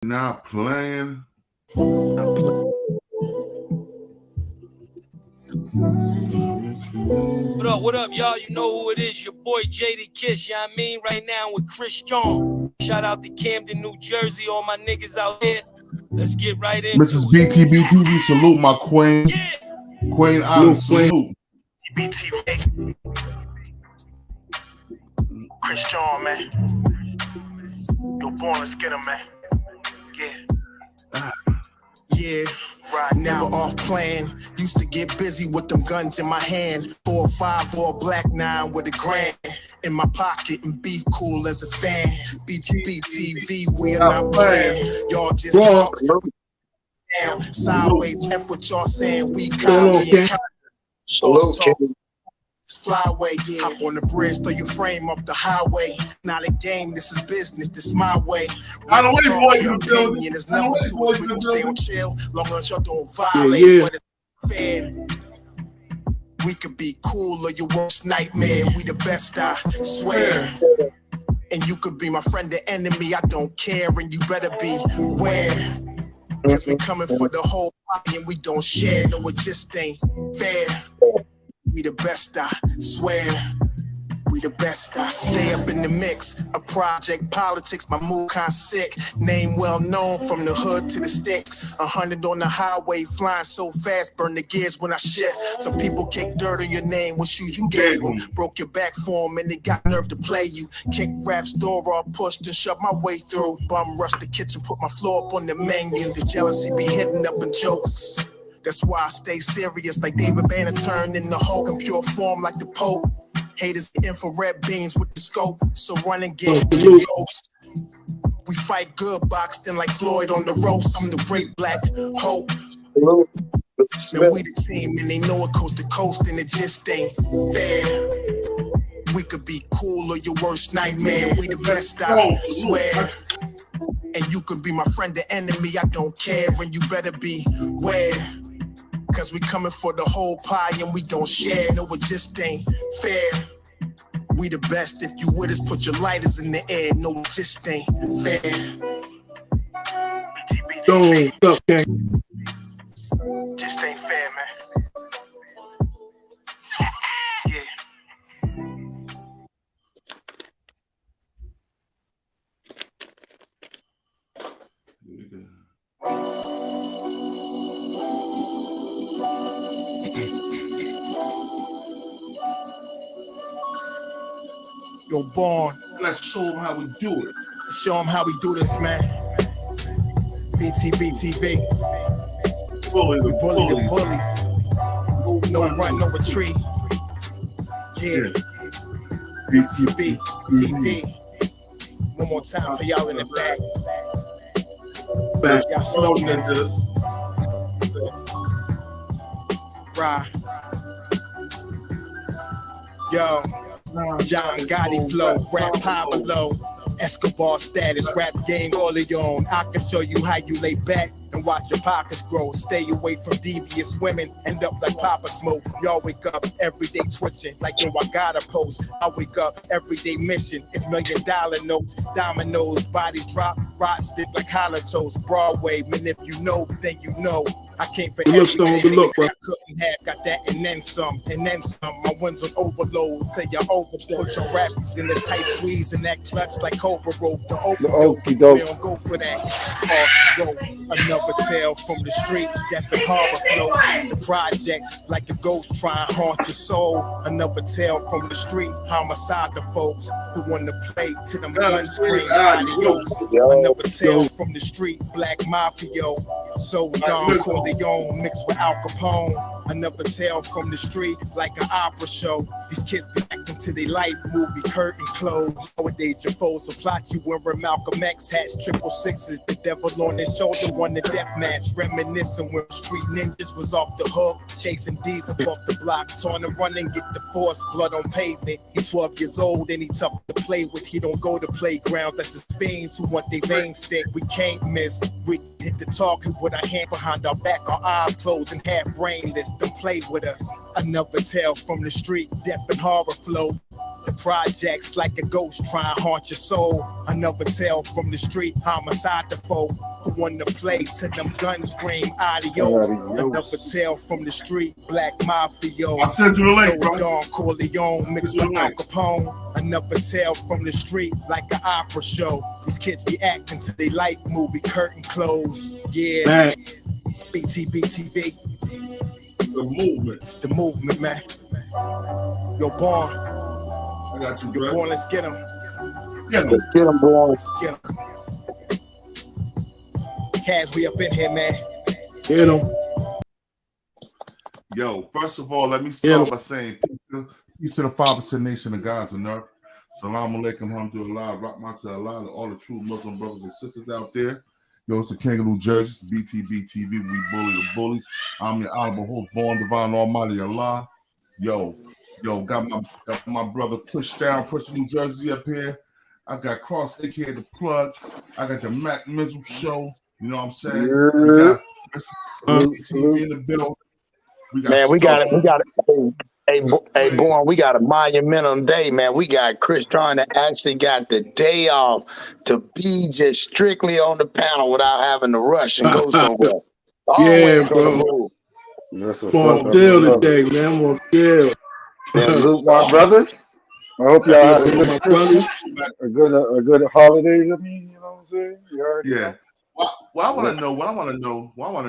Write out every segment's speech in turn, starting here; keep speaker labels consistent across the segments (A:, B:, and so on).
A: Not playing.
B: What up, y'all? You know who it is, your boy JD Kiss, you know what I mean? Right now with Chris John. Shout out to Camden, New Jersey, all my niggas out there. Let's get right into
A: Mrs. Btbtv, salute my queen.
B: Yeah.
A: Queen Island, salute.
C: Btbtv. Chris John, man. Yo, born, let's get him, man.
D: Yeah, right, never off plan. Used to get busy with them guns in my hand. 4 or 5 or a black 9 with a grand in my pocket and beef cool as a fan. Btbtv, we are not playing. Y'all just talk down sideways. F what y'all saying. We copy. Flyway, yeah. Hop on the bridge, throw your frame off the highway. Not a game, this is business, this my way.
A: I don't wait, boys.
D: There's nothing to us. We gon' stay on chill, long as y'all don't violate. But it's fair. We could be cool or your worst nightmare. We the best, I swear. And you could be my friend or enemy, I don't care. And you better be aware. Cause we coming for the whole party and we don't share. No, it just ain't fair. We the best, I swear. We the best, I stay up in the mix. A project politics, my mood kinda sick. Name well known from the hood to the sticks. 100 on the highway, flying so fast, burn the gears when I shift. Some people kick dirt on your name, what shoes you gave them. Broke your back for them and they got nerve to play you. Kick raps, door off, pushed and shoved my way through. Bum rush the kitchen, put my floor up on the menu. The jealousy be hitting up in jokes. That's why I stay serious like David Banner turned in the Hulk in pure form like the Pope. Haters get infrared beams with the scope, so run and get ghost. We fight good, boxed in like Floyd on the ropes. I'm the great black hope. Man, we the team and they know it coast to coast and it just ain't fair. We could be cool or your worst nightmare. We the best, I swear. And you could be my friend or enemy, I don't care. And you better be aware. Cause we coming for the whole pie and we don't share. No, it just ain't fair. We the best, if you with us, put your lighters in the air. No, it just ain't fair.
C: Btbtv. Just ain't fair, man. Yeah.
D: Yo, Born.
A: Let's show them how we do it.
D: Show them how we do this, man. Btbtv.
A: Bully
D: We
A: the
D: bully the
A: bullies.
D: bullies. No run, no retreat. Yeah. Btbtv. One more time for y'all in the back. Y'all slow ninjas. Right. Yo. John Gotti flow, rap Pablo, Escobar status, rap game all of your own. I can show you how you lay back and watch your pockets grow. Stay away from devious women, end up like Papa Smoke. Y'all wake up every day twitching, like yo, I gotta post. I wake up everyday mission, it's $1 million notes, dominoes, bodies drop, rod stick like hollow toast. Broadway, man, if you know, then you know. I came for everything I couldn't have, got that and then some, and then some. My ones on overload, say you overdose. Put your rappers in the tight squeeze and that clutch like Cobra rope. The open we don't go for that. Off rope, another tale from the street, that the harbor flow. The projects like a ghost try and haunt your soul. Another tale from the street, homicide the folks who want to play to them guns scream. Another tale from the street, black mafia. So Don Corleone mixed with Al Capone. Another tale from the street, like an opera show. These kids be acting to their life movie, curtain closed. Nowadays your foes will plot you wearing Malcolm X hats, 666s, the devil on his shoulder, won the death match. Reminiscing when street ninjas was off the hook, chasing D's up off the block, trying to run and get the force, blood on pavement. He's 12 years old and he tough to play with. He don't go to playgrounds, that's his fiends who want their veins stick. We can't miss. We hit the talking with our hand behind our back, our eyes closed and half brainless. Don't play with us. Another tale from the street, death and horror flow. The projects like a ghost try and haunt your soul. Another tale from the street, homicide the foe. who won the play till them guns scream adios. Another tale from the street, black mafia.
A: I sent you the link, bro.
D: Don Corleone mixed with Al Capone. Another tale from the street, like an opera show. These kids be acting till they like movie curtain close. Yeah, Btbtv.
A: The movement.
D: The movement, man. Yo, Born.
A: I got you,
D: Yo,
A: bro.
D: Born, let's get him.
A: Get him.
E: Let's get him, boy.
D: Let's get him. Kaz, we up in here, man.
F: Get him.
A: Yo, first of all, let me start by saying peace to the 5% nation of God's on earth. Salam alaikum, alhamdulillah, rahmat to Allah, to all the true Muslim brothers and sisters out there. Yo, it's the King of New Jersey, it's Btbtv, we bully the bullies. I'm your honorable host, born divine almighty Allah. Yo, got my brother Push Down, Push New Jersey up here. I got Cross, aka The Plug. I got the Mac Mizzle Show. You know what I'm saying? We got TV in the building. We got
E: Hey, Born, we got a monumental day, man. We got Chris John that actually got the day off to be just strictly on the panel without having to rush and go somewhere.
F: Yeah, bro.
G: That's what's
F: I'm on deal today, man. I'm on deal.
G: Salute my brothers. I hope y'all have a good Christmas, a good holidays. I mean, you know what I'm saying? You already know.
A: What I want to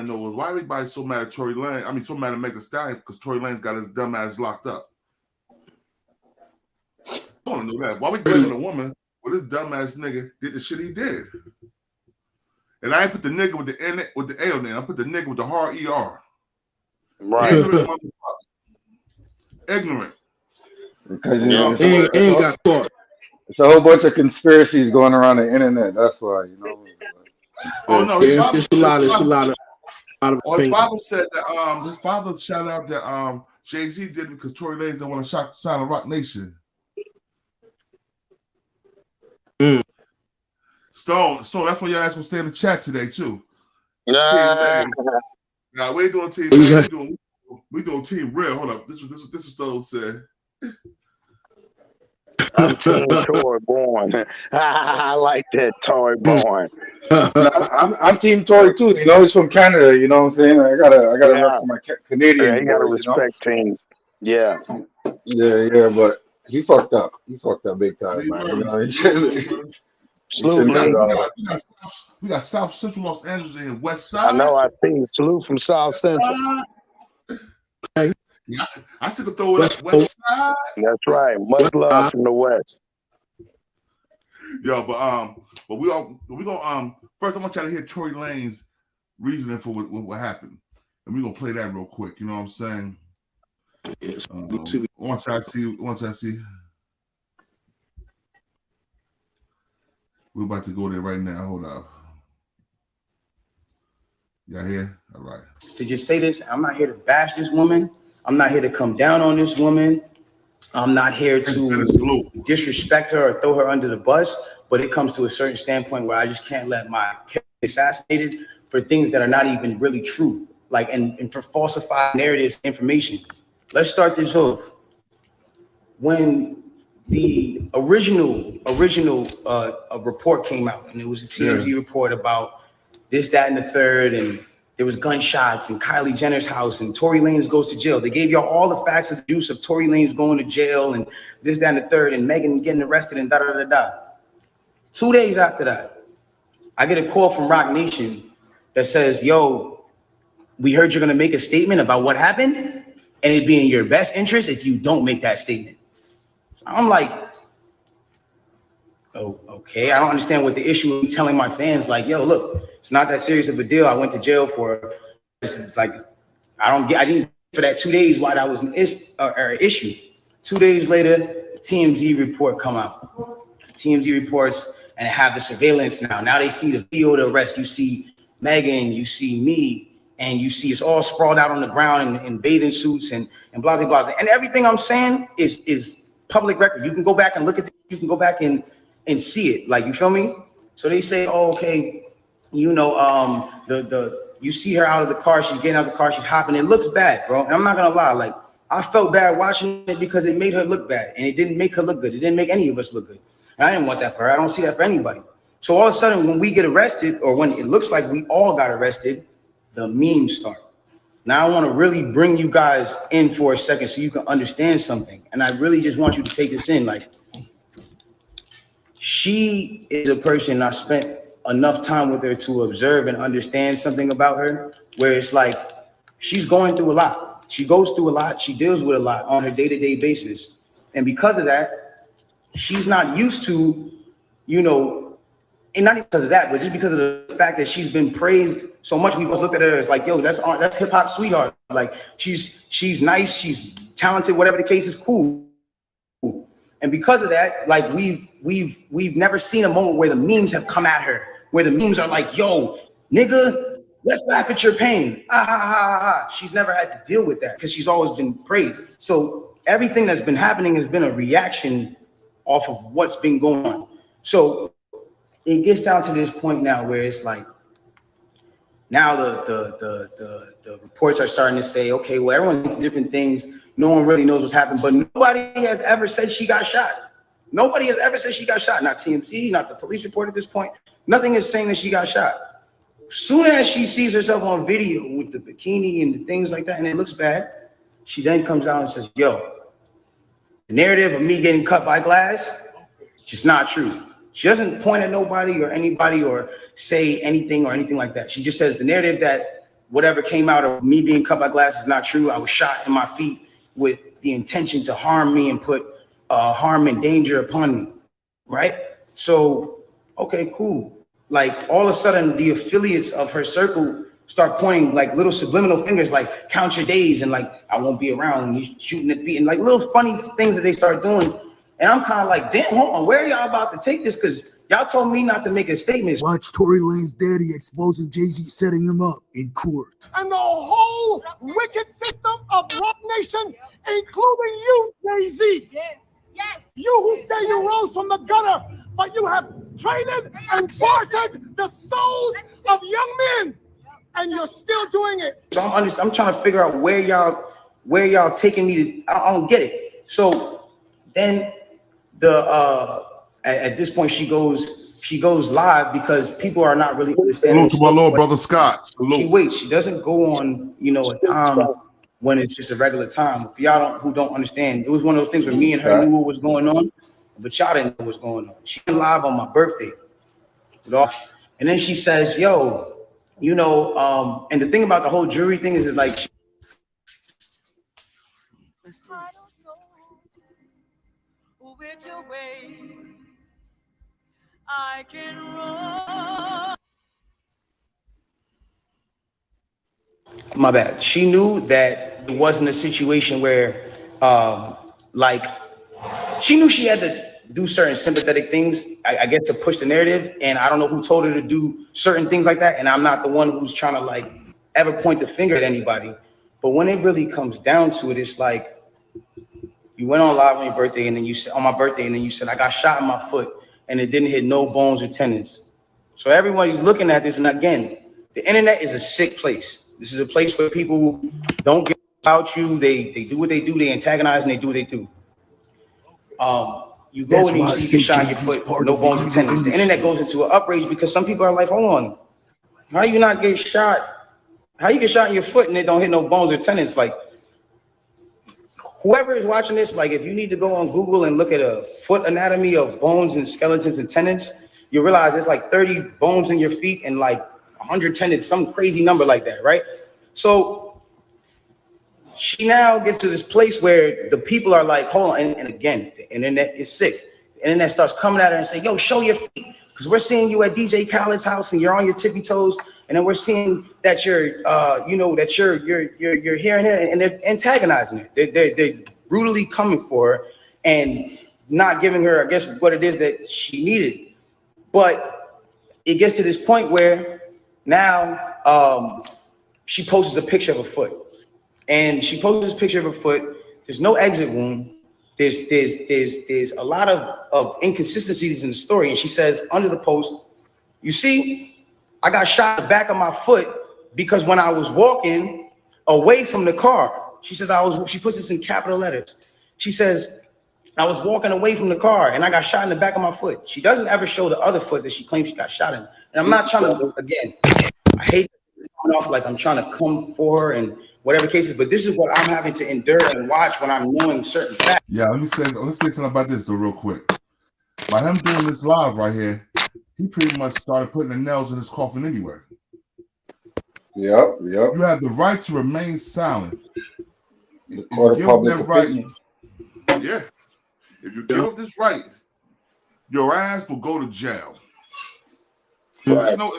A: know is why everybody's so mad at Tory Lanez. I mean, so mad at Megan Thee Stallion because Tory Lanez got his dumb ass locked up. I want to know that. Why we blaming a woman when this dumb ass nigga did the shit he did? And I ain't put the nigga with the N with the A on there. I put the nigga with the hard ER.
E: Right.
A: Ignorant.
G: Because
F: he ain't got caught.
G: It's a whole bunch of conspiracies going around the internet. That's why, you know.
A: Oh no,
F: it's a lot of
A: his father said that his father shouted out that Jay-Z did because Tory Lanez didn't want to sign a Rock Nation. Stone, that's why your ass gonna stay in the chat today too. Nah, we ain't doing team. We doing team real. Hold up, this is Stone said.
E: I'm Team Tory Born. I like that Tory Born.
G: I'm Team Tory too. You know, he's from Canada. You know what I'm saying? I gotta rep for my Canadian.
E: Yeah, you gotta
G: boys,
E: respect team. Yeah.
G: Yeah, but he fucked up. He fucked up big time, man. You know,
A: we got South Central Los Angeles and West Side.
E: I know. I see. Salute from South Central.
A: Yeah, I still could throw it up West Side.
E: That's right. Much love from the West.
A: Yo, but we gonna first I want y'all to hear Tory Lanez's reasoning for what happened, and we're gonna play that real quick. You know what I'm saying?
F: Yes.
A: Once I see, we're about to go there right now. Hold up. Y'all here? All right.
H: To just say this, I'm not here to bash this woman. I'm not here to come down on this woman. I'm not here to disrespect her or throw her under the bus, but it comes to a certain standpoint where I just can't let my kid be assassinated for things that are not even really true, like and for falsified narratives, information. Let's start this off. When the original report came out, and it was a TMZ report about this, that, and the third, and there was gunshots in Kylie Jenner's house, and Tory Lanez goes to jail. They gave y'all all the facts of the juice of Tory Lanez going to jail, and this, that, and the third, and Megan getting arrested, and da-da-da-da. 2 days after that, I get a call from Rock Nation that says, yo, we heard you're going to make a statement about what happened, and it'd be in your best interest if you don't make that statement. I'm like, oh, okay. I don't understand what the issue is telling my fans, like, yo, look, it's not that serious of a deal. I went to jail for this. Is like, I didn't for that 2 days why that was an issue. 2 days later, the TMZ report come out. TMZ reports and have the surveillance now. Now they see the video of the arrest. You see Megan, you see me, and you see us all sprawled out on the ground in bathing suits and blah, blah, blah. And everything I'm saying is public record. You can go back and look at it. You can go back and see it. Like, you feel me? So they say, oh, okay, you know, you see her out of the car, she's getting out of the car, she's hopping. It looks bad, bro. And I'm not gonna lie, like, I felt bad watching it because it made her look bad, and it didn't make her look good. It didn't make any of us look good. And I didn't want that for her. I don't see that for anybody. So all of a sudden, when we get arrested, or when it looks like we all got arrested, the memes start. Now I want to really bring you guys in for a second so you can understand something. And I really just want you to take this in. Like, she is a person I spent enough time with her to observe and understand something about her, where it's like she's going through a lot. She goes through a lot. She deals with a lot on her day-to-day basis. And because of that, she's not used to, you know, and not because of that, but just because of the fact that she's been praised so much. We both looked at her as like, yo, that's hip hop sweetheart. Like she's nice, she's talented, whatever the case is, cool. And because of that, like we've never seen a moment where the memes have come at her, where the memes are like, yo, nigga, let's laugh at your pain. Ah, ha, ha, ha, ha. She's never had to deal with that because she's always been praised. So everything that's been happening has been a reaction off of what's been going on. So it gets down to this point now where it's like, now the reports are starting to say, okay, well, everyone thinks different things. No one really knows what's happened, but nobody has ever said she got shot. Nobody has ever said she got shot. Not TMZ, not the police report at this point. Nothing is saying that she got shot. Soon as she sees herself on video with the bikini and the things like that, and it looks bad, she then comes out and says, yo, the narrative of me getting cut by glass, it's just not true. She doesn't point at nobody or anybody or say anything or anything like that. She just says the narrative that whatever came out of me being cut by glass is not true. I was shot in my feet with the intention to harm me and put harm and danger upon me, right? So, okay, cool. Like all of a sudden the affiliates of her circle start pointing like little subliminal fingers, like count your days and like, I won't be around and you shooting at me and like little funny things that they start doing. And I'm kind of like, damn, hold on, where are y'all about to take this? Because y'all told me not to make a statement.
I: Watch Tory Lanez daddy exposing Jay-Z setting him up in court.
J: And the whole wicked system of Rock Nation, including you, Jay-Z.
K: Yes. Yes.
J: You who say you rose from the gutter, but you have traded and bartered the souls of young men, and you're still doing it.
H: So I'm trying to figure out where y'all taking me to. I don't get it. So then at this point she goes live because people are not really understanding.
A: Salute to my little brother Scott. Salute.
H: She doesn't go on, you know, a time when it's just a regular time. For y'all who don't understand, it was one of those things where me and her knew what was going on, but y'all didn't know what was going on. She went live on my birthday, and then she says, yo, you know, and the thing about the whole jury thing is like,
K: which way I can run.
H: My bad. She knew that it wasn't a situation where, like, she knew she had to do certain sympathetic things, I guess, to push the narrative. And I don't know who told her to do certain things like that. And I'm not the one who's trying to like ever point the finger at anybody. But when it really comes down to it, it's like, you went on live on your birthday, and then you said on my birthday, and then you said I got shot in my foot, and it didn't hit no bones or tendons. So everybody's looking at this, and again, the internet is a sick place. This is a place where people don't get about you. They do what they do. They antagonize and they do what they do. You go and you see you shot in your foot, no bones or tendons. The internet goes into an outrage because some people are like, hold on, how you not get shot? How you get shot in your foot and it don't hit no bones or tendons? Like, whoever is watching this, like if you need to go on Google and look at a foot anatomy of bones and skeletons and tendons, you realize there's like 30 bones in your feet and like 100 tendons, some crazy number like that, right? So she now gets to this place where the people are like, hold on, and again, the internet is sick. The internet starts coming at her and saying, yo, show your feet, because we're seeing you at DJ Khaled's house and you're on your tippy toes, and then we're seeing that you're, you know, that you're here and here, and they're antagonizing her. They're brutally coming for her and not giving her, I guess, what it is that she needed. But it gets to this point where now she posts a picture of a foot, and she posts this picture of a foot. There's no exit wound. There's a lot of inconsistencies in the story, and she says under the post, you see, I got shot in the back of my foot because when I was walking away from the car, she says she puts this in capital letters. She says, I was walking away from the car and I got shot in the back of my foot. She doesn't ever show the other foot that she claims she got shot in. And I'm not trying to, again, I hate coming off like I'm trying to come for her and whatever cases, but this is what I'm having to endure and watch when I'm knowing certain facts.
A: Yeah, let's say something about this though, real quick. By him doing this live right here, he pretty much started putting the nails in his coffin anyway.
G: Yep.
A: You have the right to remain silent.
G: The court of public opinion.
A: Yeah. If you give up this right, your ass will go to jail.
G: Right.
A: You know,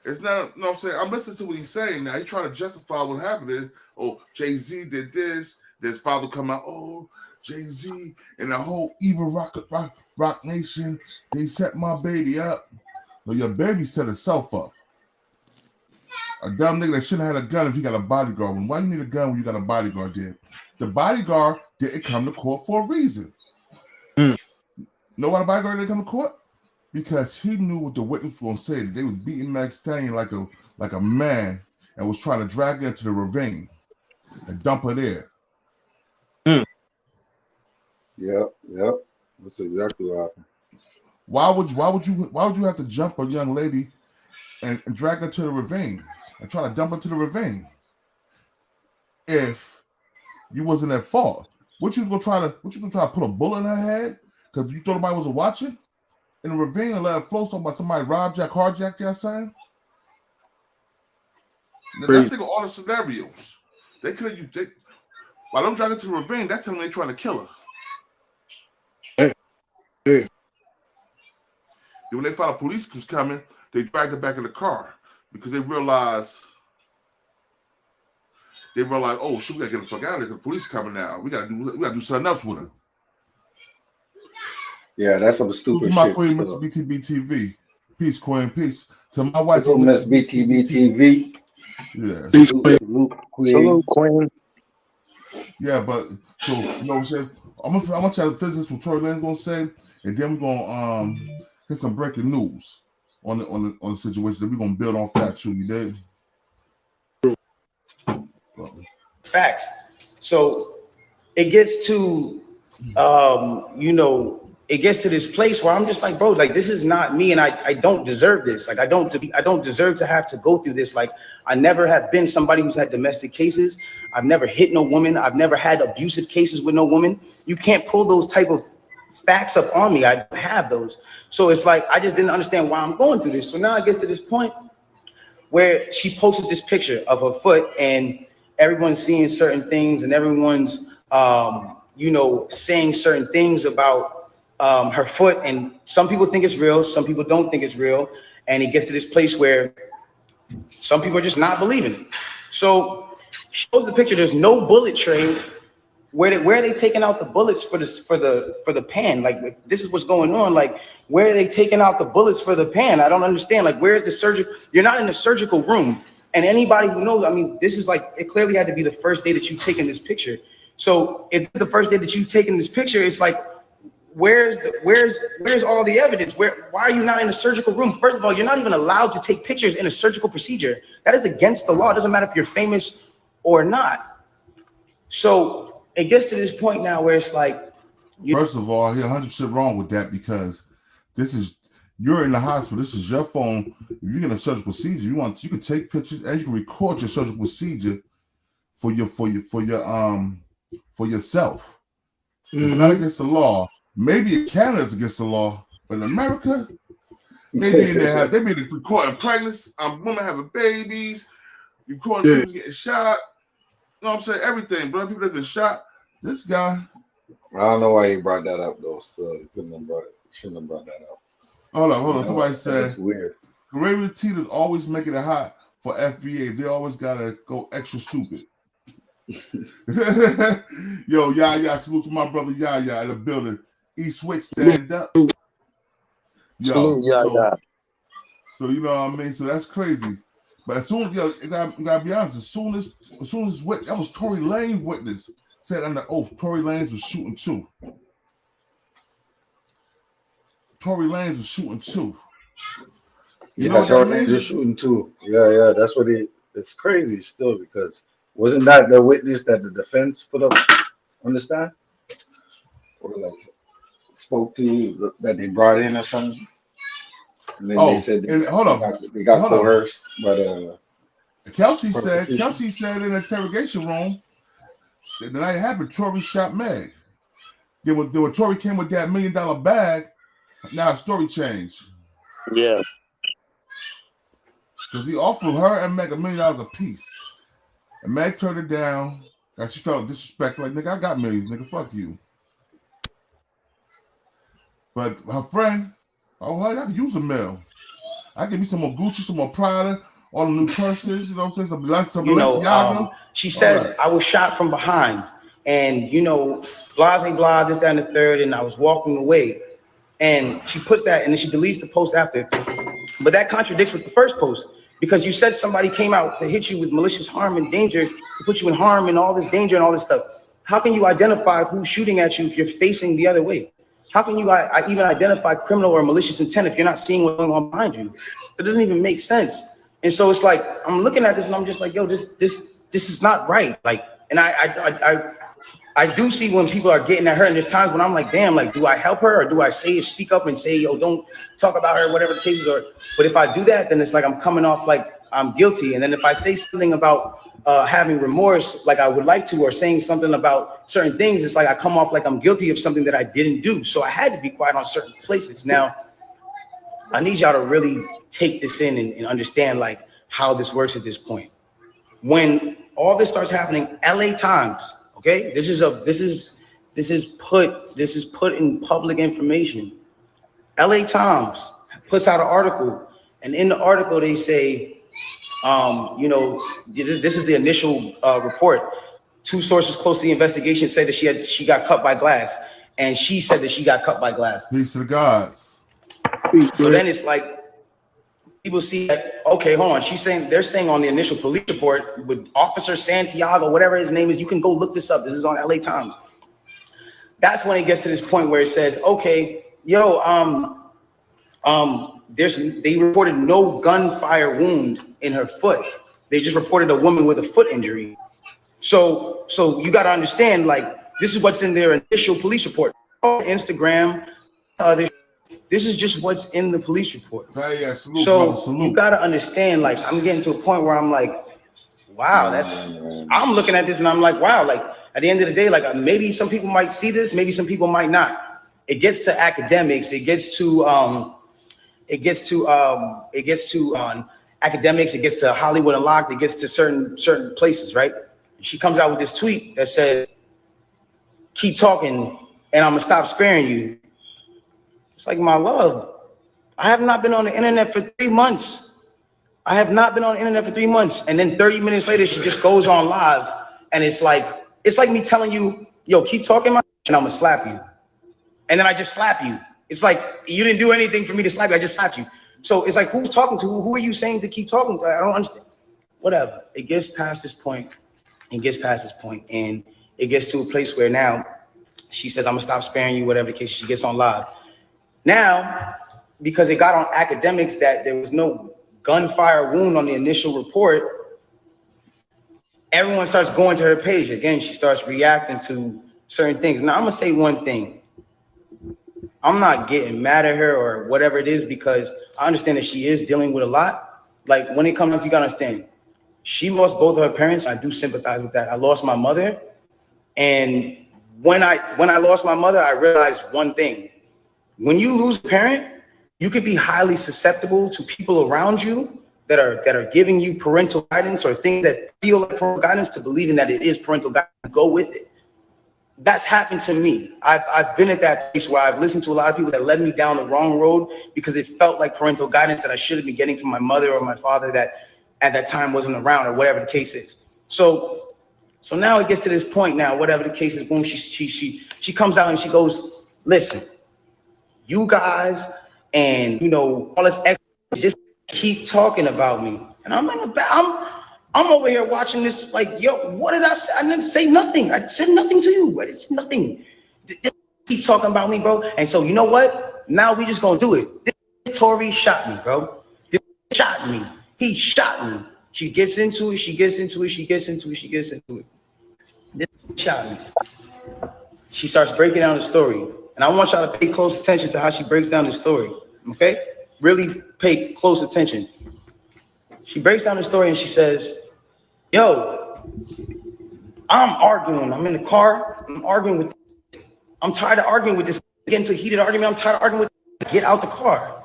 A: it's not, you know what I'm saying? I'm listening to what he's saying now. He's trying to justify what happened is, oh, Jay-Z did this. His father come out, oh, Jay-Z and the whole evil rock nation, they set my baby up. Well, your baby set itself up. A dumb nigga that shouldn't have had a gun if he got a bodyguard. Why you need a gun when you got a bodyguard there? The bodyguard didn't come to court for a reason. Know why the bodyguard didn't come to court? Because he knew what the witness was going to say. That they was beating Meg Stallion like a man and was trying to drag her into the ravine and dump her there.
G: Yep. That's exactly what happened.
A: Why would you have to jump a young lady and drag her to the ravine and try to dump her to the ravine if you wasn't at fault? What you gonna try to put a bullet in her head because you thought nobody was watching in the ravine and let her float somebody carjacked you, son? Let's think of all the scenarios. They could have used while I'm dragging to the ravine, that's when they're trying to kill her.
F: Yeah.
A: Then when they found the police was coming, they dragged her back in the car because they realized, oh shit, we gotta get the fuck out of here. The police coming now. We gotta do something else with her.
G: Yeah, that's some stupid
A: my
G: shit.
A: queen, Mr. Btbtv. Peace, queen, peace. To my wife,
G: Miss Btbtv.
A: Yeah.
E: Salute, queen.
A: Yeah, but so you know what I'm saying? I'm gonna try to finish this what Tory Lanez gonna say, and then we're gonna hit some breaking news on the situation. That we're gonna build off that too. You did?
H: Facts. So it gets to it gets to this place where I'm just like, bro, like this is not me, and I don't deserve this. Like I don't deserve to have to go through this. Like I never have been somebody who's had domestic cases. I've never hit no woman. I've never had abusive cases with no woman. You can't pull those type of facts up on me. I don't have those. So it's like I just didn't understand why I'm going through this. So now it gets to this point where she posts this picture of her foot, and everyone's seeing certain things, and everyone's saying certain things about her foot, and some people think it's real, some people don't think it's real, and it gets to this place where some people are just not believing it. So she shows the picture. There's no bullet tray. Where are they taking out the bullets for the pan? Like this is what's going on. Like where are they taking out the bullets for the pan? I don't understand. Like where's the surgery? You're not in the surgical room. And anybody who knows, I mean, this is like, it clearly had to be the first day that you've taken this picture. So if it's the first day that you've taken this picture, it's like, where's all the evidence? Why are you not in a surgical room? First of all, you're not even allowed to take pictures in a surgical procedure. That is against the law. It doesn't matter if you're famous or not. So it gets to this point now where it's like,
A: first of all, you're 100% wrong with that, because you're in the hospital. This is your phone. If you're in a surgical procedure, you can take pictures and you can record your surgical procedure for yourself. It's not against the law. Maybe in Canada it's against the law, but in America, they be recording pregnancy, women having babies, recording people getting shot. You know what I'm saying? Everything, bro. People that get shot. This guy.
G: I don't know why he brought that up though. Still, he shouldn't have brought that up. Hold on.
A: Somebody said
G: weird.
A: Raven Teeter's always making it hot for FBA. They always gotta go extra stupid. Yo, salute to my brother Yaya in the building. Eastwick, stand up. Yo, so you know what I mean? So that's crazy. But as soon as you gotta be honest, as soon as that was Tory Lanez witness said under oath, Tory Lanez was shooting too. Tory Lanez was shooting too. You know what
G: Tory
A: that means?
G: Lanez shooting too. Yeah, that's what it's crazy still, because wasn't that the witness that the defense put up? Understand? or like spoke to that they brought in or something? And then they said they got coerced, but
A: Kelsey said in the interrogation room that the night it happened, Tory shot Meg. Then when Tory came with that $1 million bag, now his story changed.
E: Yeah.
A: Because he offered her and Meg $1 million a piece. And Meg turned it down. And she felt disrespectful. Like, nigga, I got millions, nigga. Fuck you. But her friend, I can use $1 million. I give me some more Gucci, some more Prada, all the new purses, you know what I'm saying? Some Balenciaga.
H: She says, I was shot from behind. And, you know, blah, blah, blah, this, that, and the third. And I was walking away. And she puts that, and then she deletes the post after. But that contradicts with the first post, because you said somebody came out to hit you with malicious harm and danger, to put you in harm and all this danger and all this stuff. How can you identify who's shooting at you if you're facing the other way? How can you even identify criminal or malicious intent if you're not seeing what's going on behind you? It doesn't even make sense. And so it's like, I'm looking at this and I'm just like, yo, this is not right. Like, and I do see when people are getting at her, and there's times when I'm like, damn, like, do I help her or do I speak up and say, yo, don't talk about her, whatever the case is? But if I do that, then it's like I'm coming off like I'm guilty. And then if I say something about having remorse, like I would like to, or saying something about certain things, it's like I come off like I'm guilty of something that I didn't do. So I had to be quiet on certain places. Now, I need y'all to really take this in and understand like how this works at this point. When all this starts happening, LA Times, okay, this is put in public information. LA Times puts out an article, and in the article they say, you know, this is the initial report. Two sources close to the investigation say that she got cut by glass, and she said that she got cut by glass.
A: Peace to the gods.
H: So then it's like people see that, okay, hold on. They're saying on the initial police report with Officer Santiago, whatever his name is, you can go look this up. This is on LA Times. That's when it gets to this point where it says, okay, yo, they reported no gunfire wound in her foot. They just reported a woman with a foot injury. So you got to understand, like, this is what's in their initial police report. Instagram, this is just what's in the police report.
A: Yeah, salute,
H: so
A: brother, salute.
H: You got to understand, like, I'm getting to a point where I'm like, wow, I'm looking at this and I'm like, wow, like at the end of the day, like maybe some people might see this, maybe some people might not. It gets to academics, it gets to academics, it gets to Hollywood Unlocked, it gets to certain places, right? She comes out with this tweet that says, keep talking and I'm gonna stop sparing you. It's like, my love, I have not been on the internet for 3 months. I have not been on the internet for 3 months. And then 30 minutes later, she just goes on live. And it's like me telling you, yo, keep talking and I'm gonna slap you. And then I just slap you. It's like, you didn't do anything for me to slap you, I just slapped you. So it's like, who's talking to who? Who are you saying to keep talking? I don't understand. Whatever, it gets past this point, and it gets to a place where now she says, I'm gonna stop sparing you, whatever the case, she gets on live. Now, because it got on academics that there was no gunfire wound on the initial report, everyone starts going to her page. Again, she starts reacting to certain things. Now, I'm gonna say one thing. I'm not getting mad at her or whatever it is, because I understand that she is dealing with a lot. Like, when it comes to, you gotta understand, she lost both of her parents. I do sympathize with that. I lost my mother. And when I lost my mother, I realized one thing. When you lose a parent, you could be highly susceptible to people around you that are giving you parental guidance or things that feel like parental guidance, to believing that it is parental guidance. Go with it. That's happened to me. I've been at that place where I've listened to a lot of people that led me down the wrong road because it felt like parental guidance that I should have been getting from my mother or my father that at that time wasn't around, or whatever the case is. So now it gets to this point now, whatever the case is, boom, she comes out and she goes, listen, you guys and, you know, all this extra, just keep talking about me. And I'm like, I'm over here watching this like, yo, what did I say? I didn't say nothing. I said nothing to you. It's nothing. Keep talking about me, bro. And so, you know what? Now we just gonna do it. This Tory shot me, bro. This shot me. He shot me. She gets into it. This shot me. she starts breaking down the story. And I want y'all to pay close attention to how she breaks down the story, okay? Really pay close attention. She breaks down the story and she says, yo, I'm arguing. I'm in the car. I'm tired of arguing with this. Getting into a heated argument. I'm tired of arguing with this. Get out the car.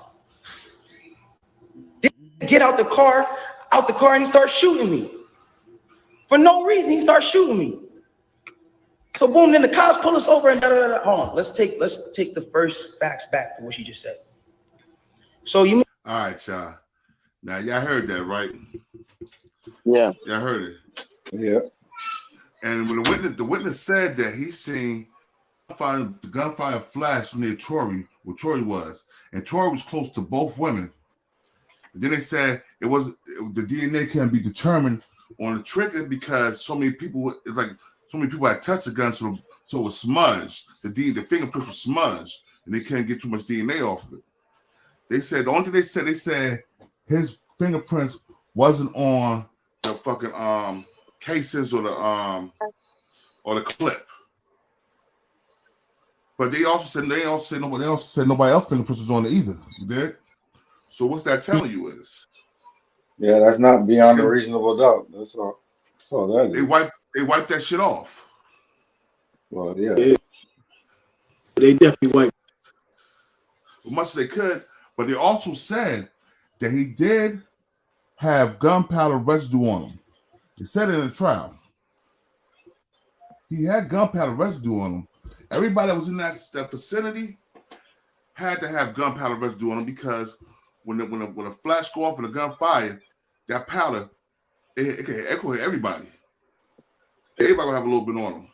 H: Get out the car, and he starts shooting me. For no reason, he starts shooting me. So boom, then the cops pull us over and da-da-da-da. Hold on, let's take the first facts back for what she just said. So you.
A: All right, y'all. Now y'all heard that, right?
E: Yeah.
A: Y'all heard it.
G: Yeah.
A: And when the witness said that he seen the gunfire flash near Tory, where Tory was, and Tory was close to both women. And then they said the DNA can be determined on the trigger because so many people had touched the gun, so it was smudged. The fingerprints were smudged, and they couldn't get too much DNA off of it. They said the only thing they said his fingerprints wasn't on the fucking cases or the clip. But they also said nobody else's fingerprints was on it either. You did? So what's that telling you is?
G: Yeah, that's not beyond a reasonable doubt. That's all that is.
A: They wiped that shit off.
G: Well, yeah.
F: They definitely wiped
A: As much as they could, but they also said that he did have gunpowder residue on him. They said it in the trial. He had gunpowder residue on him. Everybody that was in that vicinity had to have gunpowder residue on them because when a flash go off and a gun fire, that powder it can echo everybody. Everybody will have a little bit on them.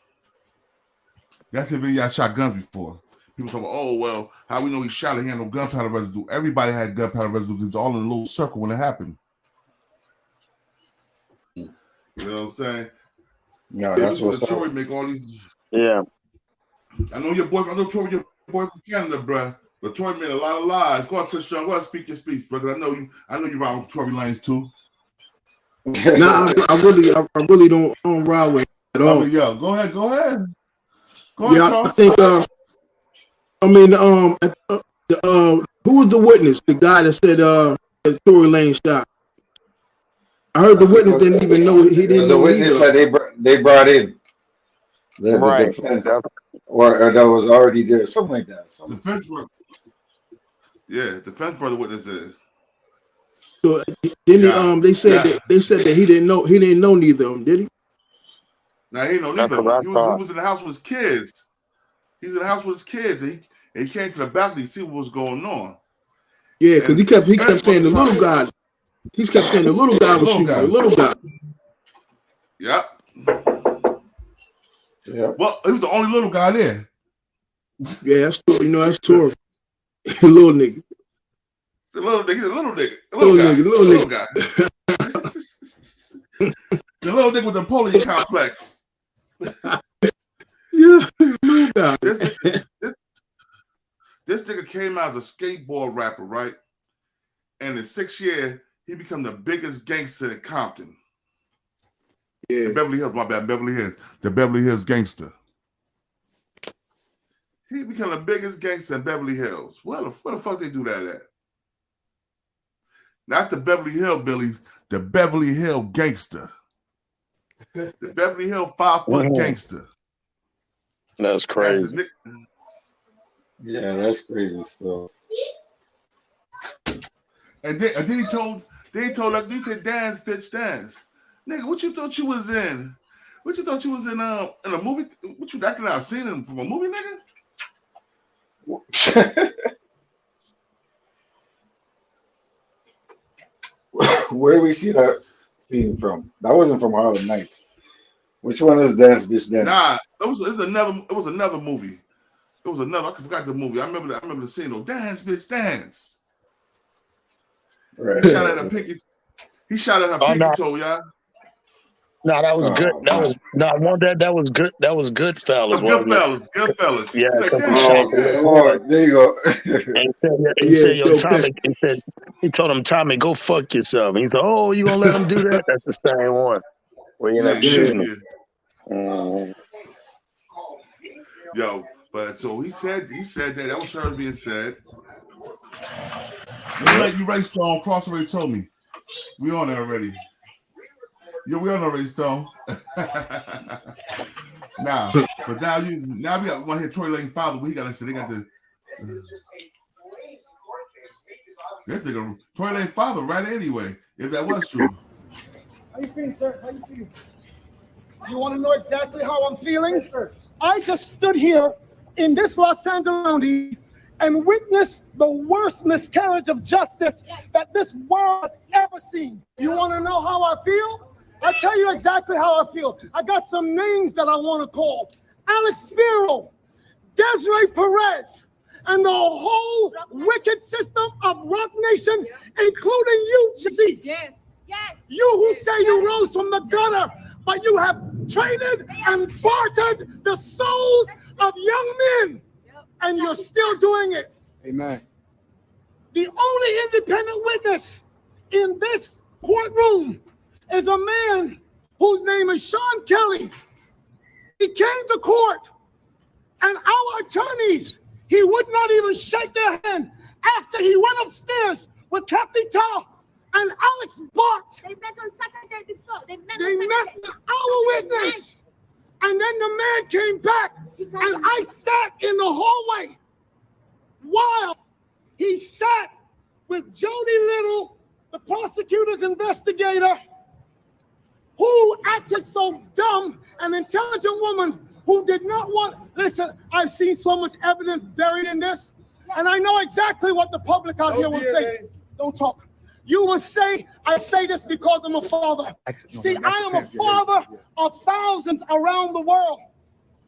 A: That's if y'all shot guns before. People talk about, oh well, how we know he shot it? He had no gunpowder residue. Everybody had gunpowder residue. It's all in a little circle when it happened. You know what I'm saying?
G: No, that's what's
A: Tory
G: up.
A: make all these.
E: Yeah.
A: I know your boyfriend. I know Tory, your boyfriend from Canada, bruh. But Tory made a lot of lies. Go on, Christian. Go ahead, speak your speech, brother. I know you ride with Tory Lanez too.
F: Nah, I really don't ride with him at all.
A: Yeah, go ahead. Go ahead,
F: I think. Who was the witness? The guy that said that Tory Lanez shot. I heard the witness didn't even know he didn't know either.
G: It was a witness that they brought in. The defense, or that was already there, something like that.
A: Defense brother witness is.
F: So then they said that he didn't know neither of them, did he?
A: Now he didn't know neither of them. He was in the house with his kids. He's in the house with his kids, and he came to the balcony to see what was going on.
F: Yeah, because he kept saying the little guy. He kept saying the little guy was shooting the little guy.
A: Yep. Yeah. Well, he was the only little guy there.
F: Yeah, that's Tory. Little nigga.
A: He's a little nigga.
F: Little
A: guy. The little nigga with the Napoleon complex.
F: Yeah, little guy.
A: This nigga came out as a skateboard rapper, right? And in 6 years, he became the biggest gangster in Compton.
F: Yeah.
A: Beverly Hills, my bad, Beverly Hills. The Beverly Hills gangster. He became the biggest gangster in Beverly Hills. Where the fuck they do that at? Not the Beverly Hillbillies, the Beverly Hill gangster. The Beverly Hill 5-foot gangster.
E: That's crazy.
G: Yeah, that's crazy stuff.
A: And then he told like, you could dance, bitch, dance. Nigga, what you thought you was in? What you thought you was in a movie? What you acting out scene from a movie, nigga?
G: Where do we see that scene from? That wasn't from Harlem Nights. Which one is Dance Bitch Dance?
A: Nah, it was another movie. It was another. I forgot the movie. I remember the scene though. Dance, bitch, dance.
G: Right.
A: He shot at her pinky. He shot at her pinky toe, y'all.
E: No, that was good. That was that was good. That was Goodfellas.
A: Goodfellas.
E: Yeah.
G: There you go.
E: He said, he told him, Tommy, go fuck yourself. And he said, oh, you gonna let him do that? That's the same one. Where you end up shooting him.
A: Yo, but so he said that was her being said. You right, Stone. Cross already told me. We on there already. Yo, we on already, Stone. Now, but now we got one here, Tory Lanez father. What he got to say? They got the this nigga Tory Lanez father, right? Anyway, if that was true.
J: How you feeling, sir? How you feeling? You want to know exactly how I'm feeling? Yes, sir. I just stood here in this Los Angeles County and witnessed the worst miscarriage of justice that this world has ever seen. You want to know how I feel? I'll tell you exactly how I feel. I got some names that I want to call. Alex Spiro, Desiree Perez, and the whole wicked system of Rock Nation, including you, Jesse.
K: Yes. Yes.
J: You who say you rose from the gutter, but you have traded and bartered the souls of young men, and you're still doing it.
H: Amen.
J: The only independent witness in this courtroom is a man whose name is Sean Kelly. He came to court, and our attorneys, he would not even shake their hand after he went upstairs with Kathy Tao and Alex Bott.
K: They met on Saturday before. They met
J: our witness. And then the man came back, and I sat in the hallway while he sat with Jody Little, the prosecutor's investigator, who acted so dumb, an intelligent woman who did not want, listen, I've seen so much evidence buried in this, and I know exactly what the public out here will say. Don't talk. You will say, I say this because I'm a father. See, I am a father of thousands around the world.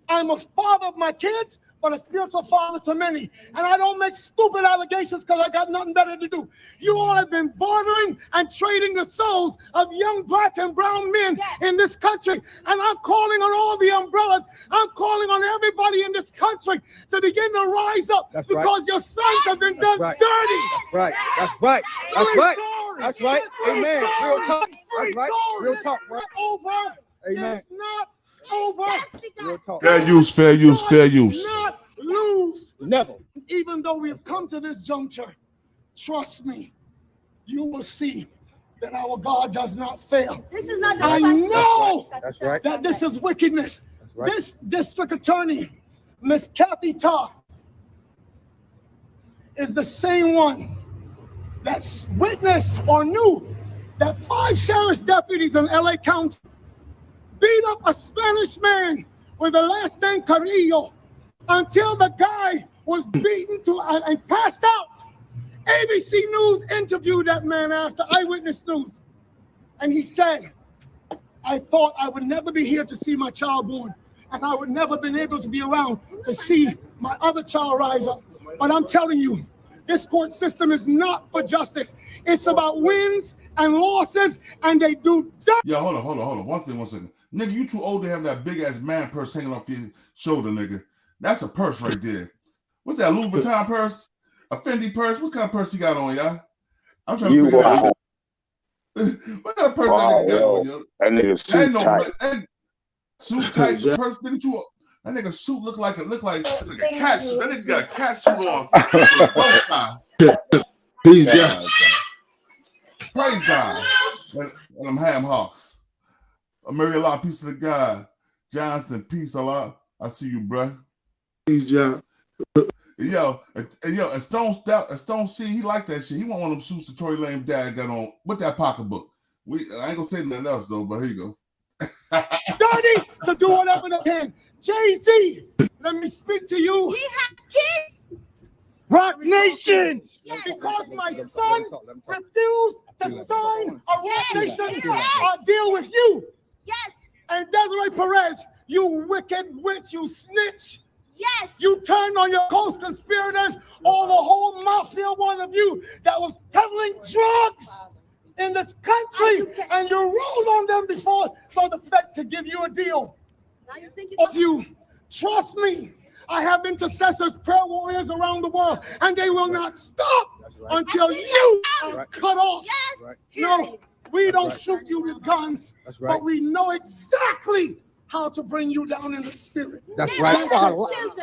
J: I'm a father of my kids, but a spiritual father to many. And I don't make stupid allegations because I got nothing better to do. You all have been bartering and trading the souls of young black and brown men in this country. And I'm calling on all the umbrellas. I'm calling on everybody in this country to begin to rise up because your sons have been done dirty.
H: That's right. That's right. That's right. That's right. Amen. Real talk. That's right. Real talk. Right.
J: Over.
H: Amen.
J: It's not over.
H: Real talk.
A: Fair use, fair use, fair use.
J: Not lose.
H: Never.
J: Even though we have come to this juncture, trust me, you will see that our God does not fail.
K: This is not.
J: I know
H: That's right.
J: that this is wickedness.
H: That's right.
J: This district attorney, Miss Kathy Ta, is the same one that witnessed or knew that 5 sheriff's deputies in LA County beat up a Spanish man with the last name Carrillo until the guy was beaten and passed out. ABC News interviewed that man after Eyewitness News. And he said, I thought I would never be here to see my child born, and I would never been able to be around to see my other child rise up. But I'm telling you, this court system is not for justice. It's about wins and losses, and they do.
A: Yeah, hold on. One second. Nigga, you too old to have that big ass man purse hanging off your shoulder, nigga. That's a purse right there. What's that, Louis Vuitton purse? A Fendi purse? What kind of purse you got on, y'all? I'm trying to figure it out. What kind of purse that nigga got on, yo?
E: That nigga suit tight.
A: That suit tight purse, nigga. That nigga suit look like a cat suit. That nigga got a cat suit on.
F: Peace God.
A: Praise God. And them ham hocks. Mary Allah, peace to the God. Johnson, peace Allah. I see you, bruh.
F: Peace, John.
A: Yo, and Stone C, he like that shit. He want one of them suits that Tory Lanez dad got on with that pocketbook. I ain't gonna say nothing else though, but here you go.
J: Dirty to do whatever they can. Jay-Z, let me speak to you.
K: We have kids.
J: Rock Nation.
K: Yes.
J: Because my son refused to sign a Rock Nation deal with you.
K: Yes.
J: And Desiree Perez, you wicked witch, you snitch.
K: Yes.
J: You turned on your co-conspirators, or the whole mafia, one of you, that was peddling drugs in this country, and you rolled on them before for the Fed to give you a deal.
K: Now you think
J: of you. Trust me, I have intercessors, prayer warriors around the world, and they will not stop until you are cut off.
K: Yes.
J: No, we don't shoot you with guns, but we know exactly how to bring you down in the spirit.
L: That's right.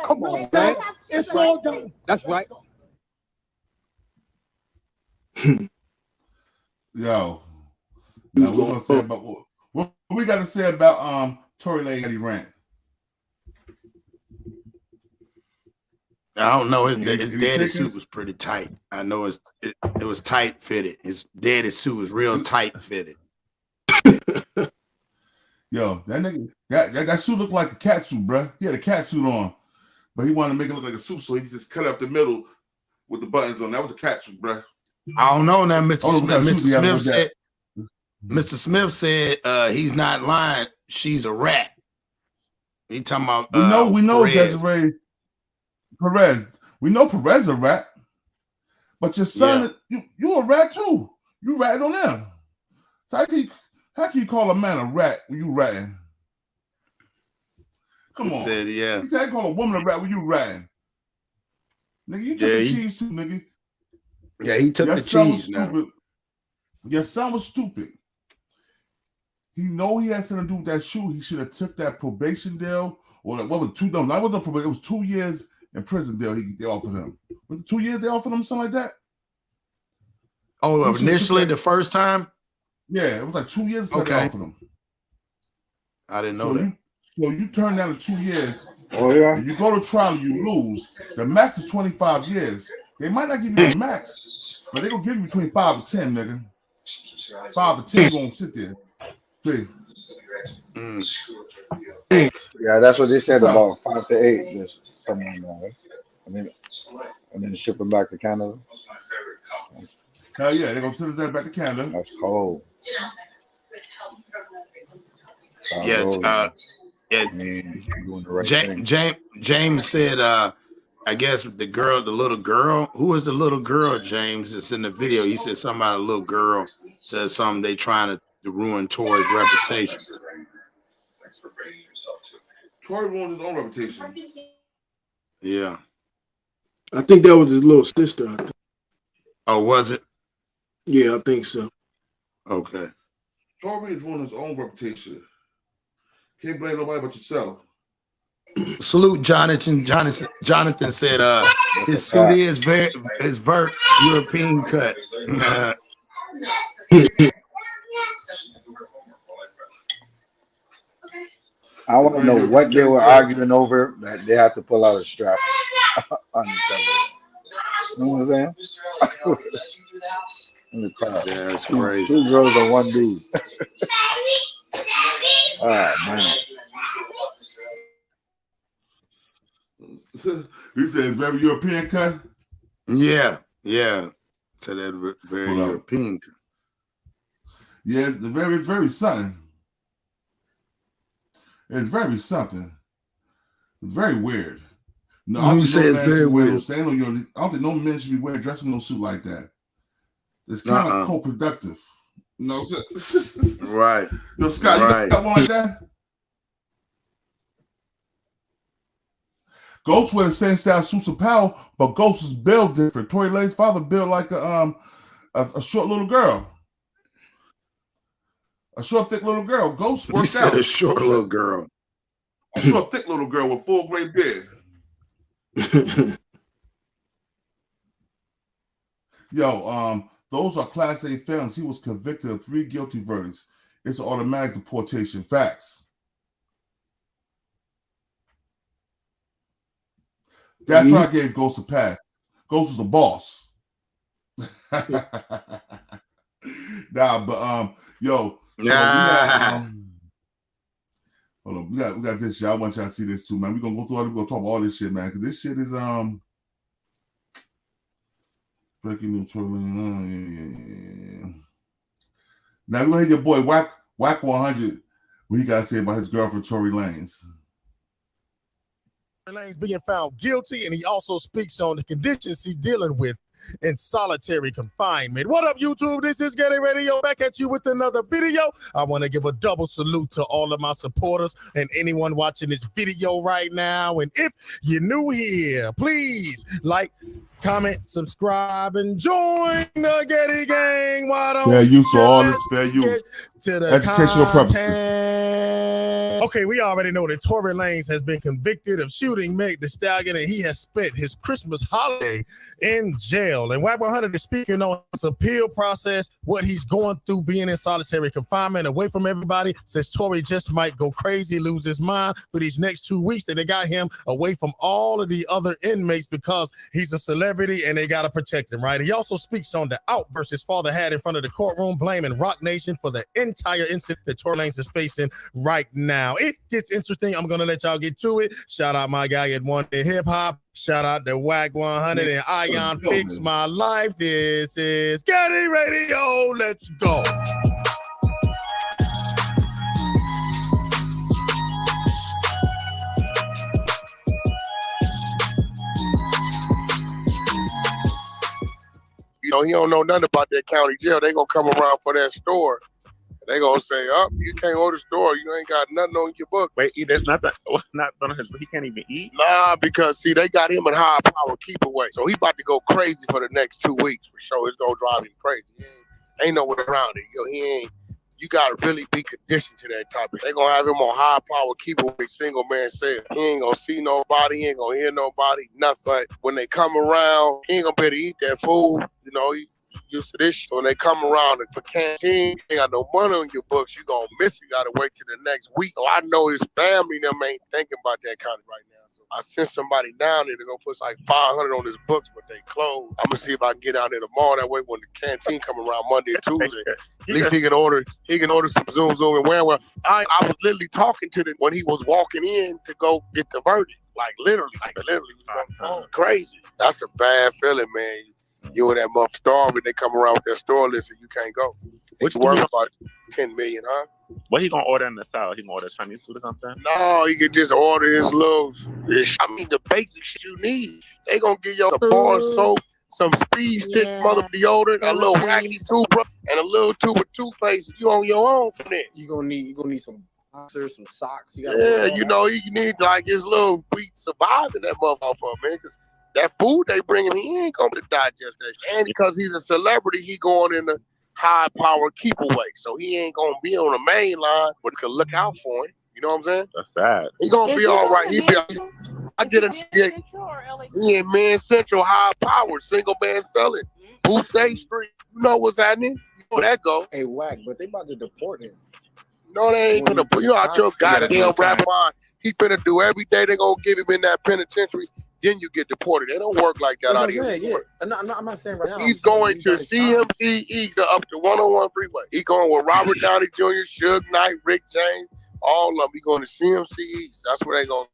L: Come on, man.
J: It's all done.
L: That's right.
A: Yo, now we're gonna say about what we got to say about Tory Lanez rant.
M: I don't know. His daddy suit was pretty tight. I know it was tight fitted. His daddy suit was real tight fitted.
A: Yo, that nigga, that suit looked like a cat suit, bruh. He had a cat suit on, but he wanted to make it look like a suit, so he just cut up the middle with the buttons on. That was a cat suit, bruh.
M: I don't know now. Mr. Smith said he's not lying. She's a rat. He talking about
A: we know Desiree Perez. We know Perez a rat, but your son, you a rat too. You ratting on them. So how can you call a man a rat when you ratting? Come on.
M: Said,
A: you can't call a woman a rat when you ratting. Nigga, you took the cheese too, nigga.
M: Yeah, he took the cheese now.
A: Your son was stupid. He know he had something to do with that shoe. He should have took that probation deal, or what was 2? No, that wasn't probation. It was 2 years in prison deal. They offered him. Was it 2 years they offered him, something like that?
M: Oh, initially the first time.
A: Yeah, it was like 2 years.
M: Okay.
A: They offered him.
M: I didn't know that.
A: So you turn down the 2 years.
G: Oh yeah.
A: And you go to trial, you lose. The max is 25 years. They might not give you the max, but they're gonna give you between 5 to 10, nigga. 5 to 10 gonna sit there. Please.
G: Yeah, that's what they said about 5 to 8. Just something like that. I mean, and then ship them back to Canada.
A: Hell yeah, they're gonna send that back to Canada.
G: That's cold.
M: James said I guess the little girl, who was the little girl, James, that's in the video. He said something about a little girl said something they trying to ruin Tory's reputation.
A: Tory ruined his own reputation.
M: Yeah.
F: I think that was his little sister. I think.
M: Oh, was it?
F: Yeah, I think so.
M: Okay.
A: Tory is ruining his own reputation. Can't blame nobody but yourself.
M: Salute Jonathan. Jonathan said his suit is very European cut.
G: I want to know what they were arguing over that they had to pull out a strap on each other. You know what I'm saying? In the crowd.
M: Yeah, that's crazy.
G: 2 girls and 1 dude. Oh man.
A: You said it's very European cut?
M: Yeah. So that very European cut.
A: Yeah, it's very something. It's very something. It's very weird. No, I
M: you say it's very weird.
A: I don't think no men should be dressing no suit like that. It's kind of co-productive. You know what I'm saying?
M: Right.
A: Yo, Scott, you got one like that? Ghost wear the same style suits of power, but Ghost is built different. Tory Lanez's father built like a short little girl. A short, thick little girl. Ghost worked
M: out. You said a short little girl.
A: A short, thick little girl with full gray beard. Yo, those are Class A felons. He was convicted of 3 guilty verdicts. It's an automatic deportation. Facts. That's why I gave Ghost a pass. Ghost was a boss. Nah, but yo. So hold on, we got this. Y'all want y'all to see this too, man. We're gonna go through all. We're gonna talk about all this shit, man, because this shit is breaking new Tory. Now we're gonna hear your boy Whack 100 what he gotta say about his girlfriend Tory Lanez.
N: Tory Lanez being found guilty, and he also speaks on the conditions he's dealing with in solitary confinement. What up, YouTube? This is Getting Radio, back at you with another video. I want to give a double salute to all of my supporters and anyone watching this video right now. And if you're new here, please like, comment, subscribe, and join the Getty Gang. Why don't
A: fair use of all this fair use
N: to the
A: educational
N: content.
A: purposes.
N: Okay, we already know that Tory Lanez has been convicted of shooting Meg Thee Stallion, and he has spent his Christmas holiday in jail. And Wack 100 is speaking on his appeal process, what he's going through being in solitary confinement, away from everybody. Says Tory just might go crazy, lose his mind for these next 2 weeks, that they got him away from all of the other inmates because he's a celebrity and they got to protect him, right? He also speaks on the outburst his father had in front of the courtroom, blaming Rock Nation for the entire incident that Tory Lanez is facing right now. It gets interesting. I'm going to let y'all get to it. Shout out my guy at One Day Hip Hop. Shout out to Wack 100 and Ion Fix My Life. This is Getty Radio. Let's go.
O: You know, he don't know nothing about that county jail. They gonna come around for that store. They gonna say, "Oh, you can't go to the store. You ain't got nothing on your book."
P: Wait, there's nothing. Not on his. He can't even eat.
O: Nah, because see, they got him in high power keep away, so he about to go crazy for the next 2 weeks for sure. It's gonna drive him crazy. Ain't no way around it. Yo, he ain't. You gotta really be conditioned to that topic. They gonna have him on high power keep away, single man cell. He ain't gonna see nobody. He ain't gonna hear nobody. Nothing. But when they come around, he ain't gonna be able to eat that food. You know, he used to this shit. So when they come around for canteen, you ain't got no money on your books, you gonna miss it. You gotta wait till the next week. So I know his family them ain't thinking about that kind of right now. So I sent somebody down there to go put like 500 on his books, but they closed. I'm gonna see if I can get out there tomorrow. That way when the canteen come around Monday or Tuesday, at least he can order some Zoom and well. I was literally talking to them when he was walking in to go get the verdict. Like literally, crazy. That's a bad feeling, man. You and that mother starving, they come around with that store list and you can't go. It's worth about 10 million, huh?
P: What he gonna order in the South? He gonna order Chinese food or something?
O: No, he can just order his little, I mean, the basic shit you need. They gonna give you a bar of soap, some speed stick, mother deodorant, a little wacky toothbrush, and a little tube of toothpaste. You on your own from there.
L: You gonna need some boxers, some socks.
O: You know, you need like his little week surviving that motherfucker, man. That food they bring him, he ain't gonna digest that. And because he's a celebrity, he going in the high power keep away. So he ain't gonna be on the main line, but can look out for him. You know what I'm saying?
P: That's sad.
O: He gonna be all right. He in Man Central, high power, single man selling. Boo State Street. You know what's happening? You know that go.
L: Hey, Wack, but they about to deport him.
O: No, they ain't gonna put you out your goddamn rap line. He finna do every day they gonna give him in that penitentiary. Then you get deported. They don't work like that out here.
L: Yeah. I'm not saying right now.
O: He's going to CMC East up to 101 freeway. He going with Robert Downey Jr., Suge Knight, Rick James, all of them. He going to CMC East. That's where they going.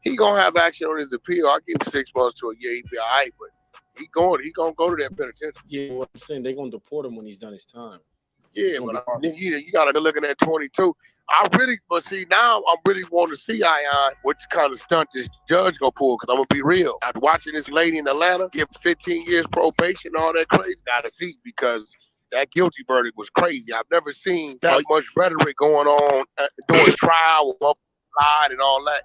O: He gonna have action on his appeal. I'll give him 6 months to a year. He'd be all right, but he gonna go to that penitentiary.
L: Yeah, what I'm saying, they gonna deport him when he's done his time.
O: Yeah, but you gotta be looking at 22. But see, now I really want to see Ion which kind of stunt this judge gonna pull, because I'm gonna be real. After watching this lady in Atlanta give 15 years probation, all that crazy, gotta see, because that guilty verdict was crazy. I've never seen that much rhetoric going on during trial with lied and all that.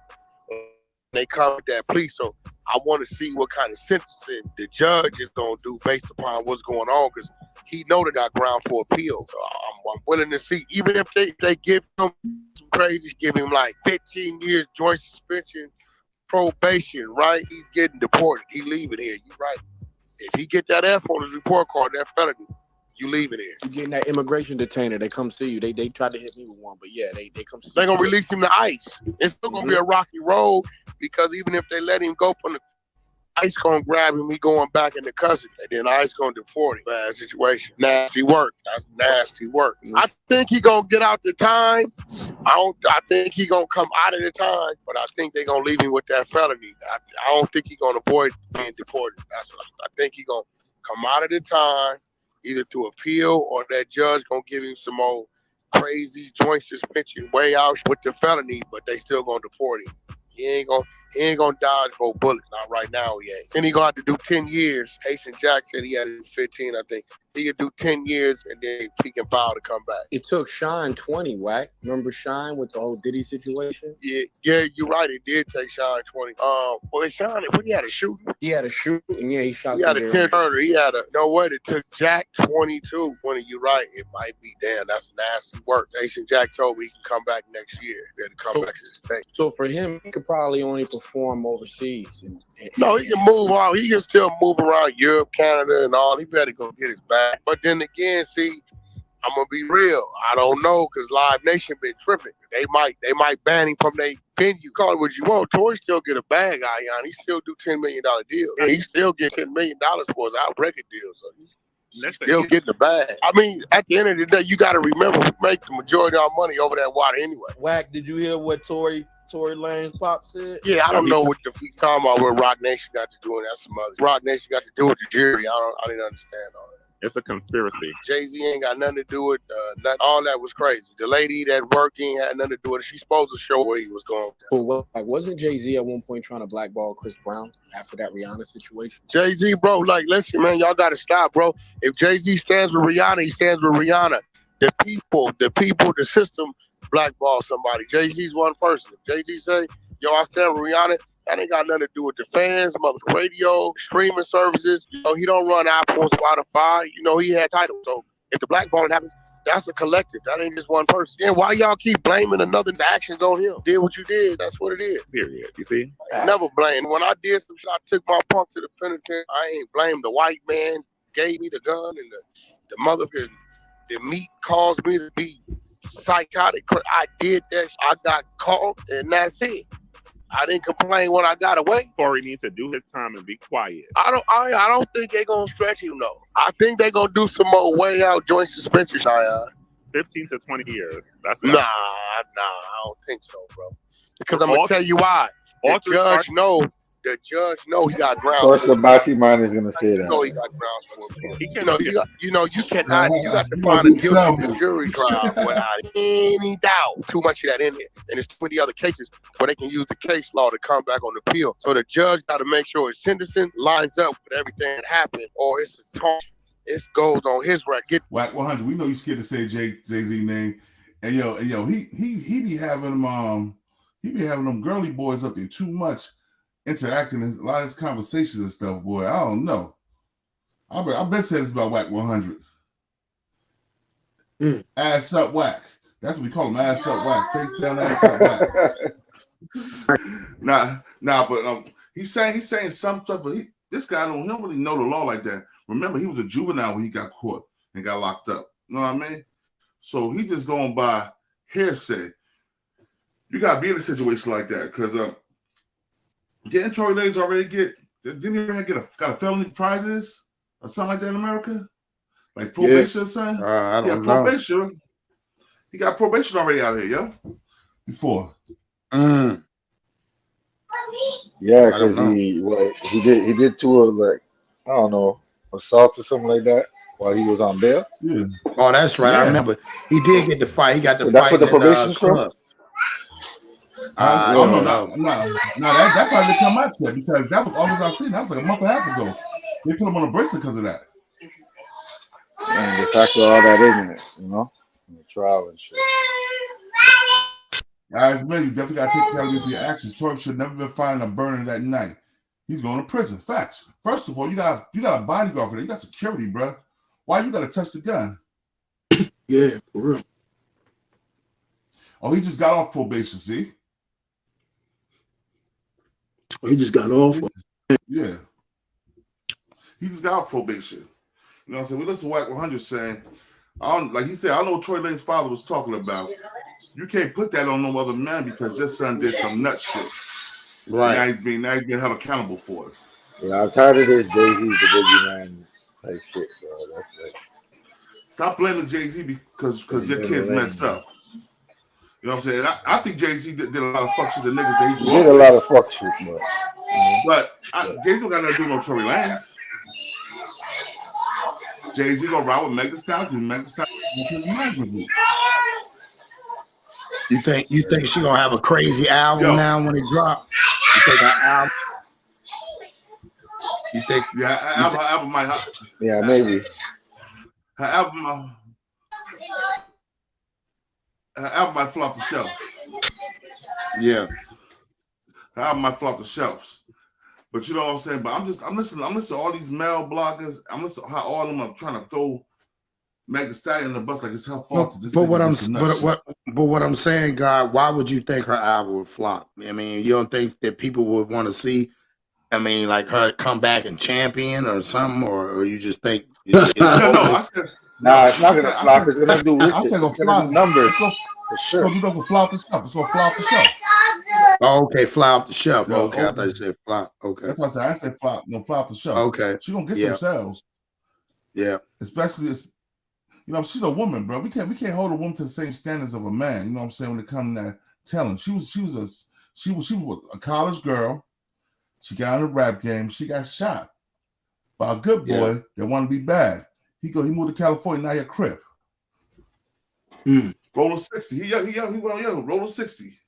O: They come with that plea, so I want to see what kind of sentencing the judge is gonna do based upon what's going on, because he know they got ground for appeal. So I'm willing to see, even if they give him some crazy, give him like 15 years joint suspension, probation, right? He's getting deported. He leaving here. You right. If he get that F on his report card, that felony, you leave it here.
L: You getting that immigration detainer? They come see you. They tried to hit me with one, but yeah, they come see you.
O: They're gonna release him to ICE. It's still gonna be a rocky road, because even if they let him go from the ICE, gonna grab him, he going back in the custody, and then ICE gonna deport him. Bad situation. Nasty work. That's nasty work. I think he gonna get out the time. I think he gonna come out of the time, but I think they gonna leave him with that felony. I don't think he gonna avoid being deported. That's what I think he gonna come out of the time, either through appeal or that judge gonna give him some old crazy joint suspension way out with the felony, but they still gonna deport him. He ain't gonna dodge both bullets. Not right now, he ain't. Then he gonna have to do 10 years. Haitian Jack said he had 15, I think. He'll do 10 years and then he can file to come back.
L: It took Shine 20, Wack. Remember Shine with the whole Diddy situation?
O: Yeah, you're right. It did take Shine 20. Well, Shine, when he had a shooting.
L: He had a shoot, and yeah, he shot.
O: He had a 10 burner. He had a no way. It took Jack 22. When you're right, it might be damn. That's nasty work. Asian Jack told me he can come back next year. He had to come back to the state.
L: So for him, he could probably only perform overseas.
O: No, he can move on. He can still move around Europe, Canada, and all. He better go get his bag. But then again, see, I'm gonna be real. I don't know, cause Live Nation been tripping. They might ban him from their venue. Call it what you want. Tory still get a bag, Ion. He still do $10 million deal. And he still get $10 million for his out record deal. So he's still getting the bag. I mean, at the end of the day, you got to remember we make the majority of our money over that water anyway.
Q: Wack, did you hear what Tory Lanez pop said?
O: Yeah, I don't know what the fuck talking about. What Rock Nation got to do, and that's some other. Rock Nation got to do with the jury. I didn't understand all that.
P: It's a conspiracy.
O: Jay-Z ain't got nothing to do with all that was crazy. The lady that worked, he ain't had nothing to do with it. She's supposed to show where he was going with that.
L: Well, like, wasn't Jay-Z at one point trying to blackball Chris Brown after that Rihanna situation?
O: Jay-Z, bro, like, listen, man, y'all got to stop, bro. If Jay-Z stands with Rihanna, he stands with Rihanna. The people, the system blackball somebody. Jay-Z's one person. If Jay-Z say, yo, I stand with Rihanna, that ain't got nothing to do with the fans, radio, streaming services. You know, he don't run Apple and Spotify. You know, he had titles. So if the blackballing happens, that's a collective. That ain't just one person. And why y'all keep blaming another's actions on him? Did what you did. That's what it is.
P: Period. You see?
O: I never blame. When I did some shit, I took my punk to the penitentiary. I ain't blamed the white man gave me the gun and the motherfucker. The meat caused me to be psychotic. I did that. I got caught, and that's it. I didn't complain when I got away.
P: Tory needs to do his time and be quiet.
O: I don't think they're gonna stretch him though. I think they're gonna do some more way out joint suspension.
P: 15 to 20 years. That's
O: nah, I don't think so, bro. Because I'm gonna tell you why. The judge know he got grounds.
G: Of course, the Bati man is gonna say that.
O: No, he got grounds for it. You cannot. You got to find a guilty jury trial without any doubt. Too much of that in there, and there's 20 other cases where they can use the case law to come back on the appeal. So the judge got to make sure his sentencing lines up with everything that happened, or it's a taunt. It goes on his record.
A: Wack 100. We know you scared to say Jay-Z name, and yo, he be having them girly boys up there too much. Interacting in a lot of his conversations and stuff, boy. I don't know. I bet said this about Wack 100. Ass up Wack. That's what we call him. Ass up Wack. Face down, ass up Wack. But he's saying some stuff, but this guy don't really know the law like that. Remember, he was a juvenile when he got caught and got locked up. You know what I mean? So he just going by hearsay. You gotta be in a situation like that because didn't Tory Lanez already didn't he got a felony prior to this or something like that in America? Like probation or something?
M: I don't know.
A: Probation. He got probation already out here, yo. Before.
G: Yeah, because he did two I don't know, assault or something like that while he was on bail.
A: Yeah.
M: Oh, that's right. Yeah. I remember he did get the fight. He got the fight.
G: That's what the probation from?
A: That probably didn't come out yet because that was almost I seen. That was like a month and a half ago. They put him on a bracelet because of that.
G: And they factor all that in it, in the trial and shit.
A: Guys, man, you definitely got to take accountability for your actions. Tory should never been fined or burning that night. He's going to prison. Facts. First of all, you got a bodyguard for that. You got security, bro. Why you got to touch the gun?
F: Yeah, for real.
A: Oh, he just got off probation. See.
F: He just got off.
A: Yeah. He just got off probation. You know what I'm saying? We listen to Wack 100 saying, like he said, I don't know what Tory Lanez's father was talking about. You can't put that on no other man because your son did some nut shit.
M: Right.
A: Now he's being held accountable for it.
G: Yeah, I'm tired of this Jay-Z's the boogeyman type shit, bro. That's like.
A: Stop blaming Jay-Z because your kids messed up. You know what I'm saying? I think Jay-Z did a lot of fuck shit to niggas that he
G: did a lot of fuck shit, bro.
A: But Jay-Z don't got nothing to do with no Tory Lanez. Jay-Z gonna ride with Meg Thee Stallion because Meg Thee Stallion is his management group.
M: You think she gonna have a crazy album now when it drop? You think her album? You think?
A: Yeah, album might.
G: Yeah, maybe.
A: her album might fall off the shelves.
M: Yeah.
A: Her album might fall off the shelves. But you know what I'm saying? But I'm listening to all these male bloggers. I'm listening to how all of them are trying to throw Meg Thee Stallion in the bus like it's her fault.
M: But what I'm saying, God, why would you think her album would flop? I mean, you don't think that people would want to see, I mean, like her come back and champion or something, or you just think it's
G: it's not gonna flop. It's gonna do
A: I said
G: it's gonna do numbers for sure.
A: It's gonna fly off the shelf. It's gonna fly off the shelf.
M: Oh, okay, fly off the shelf.
A: Yeah,
M: okay, I thought you said flop. Okay,
A: that's what I said. I said flop. No, fly off the shelf.
M: Okay,
A: she gonna get some sales.
M: Yeah,
A: especially she's a woman, bro. We can't hold a woman to the same standards of a man. You know what I'm saying? When it comes to talent, she was a college girl. She got in the rap game. She got shot by a good boy that wanted to be bad. He moved to California. Now he a Crip. Rolling 60. He went young. Rolling 60.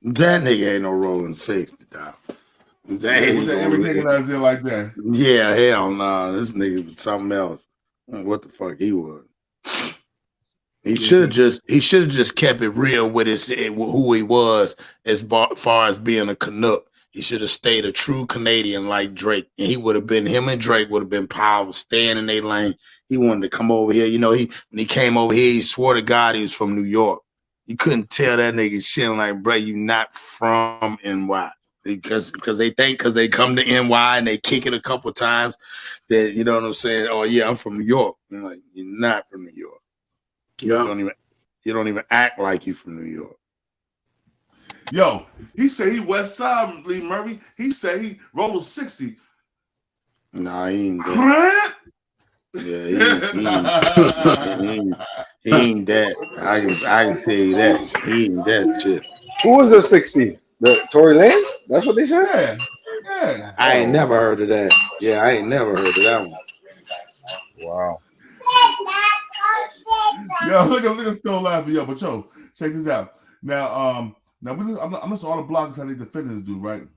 M: That nigga ain't no rolling 60, dog.
A: Every nigga that's in like that.
M: Yeah, hell no. This nigga was something else. What the fuck he was? He should have just kept it real with who he was as far as being a Canuck. He should have stayed a true Canadian like Drake, and him and Drake would have been powerful, staying in their lane. He wanted to come over here. You know, when he came over here, he swore to God he was from New York. You couldn't tell that nigga shit like, bro, you not from NY. Because they come to NY and they kick it a couple times that, you know what I'm saying? Oh yeah, I'm from New York. I'm like, you're not from New York.
F: Yeah.
M: You don't even act like you from New York.
A: Yo, he said he West Side, Lee Murray. He said he rolled 60.
M: Nah, he ain't that. Yeah, he ain't that. I can tell you that. He ain't that shit.
G: Who was the 60? The Tory Lanez? That's what they said?
A: Yeah.
M: I ain't never heard of that. Yeah, I ain't never heard of that one.
G: Wow.
A: Yo, look at still laughing. Yo, but yo, check this out. Now, I'm listening to all the bloggers how they defending this dude, right?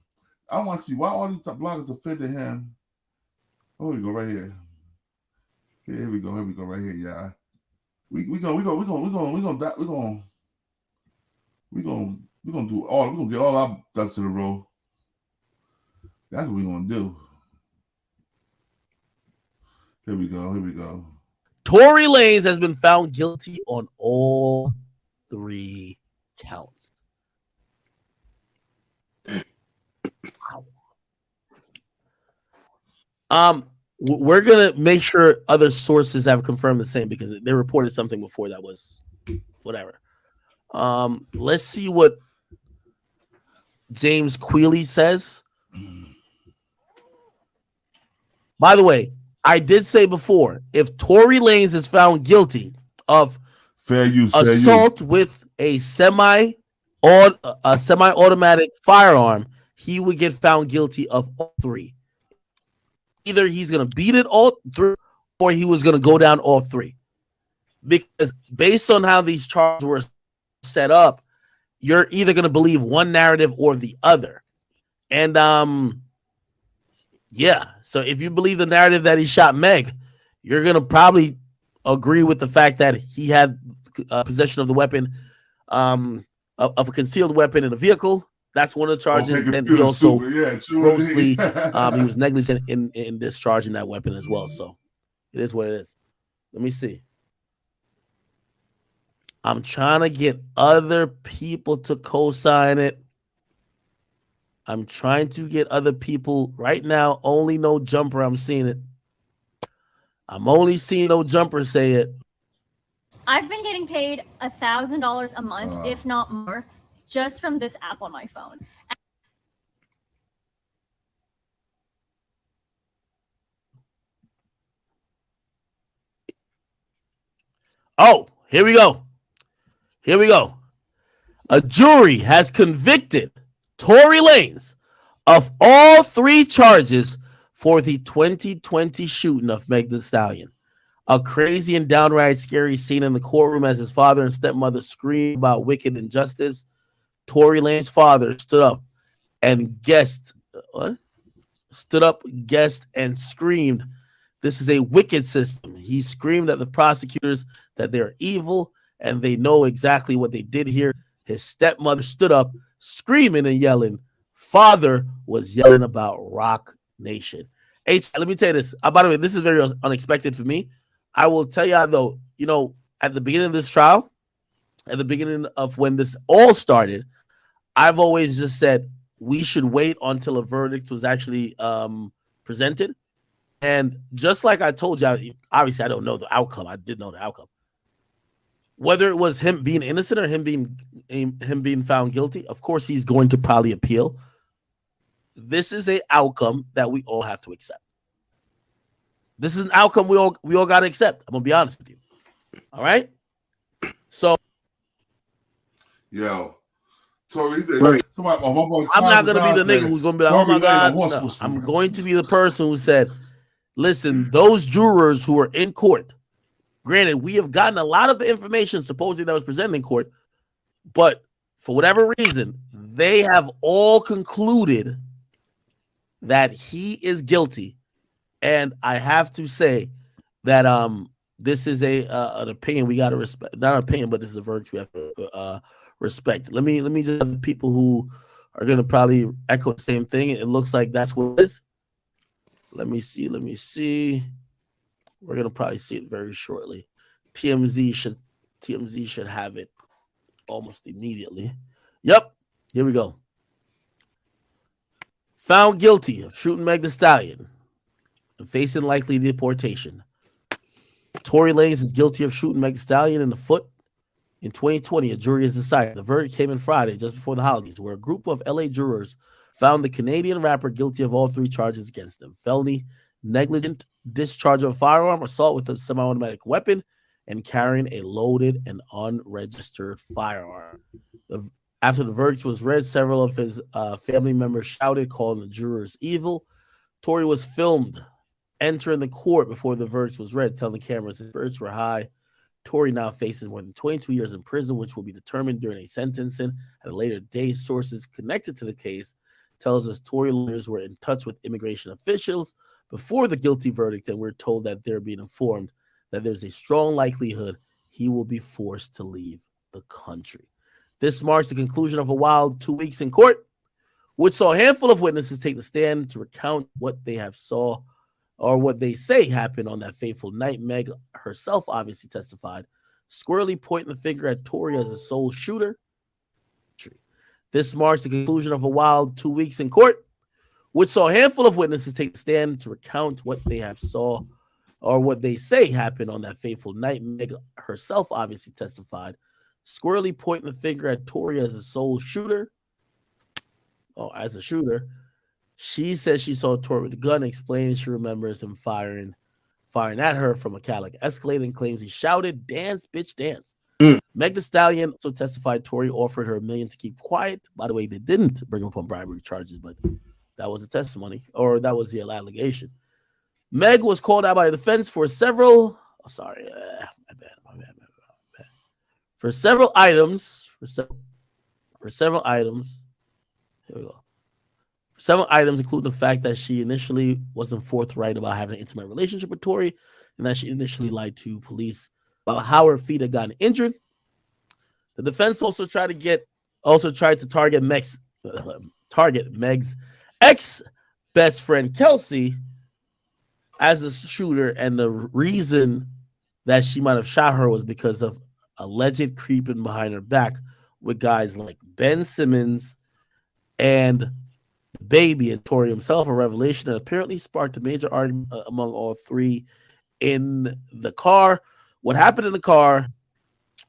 A: I want to see why all these bloggers defending him. Oh, we go right here. Here we go right here, yeah. We're gonna get all our ducks in a row. That's what we're gonna do. Here we go.
R: Tory Lanez has been found guilty on all 3 counts. We're gonna make sure other sources have confirmed the same because they reported something before that was whatever. Let's see what James Quealy says. By the way, I did say before, if Tory Lanez is found guilty of assault with a semi-automatic firearm, he would get found guilty of all 3. Either he's going to beat it all 3 or he was going to go down all 3. Because based on how these charges were set up, you're either going to believe one narrative or the other. And yeah, so if you believe the narrative that he shot Meg, you're going to probably agree with the fact that he had possession of the weapon, of a concealed weapon in a vehicle. That's one of the charges. And he also grossly, he was negligent in discharging that weapon as well. So it is what it is. Let me see. I'm trying to get other people to co-sign it. I'm trying to get other people right now. Only No Jumper. I'm seeing it. I'm only seeing No Jumper say it.
S: I've been getting paid $1,000 a month, if not more, just from this app on my phone.
R: Oh, here we go. Here we go. A jury has convicted Tory Lanez of all 3 charges for the 2020 shooting of Meg Thee Stallion. A crazy and downright scary scene in the courtroom as his father and stepmother scream about wicked injustice. Tory Lanez's father stood up, guessed, and screamed This is a wicked system. He screamed at the prosecutors that they're evil and they know exactly what they did here. His stepmother stood up screaming and yelling. Father was yelling about Rock Nation. Hey, let me tell you this. By the way, this is very unexpected for me. I will tell you though, you know, at the beginning of this trial, at the beginning of when this all started, I've always just said we should wait until a verdict was actually presented. And just like I told you, obviously I don't know the outcome. I did know the outcome. Whether it was him being innocent or him being found guilty, of course he's going to probably appeal. This is an outcome that we all have to accept. This is an outcome we all got to accept. I'm gonna be honest with you. All right. So,
A: yo, Tory,
F: right.
A: Somebody,
R: I'm not gonna be the nigga who's gonna be like, oh my God. No, I'm going to be the person who said, listen, those jurors who are in court, granted, we have gotten a lot of the information supposedly that was presented in court, but for whatever reason, they have all concluded that he is guilty. And I have to say that this is an opinion we got to respect. Not an opinion, but this is a verdict we have to respect. Let me just have people who are going to probably echo the same thing. It looks like that's what it is. Let me see. We're going to probably see it very shortly. TMZ should have it almost immediately. Yep. Here we go. Found guilty of shooting Meg Thee Stallion and facing likely deportation. Tory Lanez is guilty of shooting Meg Thee Stallion in the foot. In 2020, a jury has decided. The verdict came in Friday, just before the holidays, where a group of LA jurors found the Canadian rapper guilty of all 3 charges against him: felony, negligent discharge of a firearm, assault with a semi-automatic weapon, and carrying a loaded and unregistered firearm. After the verdict was read, several of his family members shouted, calling the jurors evil. Tory was filmed entering the court before the verdict was read, telling the cameras his spirits were high. Tory now faces more than 22 years in prison, which will be determined during a sentencing at a later date. Sources connected to the case tells us Tory lawyers were in touch with immigration officials before the guilty verdict, and we're told that they're being informed that there's a strong likelihood he will be forced to leave the country. This marks the conclusion of a wild 2 weeks in court, which saw a handful of witnesses take the stand to recount what they have saw or what they say happened on that fateful night. Meg herself obviously testified, squarely pointing the finger at Tory as the sole shooter. This marks the conclusion of a wild 2 weeks in court, which saw a handful of witnesses take the stand to recount what they have saw or what they say happened on that fateful night. Meg herself obviously testified, squarely pointing the finger at Tory as the sole shooter. Oh, as a shooter. She says she saw Tory with a gun, explaining she remembers him firing at her from a Cadillac Escalade, and claims he shouted, "Dance, bitch, dance." Meg Thee Stallion also testified Tory offered her $1 million to keep quiet. By the way, they didn't bring up on bribery charges, but that was a testimony, or that was the allegation. Meg was called out by the defense for several. Oh, sorry, my bad. For several items. Here we go. Several items, including the fact that she initially wasn't forthright about having an intimate relationship with Tory, and that she initially lied to police about how her feet had gotten injured. The defense also tried to target Meg's ex best friend Kelsey as a shooter, and the reason that she might have shot her was because of alleged creeping behind her back with guys like Ben Simmons and Baby and Tory himself, a revelation that apparently sparked a major argument among all 3 in the car. What happened in the car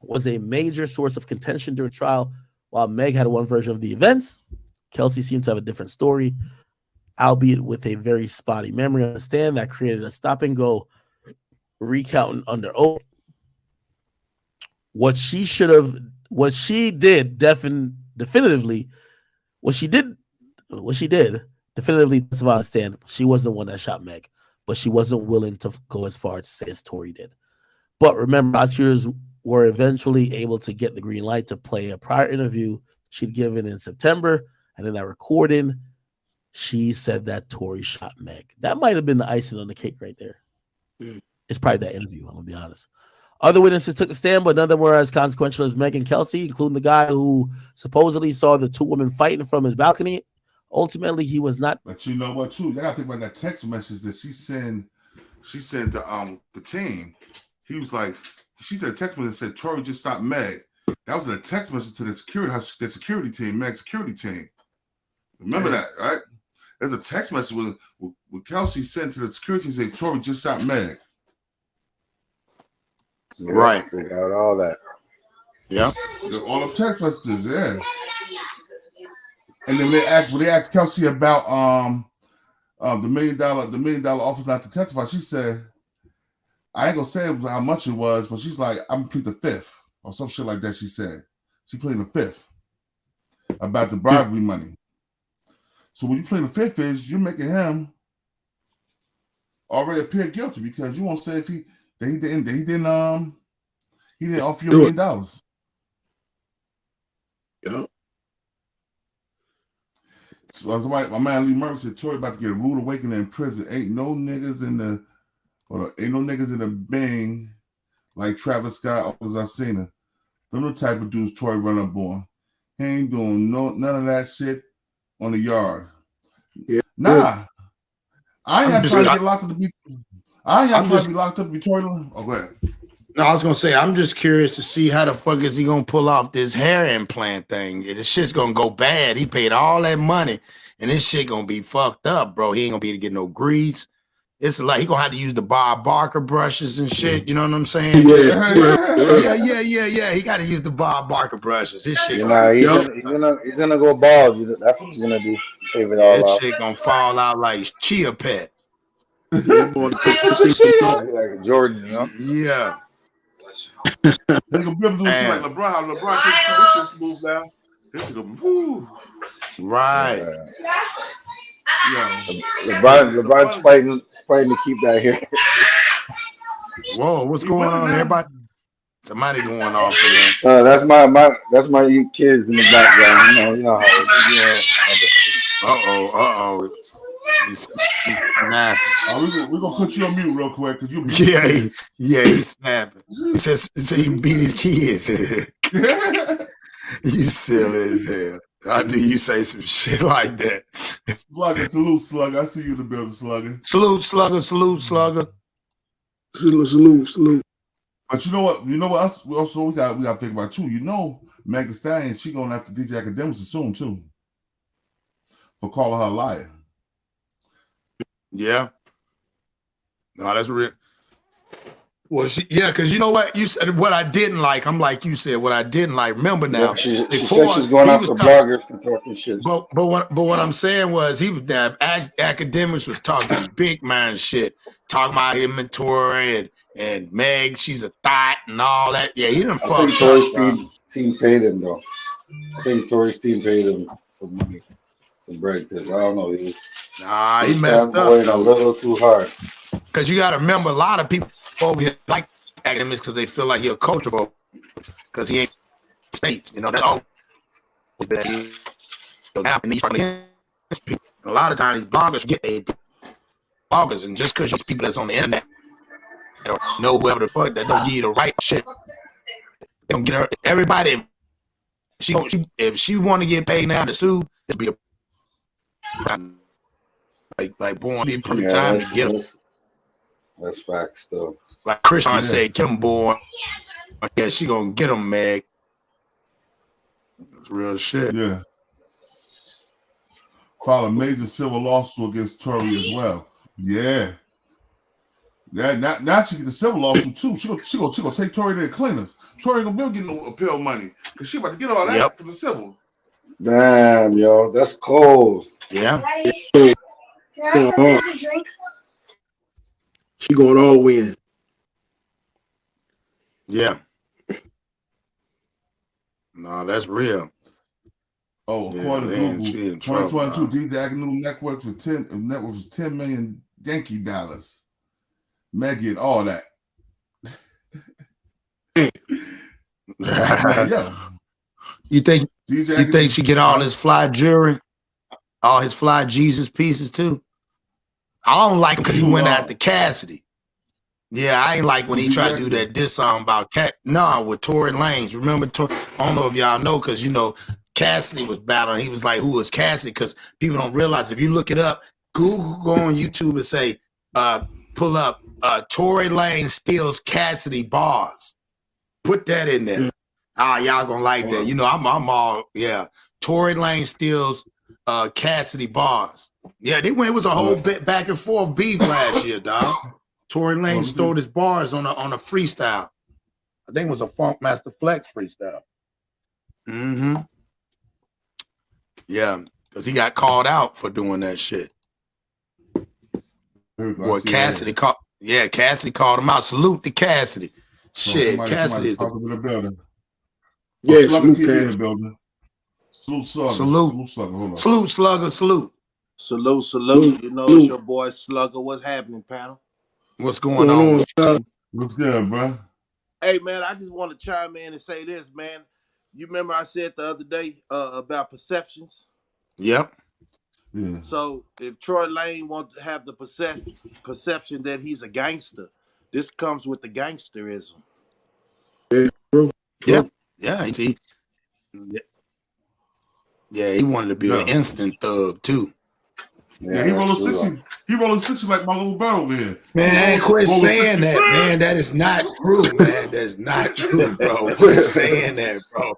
R: was a major source of contention during trial. While Meg had one version of the events, Kelsey seemed to have a different story, albeit with a very spotty memory on the stand that created a stop and go recounting under oath. What she did definitively testify on the stand. She wasn't the one that shot Meg, but she wasn't willing to go as far to say as Tory did. But remember, prosecutors were eventually able to get the green light to play a prior interview she'd given in September, and in that recording, she said that Tory shot Meg. That might have been the icing on the cake right there. It's probably that interview. I'm gonna be honest. Other witnesses took the stand, but none of them were as consequential as Meg and Kelsey, including the guy who supposedly saw the two women fighting from his balcony. Ultimately, he was not.
A: But you know what, too? You gotta think about that text message that she sent. She sent the team. He was like, she said a text message that said Tory just stopped Meg. That was a text message to the security team, Meg's security team. Remember that, right? There's a text message with Kelsey sent to the security team saying Tory just stopped Meg.
G: Yeah,
M: Right.
G: They got all that.
M: Yeah.
A: All the text messages, yeah. And then they asked Kelsey about the $1 million offer not to testify. She said, I ain't gonna say how much it was, but she's like, I'm gonna plead the fifth or some shit like that. She said she pleaded the fifth about the bribery money. So when you plead the fifth is you're making him already appear guilty because you won't say if he didn't offer you $1 million.
F: Yeah.
A: So my man Lee Murphy said Tory about to get a rude awakening in prison. Ain't no niggas in the bang like Travis Scott or Zarsina. Them the type of dudes Tory run up on. He ain't doing none of that shit on the yard.
F: Yeah.
A: Nah. I ain't trying to get locked up to be. I ain't trying to be locked up to be Tory. Oh, go ahead.
M: No, I was gonna say I'm just curious to see how the fuck is he gonna pull off this hair implant thing. This shit's gonna go bad. He paid all that money, and this shit gonna be fucked up, bro. He ain't gonna be able to get no grease. It's like he gonna have to use the Bob Barker brushes and shit. You know what I'm saying? Yeah. He got to use the Bob Barker brushes. This shit.
G: He's gonna go bald. That's what he's gonna do. Shave it all
M: This
G: off.
M: shit gonna fall out like chia pet.
G: Like Jordan, you know?
M: Yeah.
A: They gonna be able to do shit like LeBron. How LeBron take this shit smooth now. This shit gonna whoo.
M: Right.
A: Yeah.
G: LeBron's fighting to keep that here.
M: Whoa, what's going on? Everybody, somebody going off in there.
G: That's my kids in the background. You know how.
M: He's snapping.
A: We're gonna put you on mute real quick because you
M: he's snapping. He says he beat his kids. You silly as hell. How do you say some shit like that?
A: Slugger, salute, Slugger. I see you in the building, Slugger.
M: Salute, Slugger. Salute, Slugger.
F: Salute.
A: But you know what? We got to think about too. You know, Meg Thee Stallion, she going after DJ Academics soon too for calling her a liar.
M: Yeah. No, that's real. Well, because you know what? You said what I didn't like. I'm like you said, what I didn't like. Remember now.
G: She said she's going after bloggers for talking shit.
M: But what I'm saying was Academics was talking big man shit, talking about inventory and Meg, she's a thought and all that. Yeah, he done fucked up.
G: I think Tory's team paid him though. I think Tory's team paid him some money, some bread, because I don't know. He
M: messed up
G: a little too hard.
M: Because you got to remember, a lot of people over here like Academics because they feel like he's a culture vote because he ain't states. You know, that's all. A lot of times these bloggers get bloggers, and just because these people that's on the internet don't know whoever the fuck that don't give you the right shit, they don't get her. Everybody, if she want to get paid now to sue, it'll be like boy, be a perfect time to get them.
G: That's facts, though.
M: Like Christian said, get him, boy. Yeah, she gonna get him, Meg. It's real shit.
A: Yeah. Filed a major civil lawsuit against Tory as well. Yeah. Now she get the civil lawsuit too. She gonna take Tory to the cleaners. Tory gonna be able to get no appeal money because she about to get all that from the civil.
G: Damn, yo, that's cold.
M: Yeah.
F: She going all win.
M: Yeah. No, that's real.
A: Oh, according to Google, 2022, DJ Agnew network was $10 million Yankee dollars. Meg get all that.
M: You think she get all his fly jewelry, all his fly Jesus pieces too? I don't like him because he went after Cassidy. Yeah, I ain't like when he tried to do that diss song about with Tory Lanez. Remember, I don't know if y'all know, because you know Cassidy was battling. He was like, "Who is Cassidy?" Because people don't realize, if you look it up, go on YouTube and say, pull up Tory Lanez steals Cassidy bars. Put that in there. Y'all gonna like that. You know, I'm all Tory Lanez steals Cassidy bars. Yeah, they went. It was a whole bit back and forth beef last year, dog. Tory Lanez stole his bars on a freestyle. I think it was a Funk Master Flex freestyle. Yeah, because he got called out for doing that shit. Boy, Cassidy called. Yeah, Cassidy called him out. Salute to Cassidy. Shit, Cassidy is the building.
F: Yeah,
A: salute in the building. Salute Slugger.
M: Salute
A: Slugger. Hold on.
M: Salute Slugger. Salute.
T: Salute. You know it's your boy Slugger. What's happening, panel?
M: What's going on?
A: What's good, bro?
T: Hey, man, I just want to chime in and say this, man. You remember I said the other day about perceptions?
M: Yep.
A: Yeah.
T: So if Tory Lanez wants to have the perception that he's a gangster, this comes with the gangsterism.
M: Yeah. Yeah. He wanted to be an instant thug too.
A: Yeah, he rolling 60. He rolling 60 like my little bro over here.
M: Man, quit saying that, man. That is not true, man. That's not true, bro. Quit saying that, bro.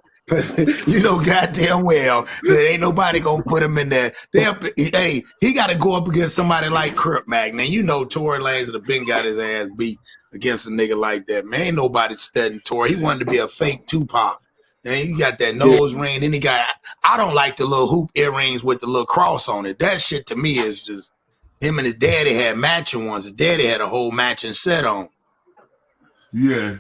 M: You know goddamn well that ain't nobody gonna put him in there. Hey, he got to go up against somebody like Crip Mac. Now you know Tory Lanez would have been got his ass beat against a nigga like that. Man, ain't nobody studying Tory. He wanted to be a fake Tupac. And he got that nose ring. Then he got. I don't like the little hoop earrings with the little cross on it. That shit to me is just. Him and his daddy had matching ones. His daddy had a whole matching set on.
A: Yeah.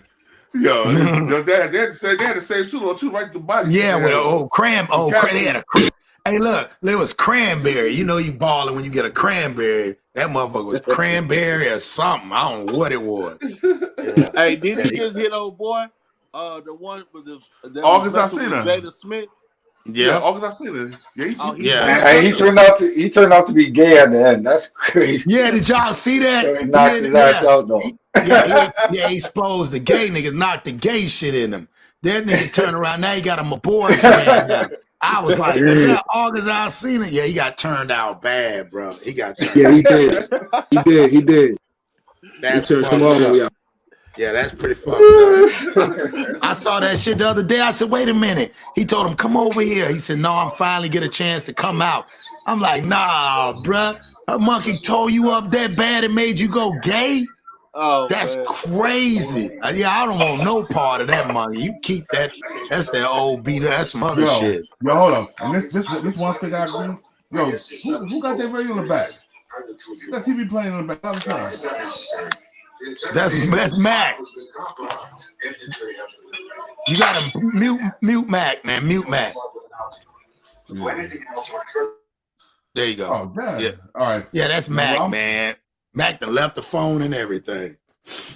A: Yo, they had the same suit on too, right? The body.
M: Yeah, well, they had a. Hey, look, there was cranberry. You know you balling when you get a cranberry. That motherfucker was cranberry or something. I don't know what it was.
T: Hey, did he just hit old boy? The one with the
A: August I seen her.
T: Jada Smith.
A: Yeah, August I seen her.
G: He turned out to be gay at the end. That's crazy.
M: Yeah, did y'all see that?
G: So he knocked his ass out though.
M: He exposed the gay niggas, knocked the gay shit in him. That nigga turned around. Now he got him a boyfriend now. I was like, August I seen it. Yeah, he got turned out bad, bro. He got turned out.
F: He did. He did.
M: That's
F: he turned all
M: Yeah, that's pretty fucked up. I saw that shit the other day. I said, wait a minute. He told him, come over here. He said, no, I'm finally get a chance to come out. I'm like, nah, bruh. A monkey tore you up that bad and made you go gay?
T: Oh,
M: that's crazy. Yeah, I don't want no part of that money. You keep that. That's that old beater. That's some other shit.
A: Yo, hold up. And this one thing I agree. Yo, who got that radio in the back? That TV playing in the back all the time.
M: That's Mac. You gotta mute Mac, man. Mute Mac.
A: Yeah.
M: There you go.
A: Oh, God.
M: Yeah.
A: All right.
M: Yeah, that's Mac, man. Mac done left the phone and everything.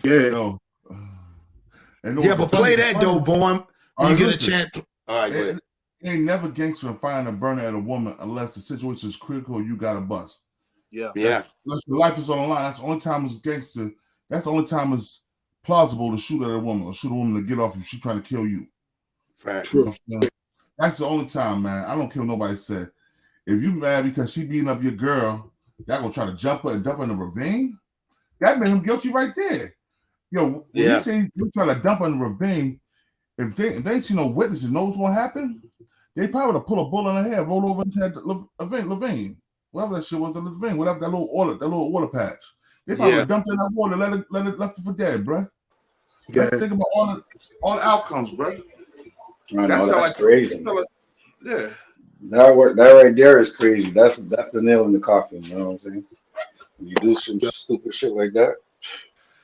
F: Yeah.
A: No.
M: But play that though, boy. When you get a chance. All right, go ahead.
A: It ain't never gangster and firing a burner at a woman unless the situation is critical. You gotta bust.
T: Yeah.
A: Unless your life is on the line. That's the only time it's gangster. That's the only time it's plausible to shoot at a woman or shoot a woman to get off if she's trying to kill you.
M: Fact.
A: You know that's the only time, man. I don't care what nobody said. If you mad because she beating up your girl, y'all gonna try to jump her and dump her in the ravine? That made him guilty right there. Yo, when you say you try to dump her in the ravine, if they ain't see no witnesses, know what's gonna happen? They probably would have pulled a bullet in her head, roll over into that ravine. Whatever that shit was, the ravine, whatever that little water patch. They probably dumped in that water, let it left it for dead, bro. Let's think about all the outcomes, bro.
G: That's crazy.
A: Yeah.
G: That right there is crazy. That's the nail in the coffin. You know what I'm saying? When you do some stupid shit like that.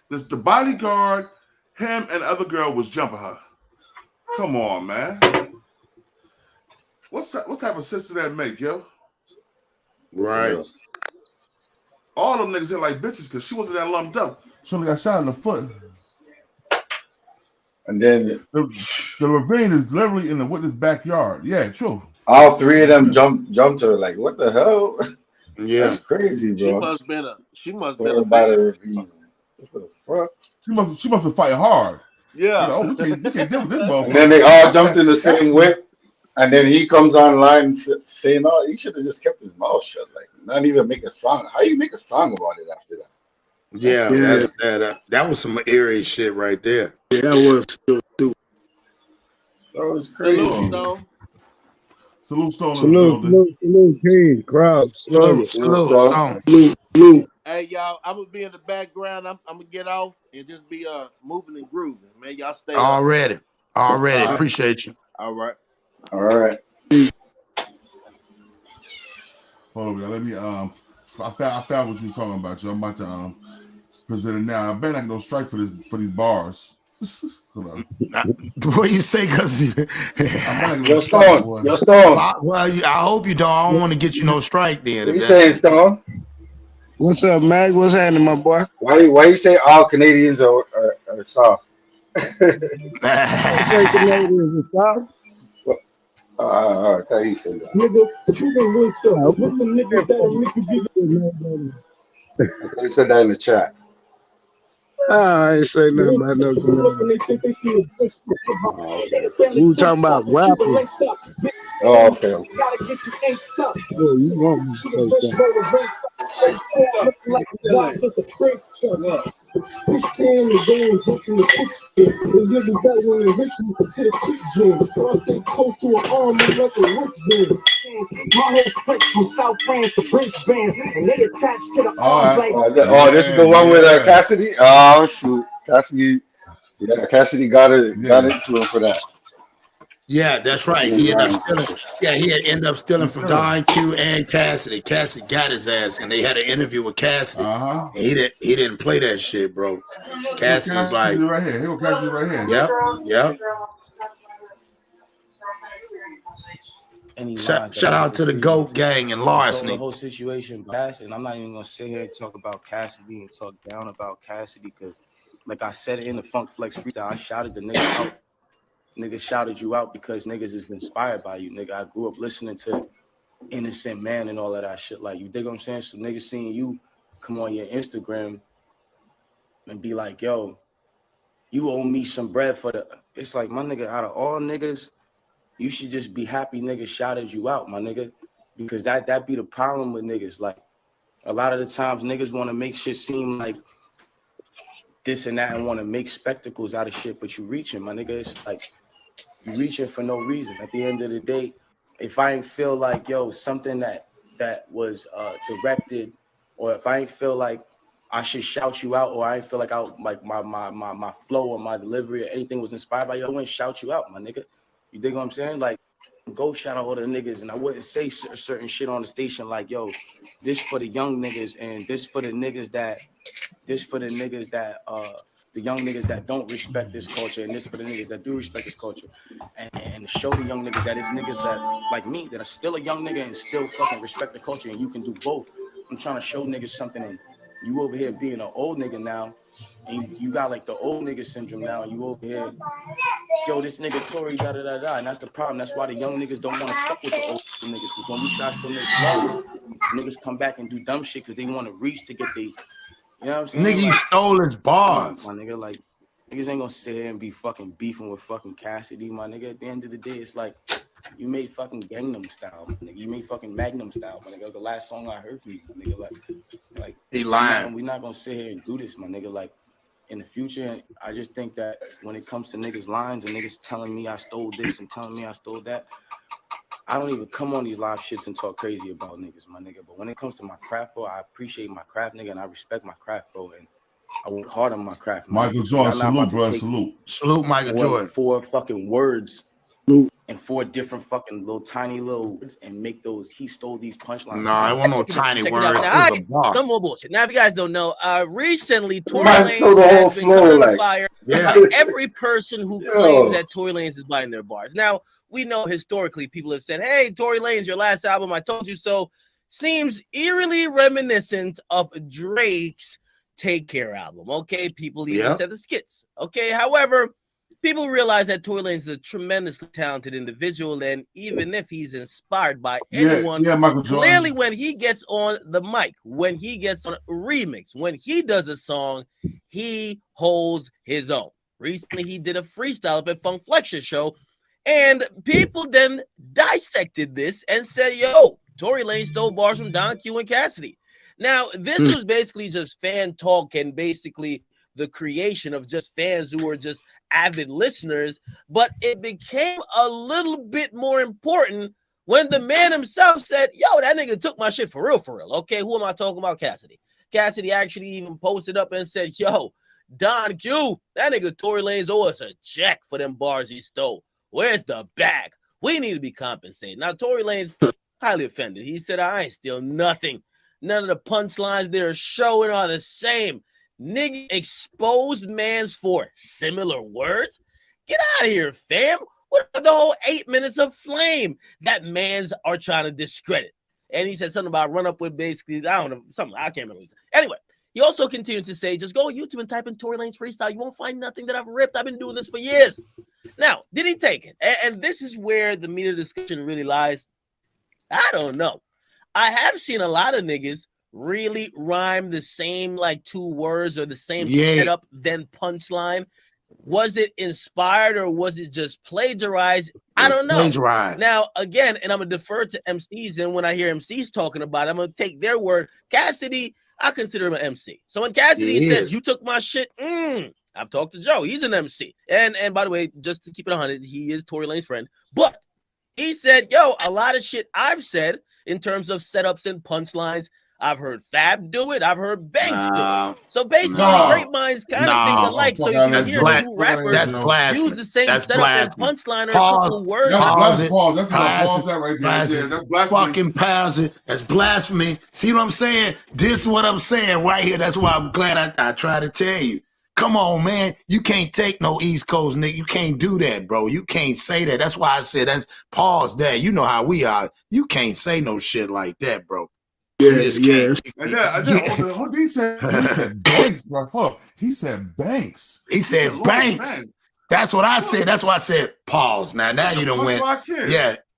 A: The bodyguard, him and the other girl was jumping her. Come on, man. What type of sister that make, yo?
M: Right.
A: Yeah. All them niggas hit like bitches because she wasn't that lumped up. She only got shot in the foot.
G: And then
A: the ravine is literally in the witness backyard. Yeah, true.
G: All three of them jumped her. Like, what the hell?
M: Yeah,
G: that's crazy, bro.
T: She must been a bad.
G: What the fuck?
A: She must have fight hard.
T: Yeah.
A: You know, we can't deal with this motherfucker.
G: And then they all jumped in the same whip. And then he comes online saying, "Oh, he should have just kept his mouth shut. Like, not even make a song. How you make a song about it after that?"
M: That was some eerie shit right there.
F: Yeah, that was stupid.
G: That was crazy.
A: Salute Stone.
U: Salute, King, crowd.
M: Salute.
T: Hey, y'all, I'm gonna be in the background. I'm gonna get off and just be moving and grooving. Man, y'all stay
M: Already. Appreciate you.
T: All right.
G: All right.
A: Hold on, let me I found what you were talking about. I'm about to present it now. I bet I can go strike for these bars. Hold on.
M: What you say? Cause
G: Your Stone.
M: Well, I hope you don't. I don't want to get you no strike then.
G: What you saying, Stone?
U: What's up, Mag? What's happening, my boy?
G: Why you say all Canadians are soft? I thought you said that.
U: Nigga, you been with some niggas that'll make you give it.
G: I thought you said that in the chat.
U: I ain't say nothing about no We were talking about rappers.
G: Oh, okay.
U: Yeah, you want me to say
G: this is the one with Cassidy. Oh shoot, Cassidy. Yeah, Cassidy got into him for that.
M: Yeah, that's right. He ended up stealing. Yeah, he had ended up stealing from Don Q and Cassidy. Cassidy got his ass, and they had an interview with Cassidy. And he didn't play that shit, bro. Cassidy was like,
A: right here. Here, Cassidy right here.
M: Yep. Shout out to the GOAT gang and Larceny.
H: The whole situation, and I'm not even gonna sit here and talk about Cassidy and talk down about Cassidy because, like I said in the Funk Flex freestyle, I shouted the nigga out. Niggas shouted you out because niggas is inspired by you, nigga. I grew up listening to Innocent Man and all of that shit. Like, you dig what I'm saying? So niggas seeing you come on your Instagram and be like, yo, you owe me some bread for the. It's like, my nigga, out of all niggas, you should just be happy niggas shouted you out, my nigga. Because that be the problem with niggas. Like, a lot of the times niggas want to make shit seem like this and that and want to make spectacles out of shit, but you reaching, my nigga. It's like, you reaching for no reason. At the end of the day, if I ain't feel like, yo, something that was directed, or if I ain't feel like I should shout you out, or I ain't feel like my flow or my delivery or anything was inspired by you, I wouldn't shout you out, my nigga. You dig what I'm saying? Like, go shout out all the niggas, and I wouldn't say certain shit on the station like, yo, this for the young niggas, and this for the niggas that the young niggas that don't respect this culture, and this for the niggas that do respect this culture, and show the young niggas that it's niggas that like me that are still a young nigga and still fucking respect the culture, and you can do both. I'm trying to show niggas something, and you over here being an old nigga now, and you got like the old nigga syndrome now, and you over here, yo, this nigga Tory, da da da da, and that's the problem. That's why the young niggas don't want to fuck with the old niggas, because when we try to make love, niggas come back and do dumb shit because they want to reach to get the. You know what I'm saying?
M: Nigga, you stole his bars.
H: My nigga, like, niggas ain't gonna sit here and be fucking beefing with fucking Cassidy, my nigga. At the end of the day, it's like, you made fucking Gangnam Style, my nigga. You made fucking Magnum Style, my nigga. That was the last song I heard from you, my nigga. Like
M: he lying.
H: We're not gonna sit here and do this, my nigga. Like, in the future, I just think that when it comes to niggas' lines and niggas telling me I stole this and telling me I stole that, I don't even come on these live shits and talk crazy about niggas, my nigga. But when it comes to my craft, bro, I appreciate my craft, nigga, and I respect my craft, bro. And I work hard on my craft.
A: Michael Jordan, salute, bro.
M: Salute, Michael Jordan.
H: 4 fucking words and 4 different fucking little tiny little words and make those. He stole these punchlines.
M: No, I want no tiny words.
V: Some more bullshit. Now, if you guys don't know, recently Tory
G: Man,
V: Lanez
G: so the whole
V: has been
G: flow,
V: coming
G: like-
V: on fire
M: Yeah.
V: by every person who claims that Tory Lanez is buying their bars. Now, we know historically people have said, hey, Tory Lanez, your last album, I Told You So, seems eerily reminiscent of Drake's Take Care album. Okay, people even said the skits. Okay, however, people realize that Tory Lanez is a tremendously talented individual, and even if he's inspired by anyone,
A: Michael Jordan.
V: clearly when he gets on the mic, when he gets on a remix, when he does a song, he holds his own. Recently, he did a freestyle up at Funk Flexion show, and people then dissected this and said, yo, Tory Lanez stole bars from Don Q and Cassidy. Now, this was basically just fan talk and basically the creation of just fans who were just avid listeners, but it became a little bit more important when the man himself said, yo, that nigga took my shit for real. Okay, who am I talking about? Cassidy. Cassidy actually even posted up and said, yo, Don Q, that nigga Tory Lanez owe us a check for them bars he stole. Where's the bag? We need to be compensated. Now, Tory Lanez highly offended. He said, I ain't steal nothing. None of the punchlines they're showing are the same. Nigga exposed mans for similar words. Get out of here, fam. What about the whole 8 minutes of flame that mans are trying to discredit? And he said something about run up with basically, I don't know, something. I can't remember what he said. Anyway, he also continued to say, just go on YouTube and type in Tory Lanez freestyle. You won't find nothing that I've ripped. I've been doing this for years. Now, did he take it? And this is where the meat of the discussion really lies. I don't know. I have seen a lot of niggas really rhyme the same like 2 words or the same setup then punchline. Was it inspired or was it just plagiarized? I don't know.
M: Plagiarized.
V: Now, again, and I'm going to defer to MCs, and when I hear MCs talking about it, I'm going to take their word. Cassidy, I consider him an MC. So when Cassidy says, you took my shit, I've talked to Joe. He's an MC. And by the way, just to keep it 100, he is Tory Lanez's friend. But he said, yo, a lot of shit I've said in terms of setups and punchlines, I've heard Fab do it. I've heard Banks do it. So basically, great minds kind of think alike. So you can hear 2 rappers use the same setup and punchline or a couple of words.
M: Pause that right there. That's blasphemy. Fucking pause it. That's blasphemy. See what I'm saying? This is what I'm saying right here. That's why I'm glad I tried to tell you. Come on, man. You can't take no East Coast, nigga. You can't do that, bro. You can't say that. That's why I said that's pause that. You know how we are. You can't say no shit like that, bro.
A: Yeah. He said Banks, bro. Hold on. He said Banks.
M: He said Banks. That's what I said. That's why I said pause. Now you done went.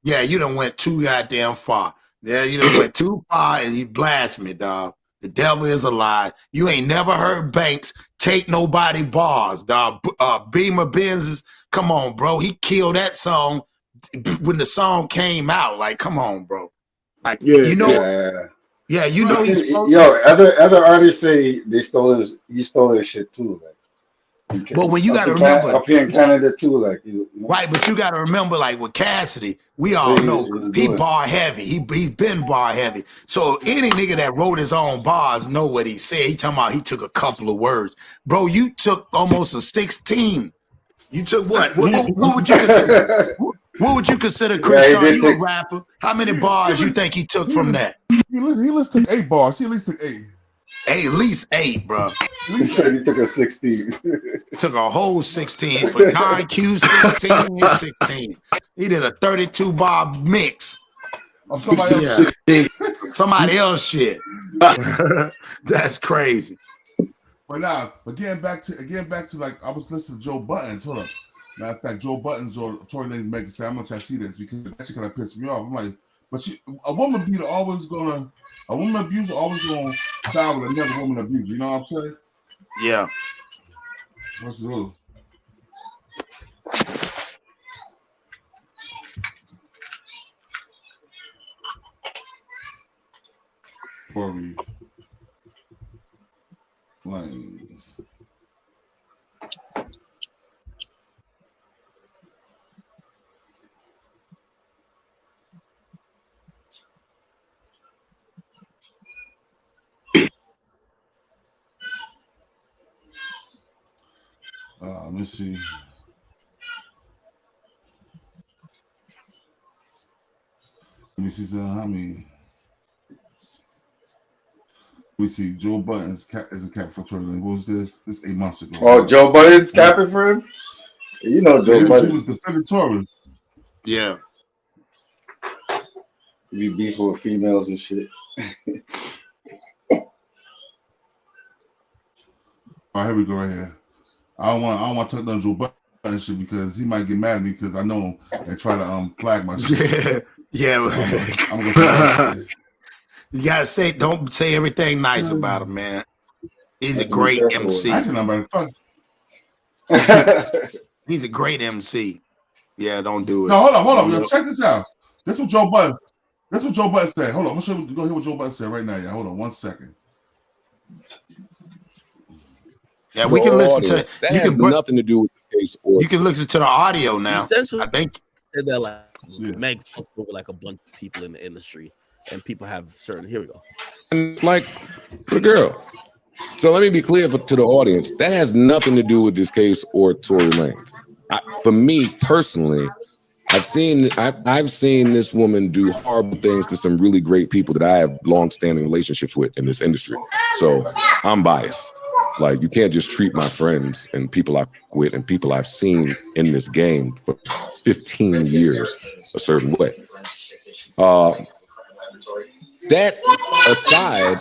M: Yeah, you done went too goddamn far. Yeah, you done went too far and you blasphemy, dog. The devil is a lie. You ain't never heard Banks take nobody bars, dog. Beamer Benz's, come on, bro. He killed that song when the song came out. Like, come on, bro. Like, you know. Yeah, you know he's
G: other artists say he stole his shit too. Like,
M: but when you gotta remember
G: up here in Canada too, like
M: right, but you gotta remember, like with Cassidy, we all know he bar heavy. He's been bar heavy. So any nigga that wrote his own bars know what he said. He talking about he took a couple of words. Bro, you took almost a 16. You took what? What would you consider? What would you consider Chris? You a rapper? How many bars you think he took from that?
A: He at least took 8 bars. He at least took 8.
M: At least 8, bro.
G: He said he took a 16.
M: Took a whole 16 for Don Q 16 and 16. He did a 32 bar mix.
A: Of somebody else shit.
M: Somebody else shit. That's crazy.
A: But now, getting back to like I was listening to Joe Buttons. Hold up. Matter of fact, Joe Buttons or Tory Lanez make this. I'm gonna try to see this because that shit kind of pissed me off. I'm like, but a woman abuser always gonna side with another woman abuser. You know what I'm saying?
M: Yeah.
A: What's the rule? Tory Lanez. Let me see. Let me see how many. We see Joe Buttons is a cap for Tory Lanez. What was this? This 8 months ago.
G: Oh, Joe Buttons capping for him? You know Joe Buttons.
A: He was defending Tory.
M: Yeah.
G: He be beefing with females and shit.
A: All right, here we go right here. I don't want to talk down Joe Buttons. and shit because he might get mad at me because I know him and try to flag my shit.
M: Yeah.
A: I'm gonna
M: you gotta say, don't say everything nice about him, man. He's a great MC. He's a great MC. Yeah, don't do it.
A: No, hold on. Yo, check this out. This what Joe Budden. That's what Joe Budden said. Hold on, I'm gonna go hear what Joe Budden said right now. Yeah, hold on 1 second.
M: Yeah, we can listen to
B: that. Has nothing to do with the case. Or
M: you can listen to the audio now.
R: Essentially,
M: I think
R: said that like Meg fucked over like a bunch of people in the industry, and people have certain. Here we go.
B: And like the girl. So let me be clear to the audience. That has nothing to do with this case or Tory Lanez. For me personally, I've seen this woman do horrible things to some really great people that I have long-standing relationships with in this industry. So I'm biased. Like, you can't just treat my friends and people I with and people I've seen in this game for 15 years a certain way. That aside,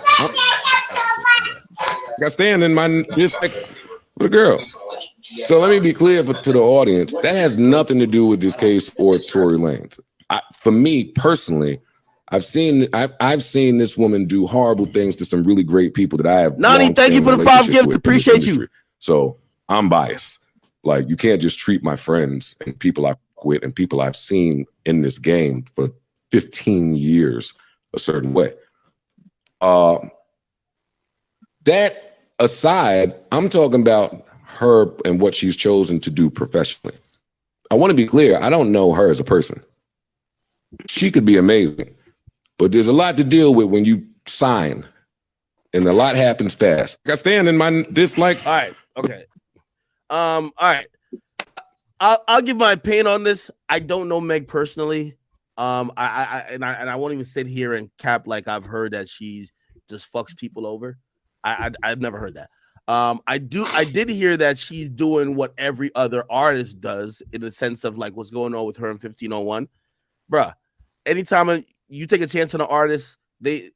B: I stand in my district with a girl. So let me be clear to the audience. That has nothing to do with this case or Tory Lanez. For me personally, I've seen this woman do horrible things to some really great people that I have.
R: Nani, thank you for the 5 gifts. Appreciate you.
B: So I'm biased. Like, you can't just treat my friends and people I with and people I've seen in this game for 15 years a certain way. That aside, I'm talking about her and what she's chosen to do professionally. I want to be clear. I don't know her as a person. She could be amazing, but there's a lot to deal with when you sign, and a lot happens fast. I stand in my dislike.
R: All right. Okay. All right. I'll give my opinion on this. I don't know Meg personally. I won't even sit here and cap like I've heard that she's just fucks people over. I've never heard that. I did hear that she's doing what every other artist does in the sense of like what's going on with her in 1501. Bruh, anytime you take a chance on an artist, they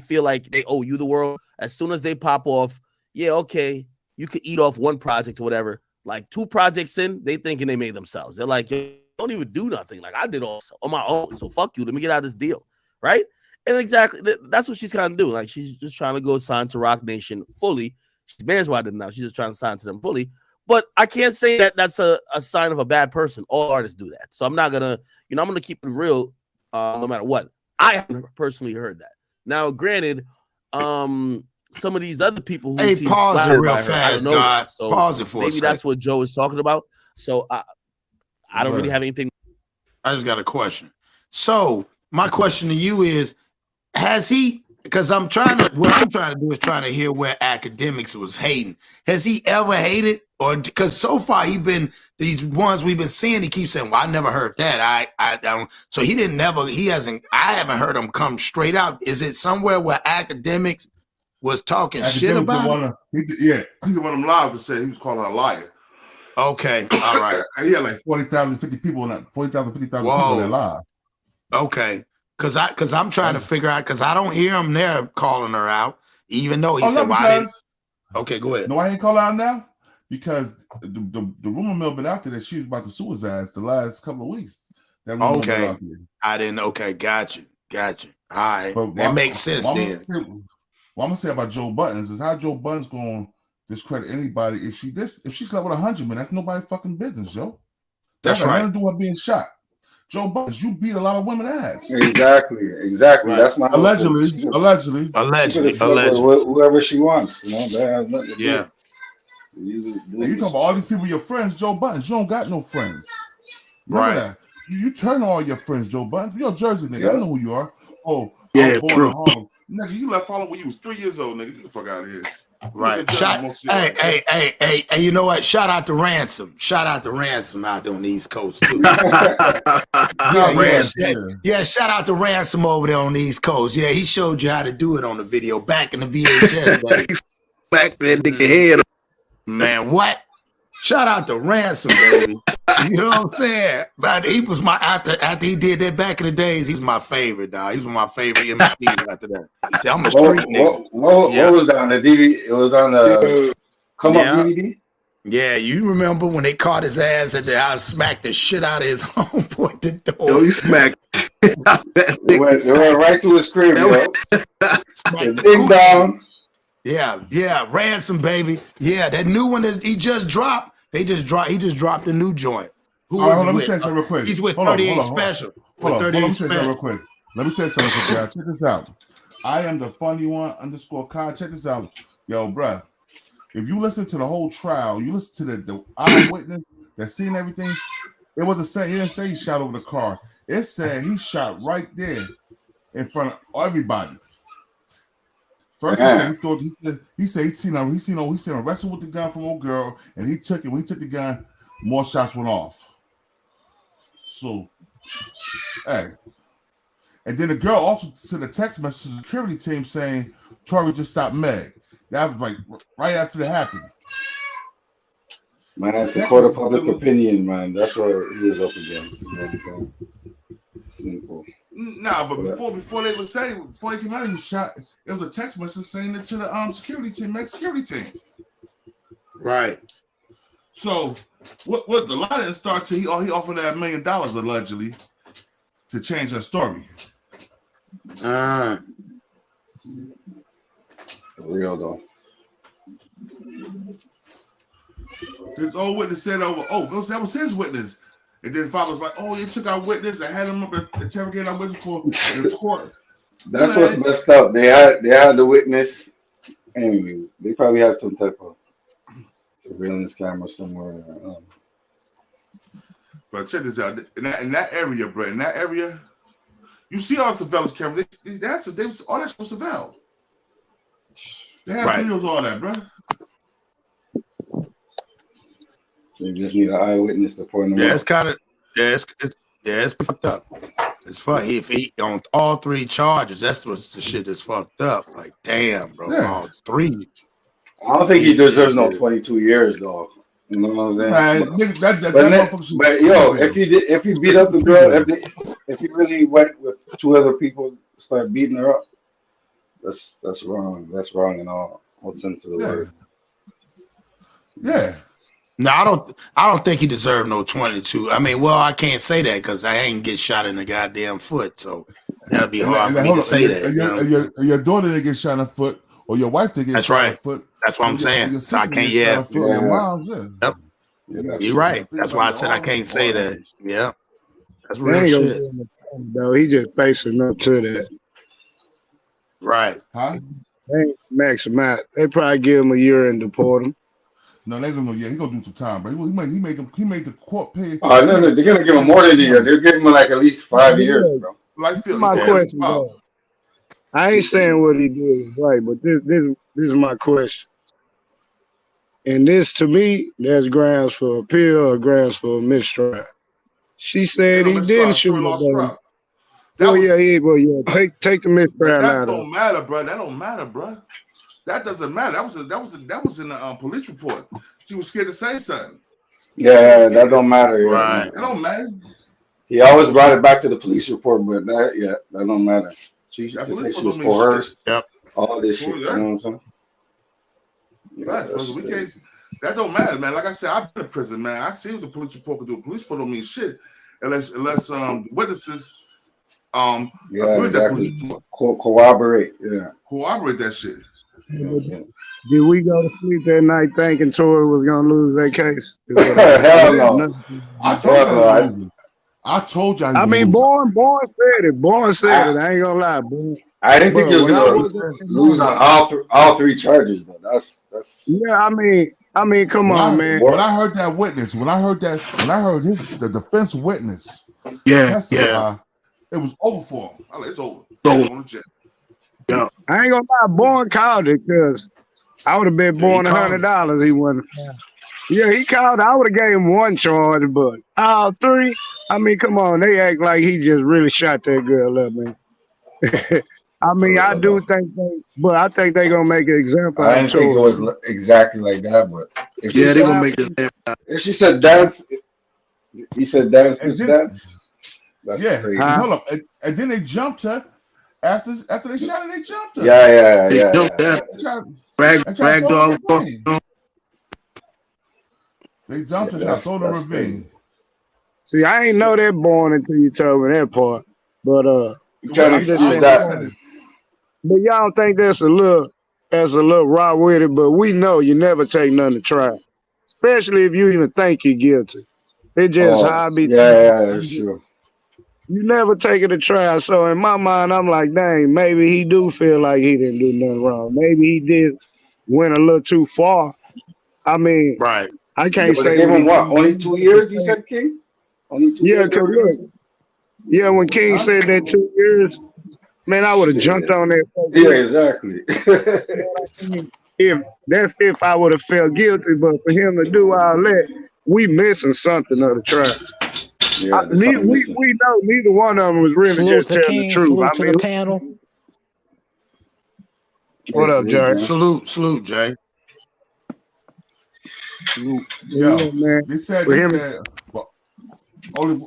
R: feel like they owe you the world. As soon as they pop off, yeah, okay, you could eat off one project or whatever. Like 2 projects in, they thinking they made themselves. They're like, yo, don't even do nothing. Like, I did all on my own, so fuck you. Let me get out of this deal, right? And exactly, that's what she's kind of doing. Like, she's just trying to go sign to Rock Nation fully. She's bandwagon now. She's just trying to sign to them fully. But I can't say that that's a sign of a bad person. All artists do that. So I'm not gonna, I'm gonna keep it real, no matter what. I haven't personally heard that. Now, granted, some of these other people who seem
M: pause it real
R: by her,
M: fast,
R: I don't know.
M: God.
R: So
M: Pause it for a
R: maybe
M: second.
R: that's what Joe is talking about. So I don't really have anything.
M: I just got a question. So my question to you is, has he, because what I'm trying to do is trying to hear where academics was hating. Has he ever hated? Or because so far these ones we've been seeing, he keeps saying, well, I never heard that. I don't. So I haven't heard him come straight out. Is it somewhere where academics was talking shit about it?
A: He had one of them lives to say he was calling her a liar.
M: Okay, all right.
A: He had like 40,000, 50 people in that 40,000, 50,000 people in that live.
M: Okay. Cause I'm trying to figure out, because I don't hear him there calling her out, even though he said, okay, go ahead.
A: No, I ain't calling her out now because the rumor mill been out there that she was about to sue his ass the last couple of weeks.
M: Okay, I didn't. Okay, got you. All right, that makes sense then.
A: What I'm gonna say about Joe Buttons is how Joe Buttons gonna discredit anybody if she slept with 100 men. That's nobody's fucking business, yo.
M: That's right.
A: Nothing to do with being shot. Joe Buttons, you beat a lot of women ass.
G: Exactly. Right. That's my
A: allegedly.
G: Whoever she wants, that has nothing to do.
A: You talk about all these people, your friends, Joe Buttons. You don't got no friends. Remember that. You turn all your friends, Joe Buttons. You're a Jersey nigga. I know who you are. Oh,
F: yeah,
A: I was born
F: true.
A: in Harlem. Nigga, you left Harlem when you was 3 years old, nigga. Get the fuck out of here.
M: Right. Hey, you know what? Shout out to Ransom. Shout out to Ransom out there on the East Coast, too. Yeah, shout out to Ransom over there on the East Coast. Yeah, he showed you how to do it on the video back in the VHS, buddy.
F: Back there, dick your head.
M: Man, what? Shout out to Ransom, baby. You know what I'm saying? But he was after he did that back in the days, he was my favorite, dog. He was my favorite MCs after that. See, I'm a street nigga.
G: What was that on the DVD? It was on the Come Up DVD?
M: Yeah, you remember when they caught his ass at the house, smacked the shit out of his homeboy at the door.
F: Yo, he smacked.
T: They went right to his crib, yo.
M: Smacked the
T: Ding dong.
M: Yeah, ransom, baby. Yeah, that new one is he just dropped. He just dropped a new joint. Who
A: All right,
M: was he
A: let me
M: with?
A: say something real quick.
M: He's with
A: Hold on,
M: 38
A: hold on,
M: Special.
A: Hold
M: With
A: on,
M: 38
A: let me say something real
M: Special.
A: quick. Let me say something quick, y'all. Check this out. I am the funny one _ Kai. Check this out. Yo, bruh. If you listen to the whole trial, you listen to the eyewitness that seen everything, it wasn't say he didn't say he shot over the car. It said he shot right there in front of everybody. First, he said he seen him wrestle with the gun from old girl, and he took it. When he took the gun, more shots went off. So, hey, and then the girl also sent a text message to the security team saying Tory just stopped Meg. That was like right after that happened.
G: Man, it's a court of public opinion, man. That's what he was up against. Simple.
A: Nah, but before they would say, before they came out, he was shot. It was a text message saying it to the security team, Meg security team.
M: Right.
A: So what the lie didn't start till he offered that $1 million allegedly to change her story.
G: For real though.
A: His old witness said over, that was his witness. And then father was like, they took our witness and had him up and interrogated our witness for the court.
G: That's what's messed up. They had the witness. Anyways, they probably had some type of surveillance camera somewhere.
A: But check this out. In that area, bro, you see all the surveillance cameras. They was all that was surveilled. They have videos, all that, bro.
G: You just need an eyewitness to point them out.
M: It's kind of it's fucked up. It's fucked. If he on all 3 charges, that's what the shit is fucked up. Like, damn, bro, all 3.
G: I don't think he deserves no 22 years though. You know what I'm saying? But yo, if he beat up the girl, if he really went with 2 other people, start beating her up, that's wrong. That's wrong in all sense of the word.
A: Yeah.
M: No, I don't think he deserved no 22. I mean, well, I can't say that because I ain't get shot in the goddamn foot, so that'd be hard for me to say that.
A: Your daughter didn't get shot in the foot, or your wife didn't get shot in the foot.
M: That's what I'm saying. So I can't.
A: Your mom's,
M: Yep. You're right. That's why I said I can't say that. Yeah. That's real shit.
F: Though he just facing up to that.
M: Right.
A: Huh?
F: They ain't max him out. They probably give him a year and deport him.
A: No, they gonna he gonna do some time, bro. He made the court pay.
G: No, they're gonna give him more than a year. They're giving him like at least 5 years, bro.
F: My question, though. I ain't saying what he did is right, but this is my question. And this, to me, there's grounds for appeal or grounds for mistrial. She said he didn't shoot her. Take the mistrial out.
A: That don't matter, bro. That don't matter, bro. That doesn't matter. That was in the police report. She was scared to say something.
G: Yeah, that don't matter.
A: Right. That don't matter.
G: He always brought it back to the police report, but that don't matter. She said she was coerced.
M: Yep.
G: All this shit. You know what I'm saying?
A: That don't matter, man. Like I said, I've been in prison, man. I see what the police report can do. Police report don't mean shit unless witnesses agree that police report.
G: Corroborate. Yeah.
A: Corroborate that shit.
F: Did we go to sleep that night thinking Tory was gonna lose that case?
G: Hell no.
A: I told you.
F: I mean, Born said it. Born said it. I ain't gonna lie, Born.
G: I didn't think he was gonna lose on all 3 charges though. That's.
F: Yeah, I mean, come on, man.
A: When I heard that witness, when I heard the defense witness, testify, it was over for him. It's over. On the jet.
F: I ain't gonna lie, Born called it because I would have been Born $100. He wasn't. Yeah, he called. I would have gave him 1 charge, but all 3. I mean, come on, they act like he just really shot that girl up, man. I mean, I do think, but I think they gonna make an example.
G: I didn't think it was exactly like that, but if
F: they gonna make it.
G: If she said dance, he said dance. Dance. That's crazy.
A: Hold up, and then they jumped her. After they shot her, they jumped her.
G: Yeah.
F: Drag dog.
A: They jumped and throw the ravine.
F: See, I ain't know that born until you told me that part. But
G: you can't excuse that.
F: But y'all don't think that's a little raw with it, but we know you never take nothing to try. Especially if you even think you're guilty. It just hobby.
G: Yeah, that's true.
F: You never take it to trial. So in my mind, I'm like, dang, maybe he do feel like he didn't do nothing wrong. Maybe he did went a little too far. I mean,
M: right.
F: I can't say.
G: They gave him what? Only 2 years, you said, King? Only 2 years?
F: Yeah, look. Yeah, when King said that 2 years, man, I would have jumped on that.
G: Yeah, exactly.
F: If I would have felt guilty, but for him to do all that, we missing something of the trial.
G: Yeah,
F: we know neither one of them was really
C: Salute
F: just
C: to
F: telling
C: King,
F: the truth.
C: salute to the panel.
F: What up, Jay?
M: Salute, Jay.
A: Yo,
F: man.
A: They said, well, only.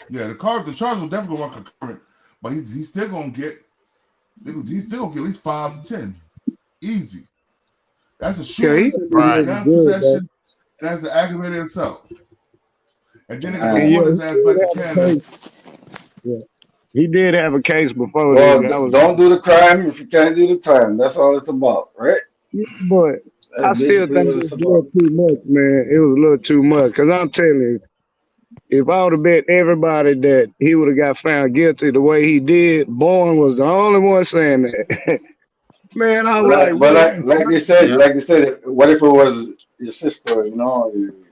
A: Yeah, the charge will definitely run concurrent, but he's still gonna get. He's still gonna get at least 5 to 10, easy. That's a shooting, that's a gun possession, that's an aggravated assault. And then they got to put his ass back to Canada.
F: Yeah, he did have a case before.
G: Well, don't do the crime if you can't do the time. That's all it's about, right?
F: Yeah, but I still think it's a little too much, man. It was a little too much. Because I'm telling you, if I would have bet everybody that he would have got found guilty the way he did, Bourne was the only one saying that. Man, I was
G: like they said, what if it was your sister,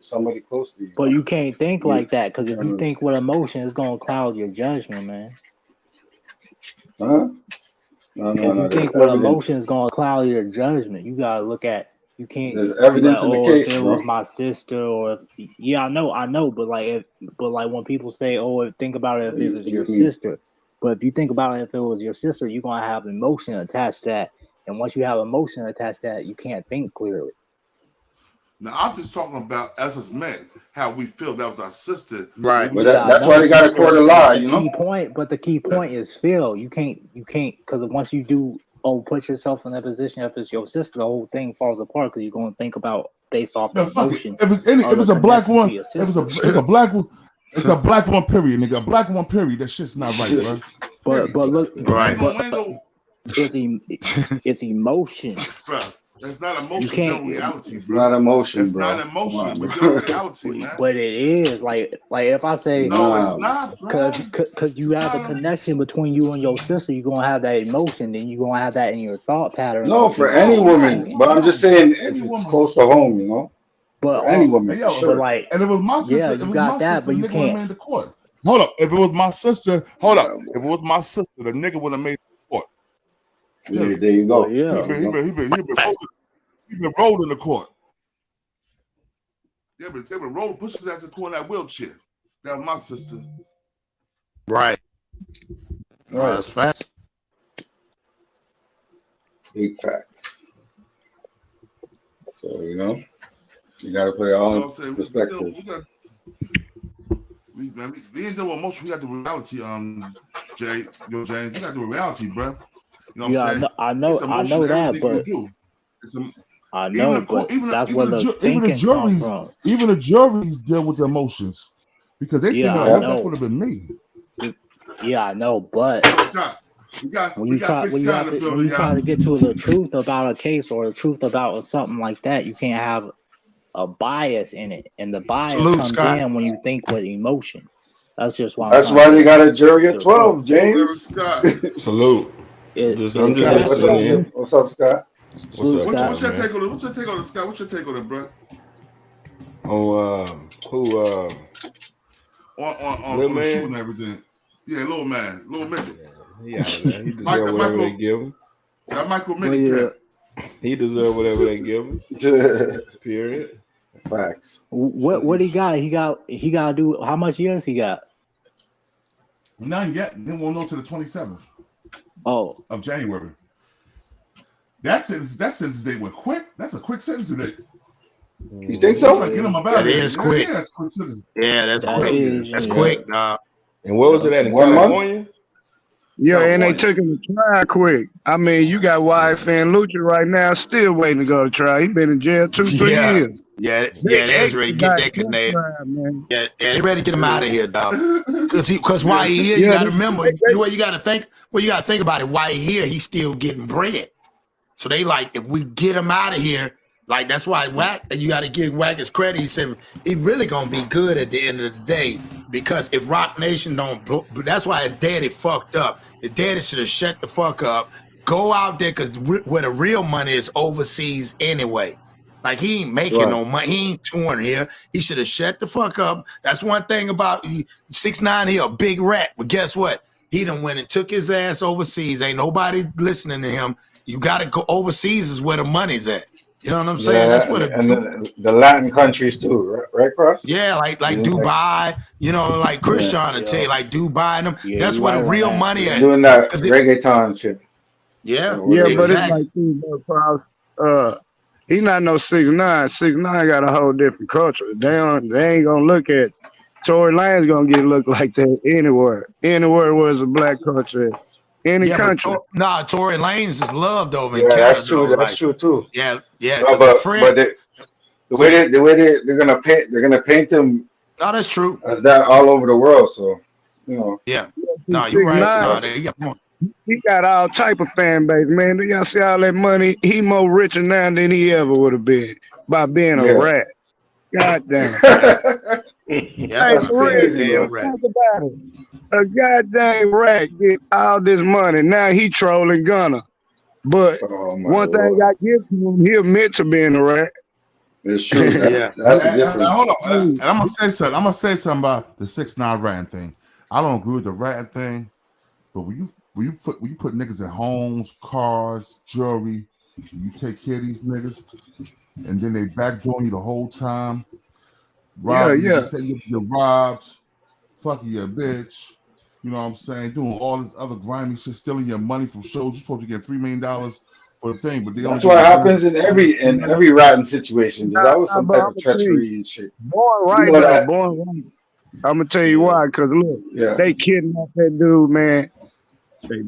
G: somebody close to you?
C: But you can't think like that, because if you think with emotion, it's gonna cloud your judgment, man.
G: Huh? No.
C: If you think with emotion, it's gonna cloud your judgment. You gotta look at. You can't.
G: There's evidence in the case,
C: if it
G: bro.
C: was my sister, or if, I know, but when people say, think about it if it was your sister. But if you think about it if it was your sister, you're gonna have emotion attached to that. And once you have emotion attached to that, you can't think clearly.
A: Now, I'm just talking about as us men, how we feel that was our sister.
M: Right.
G: But that's why they got a court of law,
C: The key point is feel. You can't, because once you do, put yourself in that position, if it's your sister, the whole thing falls apart because you're going to think about based off of emotion.
A: If it's a black one, it's a black one. It's a black one, period, nigga. A black one, period. That shit's not right, bro.
C: But look,
M: right.
C: It's emotion.
A: Bro, that's not emotion. It's reality,
G: it's not emotion,
A: it's
G: bro.
A: Not emotion. But reality, man.
C: But it is like if I say
A: no, it's not,
C: because you have a connection between you and your sister, you're gonna have that emotion, then you're gonna have that in your thought pattern.
G: No, for any woman, but I'm just saying if it's close to home,
C: But
G: for any woman,
A: yo,
G: sure.
A: And if it was my sister,
C: you got that, but you can't.
A: Made the court. Hold up, if it was my sister, if it was my sister, the nigga would have made the court.
G: Yeah, there you go.
A: He been rolled in the court. They've been rolled, pushed his ass in the court in that wheelchair. That was my sister.
M: Right. That's facts.
G: Big facts. So you gotta put it all in perspective.
A: We ain't dealing with emotion. We got the reality, James. We got the reality, bro. You know what I'm saying?
C: I know that, but I know, but that's where the thinking comes from.
A: Even the juries deal with the emotions because they think that would have been me.
C: Yeah, I know, but when you try to get to the truth about a case or the truth about something like that, you can't have a bias in it, and the bias comes in when you think with emotion. That's just why.
G: That's why they got a jury of 12, James.
D: Salute.
G: What's up, Scott?
A: What's your take on it? What's your take on it, Scott? What's your take on it, bro?
D: On
A: on the shooting and everything. Yeah, little midget.
D: Yeah, he deserves whatever they give him.
A: That Michael midget.
D: He deserves whatever they give him. Period.
G: Facts.
C: What he got? He got to do. How much years he got?
A: None yet. Then we'll know to the 27th.
C: Of
A: January. That sentence date went quick. That's a quick sentence today.
G: You think so?
M: That is quick.
A: Yeah, that's quick sentence.
M: Yeah, that's quick. That's quick, dog.
D: And what was it at in California?
F: Yeah, and they
M: California.
F: took him to trial quick. I mean, you got YF and Lucha right now still waiting to go to trial. He been in jail 2-3 years.
M: Yeah,
F: They
M: they's ready to get that
F: expedited
M: Canadian.
F: trial, man.
M: Yeah, they ready to get him out of here, dog. Because why he here, you
F: Yeah,
M: got to remember, you got to think about it. Why he here, he's still getting bread. So they like, if we get him out of here, like that's why Wack, and you got to give Wack his credit. He said he really gonna be good at the end of the day, because if Rock Nation don't, that's why his daddy fucked up. His daddy should have shut the fuck up. Go out there, because where the real money is overseas anyway. Like he ain't making no money. He ain't touring here. He should have shut the fuck up. That's one thing about 6ix9ine. He a big rat, but guess what? He done went and took his ass overseas. Ain't nobody listening to him. You got to go overseas is where the money's at. You know what I'm saying?
G: Yeah,
M: That's what
G: the Latin countries too, right, Cross?
M: Yeah, like Dubai, you know, like Chris trying to tell you, like Dubai and them. That's where the real money at.
G: Doing that reggaeton shit.
M: Yeah,
F: but it's like he not no 6ix9ine. 6ix9ine got a whole different culture. They ain't gonna look at Tory Lanez gonna get looked like that anywhere. Anywhere where it's a black culture. Any country.
M: Tory Lanez is loved over in
G: Yeah,
M: Canada.
G: that's true. That's true too.
M: Yeah.
G: No, but the way they're gonna paint him.
M: No, that's true.
G: As that all over the world. So you know.
M: Yeah. No, you're right. No,
F: he got all type of fan base, man. Do y'all see all that money? He more richer now than he ever would have been by being a rat. God damn.
M: That's crazy.
F: Think about it. A goddamn rat get all this money. Now he trolling Gunna. But one thing I give to him, he admit to being a rat.
G: It's true. That's the difference.
A: Hold on. And I'm gonna say something. I'm gonna say something about the 6ix9ine ratting thing. I don't agree with the ratting thing, but when you put niggas in homes, cars, jewelry, you take care of these niggas, and then they backdoor you the whole time. You're robbed, fucking your bitch. You know what I'm saying? Doing all this other grimy shit, stealing your money from shows. You're supposed to get $3 million for the thing, but
G: that's what happens in every ratting situation. There's always some type of treachery and shit.
F: Born right. I'm gonna tell you why. Cause look, they kidnapped that dude, man. They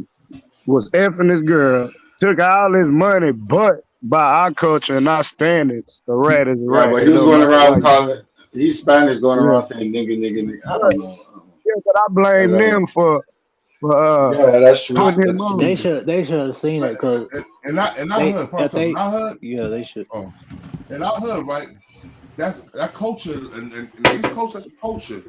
F: was effing this girl, took all his money, but by our culture and our standards, the rat is a rat.
G: But he was going around calling. He's Spanish, going around saying nigga, nigga, nigga. I don't know.
F: Yeah, but I blame them for
G: that's true.
C: They should have seen it, because
A: and I heard personally. I heard.
C: Yeah, they should.
A: Oh, and I heard right. That's that culture, and East Coast. That's a culture.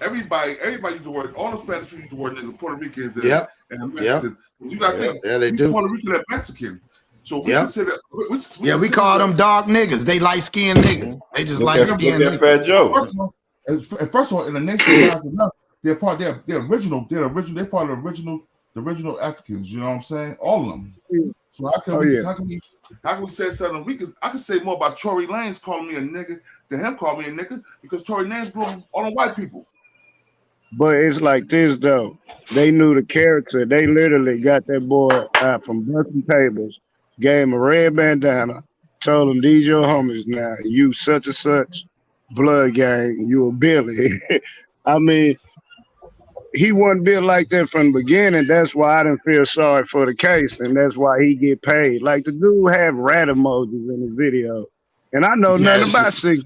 A: Everybody use the word. All the Spanish people use the word nigga. Puerto Ricans and the Mexicans. You got to think.
D: Yeah, they do.
A: Puerto Rican and Mexican. So we consider.
M: We call them dark niggas. They light skinned niggas. They just light skinned niggas.
D: Fat Joe.
A: First of all, in the nation of enough, they're part. They're original. They're part of the original Africans. You know what I'm saying? All of them. So how can we say something? I can say more about Tory Lanez calling me a nigga than him calling me a nigga, because Tory Lanez grew up all the white people.
F: But it's like this though. They knew the character. They literally got that boy out from busting tables, gave him a red bandana, told him these your homies now. You such and such. Blood gang, you a Billy. I mean, he wasn't built like that from the beginning. That's why I didn't feel sorry for the case, and that's why he get paid. Like the dude had rat emojis in his video, and I know nothing about 6,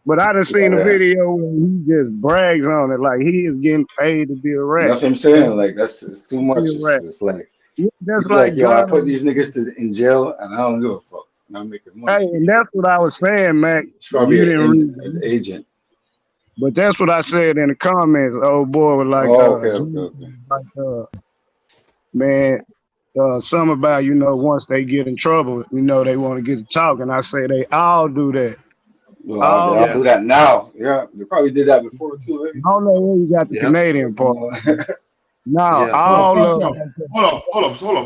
F: but I done seen a video where he just brags on it, like he is getting paid to be a rat.
G: That's what I'm saying. Like it's too much. It's like
F: that's like
G: yo, I put these niggas in jail, and I don't give a fuck. I'm making money.
F: Hey, and that's what I was saying, Mac.
G: It's probably an agent.
F: But that's what I said in the comments. Old boy was like, something about, once they get in trouble, they want to get to talking. I say they all do that.
G: Well, I'll do that now. Yeah, they probably did that before too.
F: I don't know where you got the Canadian part.
A: Hold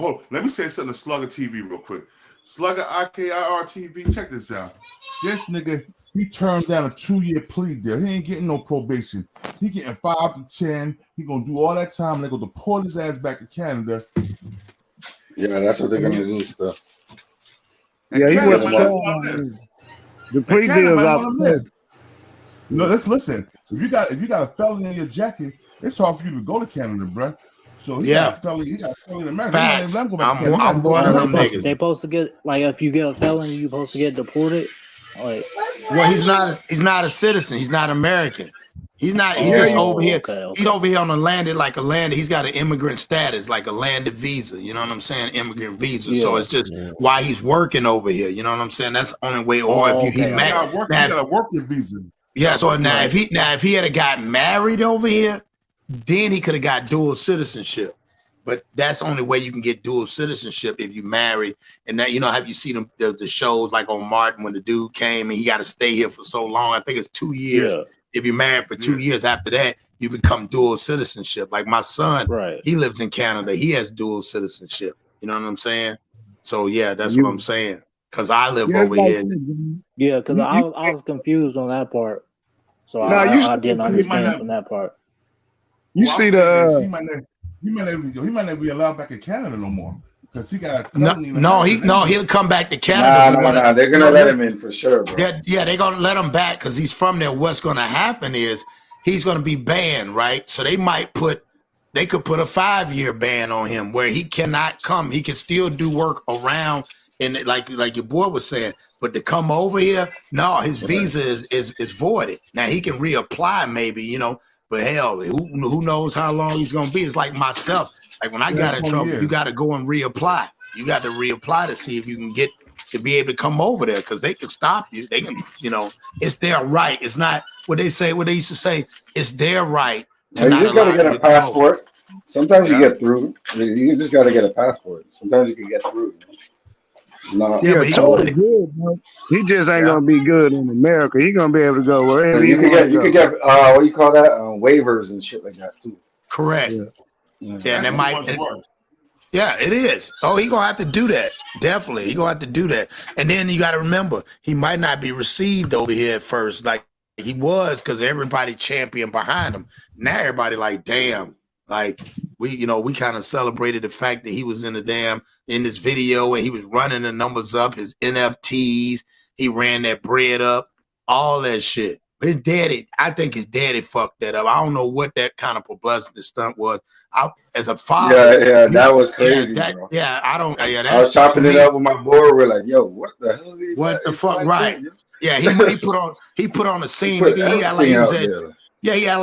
A: on. Let me say something to Slugger TV real quick. Slugger IKIR TV, check this out. This nigga, he turned down a 2-year plea deal. He ain't getting no probation. He getting 5 to 10. He gonna do all that time. They gonna deport his ass back to Canada.
G: Yeah, that's what they're gonna do stuff.
F: Yeah, he went the plea deal's out there.
A: No, let's listen. If you got a felony in your jacket, it's hard for you to go to Canada, bro. So he got felony in America.
M: Facts. I'm one of them niggas.
C: They supposed to get like if you get a felony, you supposed to get deported. Like,
M: well, he's not a citizen. He's not American. He's not. He's just over here.
C: Okay.
M: He's over here on a landed He's got an immigrant status, like a landed visa. You know what I'm saying? Immigrant visa. So it's just why he's working over here. You know what I'm saying? That's the only way. Or if he got
A: a working visa.
M: Yeah. So now if he had gotten married over here, then he could have got dual citizenship. But that's the only way you can get dual citizenship if you marry. And that, have you seen the shows like on Martin when the dude came and he got to stay here for so long? I think it's 2 years. Yeah. If you're married for 2 years after that, you become dual citizenship. Like my son, he lives in Canada. He has dual citizenship. You know what I'm saying? So yeah, that's what I'm saying. Because I live over here.
C: Yeah, because I was confused on that part. So I didn't understand from that part.
A: He might not be allowed back in Canada no more because he got
M: he'll come back to Canada.
G: No, they're gonna let him in for sure, bro.
M: Yeah, they're gonna let him back because he's from there. What's gonna happen is he's gonna be banned, right? So they could put a 5-year ban on him where he cannot come. He can still do work around, and like your boy was saying, but to come over here, no, his visa is voided. Now he can reapply, maybe, but hell, who knows how long he's gonna be? It's like myself. Like when I got in trouble, you got to go and reapply. You got to reapply to see if you can get to be able to come over there because they can stop you. They can, it's their right. It's not what they say. What they used to say. It's their right.
G: You just got to get a passport. Sometimes you get through. You just got to get a passport. Sometimes you can get through. No.
F: Yeah, but totally good, bro. He just ain't gonna be good in America. He gonna be able to go wherever
G: you could get what do you call that? Waivers and shit like that too.
M: Correct. Yeah, and that might. Yeah, it is. Oh, he gonna have to do that. Definitely, he gonna have to do that. And then you got to remember, he might not be received over here at first, like he was, because everybody championed behind him. Now everybody like, damn, like. We kind of celebrated the fact that he was in this video and he was running the numbers up, his NFTs. He ran that bread up, all that shit. His daddy, I think his daddy fucked that up. I don't know what that kind of publicity stunt was. As a father,
G: that was crazy. Bro.
M: I
G: was chopping it up with my boy. We're like, yo, what the hell?
M: What the fuck? Right? Yeah, he put on a scene. He had like he was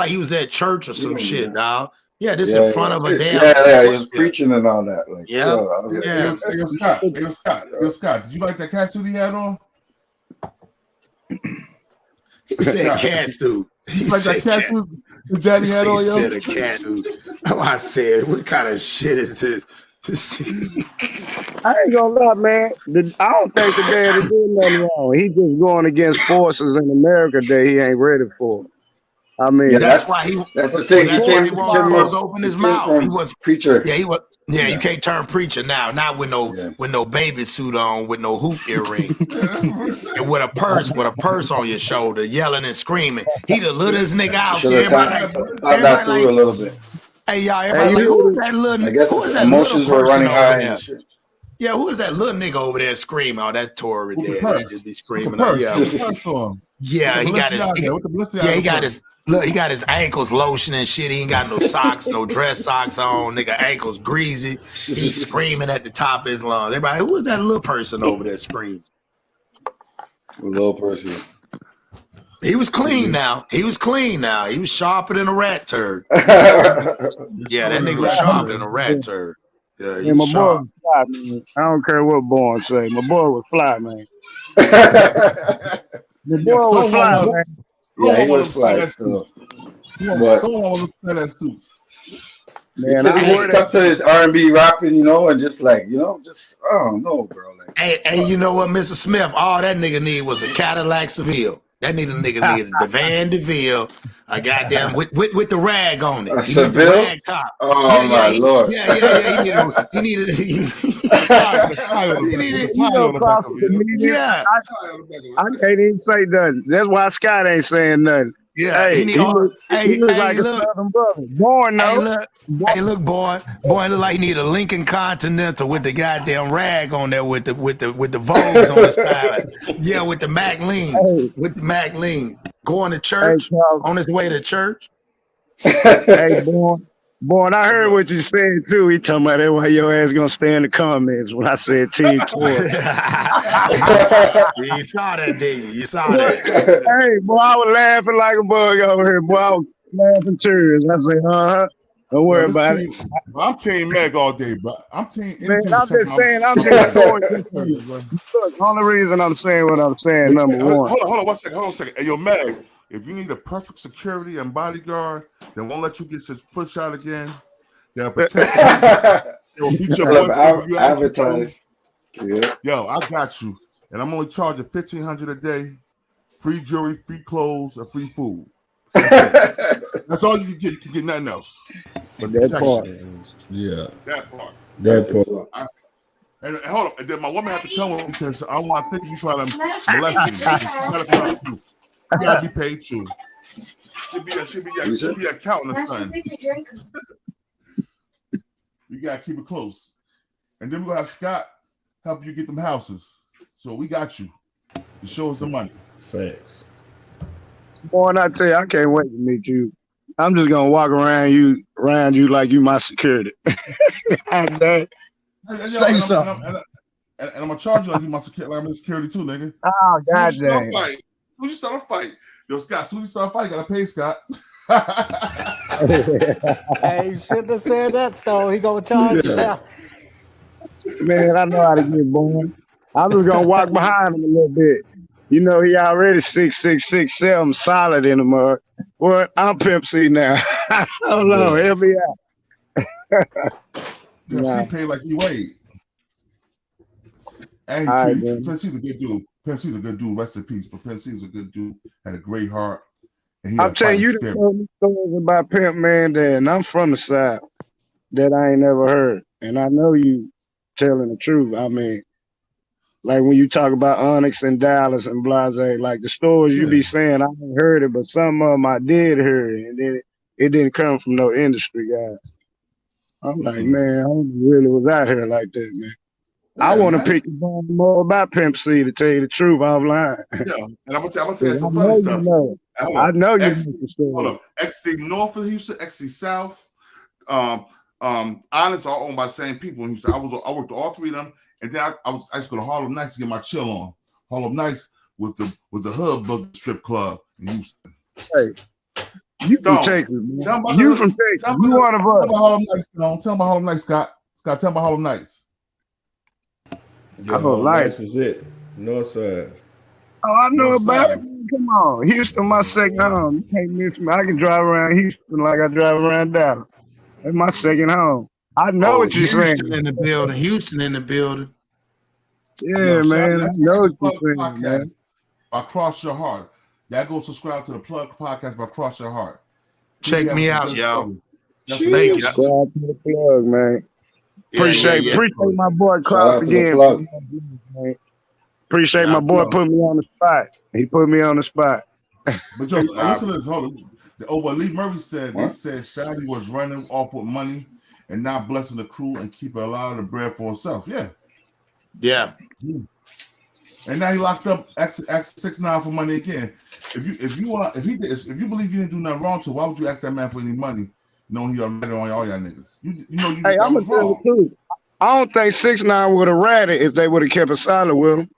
M: he was at church or some shit, dog. Yeah, this in front of a damn.
G: He was preaching and all that. Like,
A: Yo, Scott, did you like that cat suit he had on?
M: He said cat suit.
A: He like that cat suit his daddy had on, yo?
M: He said a cat suit. I said, what kind of shit is this?
F: I ain't gonna lie, man. I don't think the daddy did nothing wrong. He just going against forces in America that he ain't ready for. I mean,
M: that's why that's the thing. He was open his mouth. He was
G: preacher.
M: Yeah, he was. Yeah, you can't turn preacher now. Not with no baby suit on, with no hoop earring, and with a purse on your shoulder, yelling and screaming. He the littlest nigga out there.
G: Everybody like, a little bit.
M: Hey y'all, everybody like, who's that little?
G: I guess
M: who is that
G: emotions were running high and shit.
M: Yeah, who is that little nigga over there screaming? Oh, that's Tory there. He just be screaming. Yeah, he got his. Look, he got his ankles lotion and shit. He ain't got no socks, no dress socks on. Nigga, ankles greasy. He's screaming at the top of his lungs. Everybody, who is that little person over there screaming?
G: The little person.
M: He was clean now. He was sharper than a rat turd. Yeah, that nigga was sharper than a rat turd. Yeah, he was sharp.
F: Boy was fly, man. I don't care what Born say. My boy was fly, man. The boy was fly, man.
G: Yeah, he was fly.
A: That suits.
G: Man, he just stuck to his R&B rapping, and just like, just I don't know, bro. Like,
M: hey, you know what, Mr. Smith? All that nigga needed was a Cadillac Seville. That nigga needed the Van DeVille, a goddamn with the rag on it.
G: A Seville?
M: The rag top.
G: Oh my Lord.
M: Yeah. He needed
F: I can't even say nothing. That's why Scott ain't saying nothing.
M: Yeah,
F: he looks like a Southern brother. Born though.
M: Look, boy, look like he need a Lincoln Continental with the goddamn rag on there with the Vogues on the side. Yeah, with the Mac Leans, going to church on his way to church.
F: Hey, Boy, and I heard what you said too. He talking about that why your ass gonna stay in the comments when I said Team Tory.
M: You saw that, didn't you? You saw
F: Boy,
M: that.
F: hey, boy, I was laughing like a bug over here. Boy, I was laughing tears. I said, don't worry about it.
A: I'm Team Meg all day, but I'm Team.
F: Man, I'm just saying, I'm just throwing this to you. Look, only reason I'm saying what I'm saying, number one.
A: Hold on 1 second. Hold on a second. Hey, yo, Meg, if you need a perfect security and bodyguard that won't let you get your foot shot again, they'll protect you. They'll beat your boyfriend if you advertise.
G: Yeah.
A: Yo, I got you. And I'm only charging $1,500 a day, free jewelry, free clothes, and free food. That's it. That's all you can get. You can get nothing else. But
U: That part.
A: Yeah. That part.
U: That part.
A: And hold on. And then my woman had to come with me because I don't want to think you try to molest me. She gotta come with you. You gotta be paid too. Should be a accountant or something. You gotta keep it close. And then we're gonna have Scott help you get them houses. So we got you. You show us the money.
U: Facts.
F: Boy, and I tell you, I can't wait to meet you. I'm just gonna walk around you like you my security. Say something.
A: And I'm gonna charge you like you my security, like I'm security too, nigga.
F: Oh, goddamn.
A: Soon as you start a fight, yo, Scott. As soon as you start a fight, you gotta pay Scott.
C: Hey, you shouldn't have said that, though. He gonna charge you now.
F: Man, I know how to get born. I'm just gonna walk behind him a little bit. You know, he already 6'6", 6'7", solid in the mud. What? I'm Pimp C now. Hold on, help me out.
A: Pimp C paid like he weighed. And Pimp C's a good dude. Pimp C's a good dude. Rest in peace. But Pimp C was a good dude. Had a great heart. And he
F: I'm telling you, the stories about Pimp Man there, and I'm from the South that I ain't never heard. And I know you telling the truth. I mean, like when you talk about Onyx and Dallas and Blase, like the stories you be saying, I ain't heard it, but some of them I did hear it, and then it didn't come from no industry guys. I'm like, man, I don't really was out here like that, man. Yeah, I want to pick more about Pimp C to tell you the truth offline.
A: Yeah, and I'm gonna tell you some funny stuff.
F: I know you know the story.
A: Hold up, XC North of Houston, XC South, Honest, all owned by the same people in Houston. I worked with all three of them. And then I used to go to Harlem Nights to get my chill on. Harlem Nights with the Hood Bug Strip Club in Houston.
F: Hey, you from Texas, man. You from Texas. You one of us.
A: Tell me Harlem Nights, Stone. Tell me about Harlem Nights, Scott. Scott, tell me about Harlem Nights.
U: Harlem Nights was it. North side.
F: Oh, I know about it. Come on. Houston, my second home. You can't miss me. I can drive around Houston like I drive around Dallas. That's my second home. I know what you're saying.
M: Houston in the building. Houston in the building.
F: Yeah, man. I know what you're saying, man.
A: By Cross Your Heart. Y'all go subscribe to the Plug podcast by Cross Your Heart.
M: Check me out, y'all.
F: Thank you. Subscribe to the Plug, man. Appreciate my boy Cross again. Appreciate my boy putting me on the spot. He put me on the spot.
A: But yo, listen to this. Hold on. What Lee Murray said, they said Shady was running off with money and not blessing the crew and keeping a lot of the bread for himself. Yeah. And now he locked up X 6ix9ine for money again. If you believe you didn't do nothing wrong to, why would you ask that man for any money, knowing he already on all y'all niggas?
F: Hey, I'm gonna tell the truth. I don't think 6ix9ine would have ratted if they would have kept it solid with him.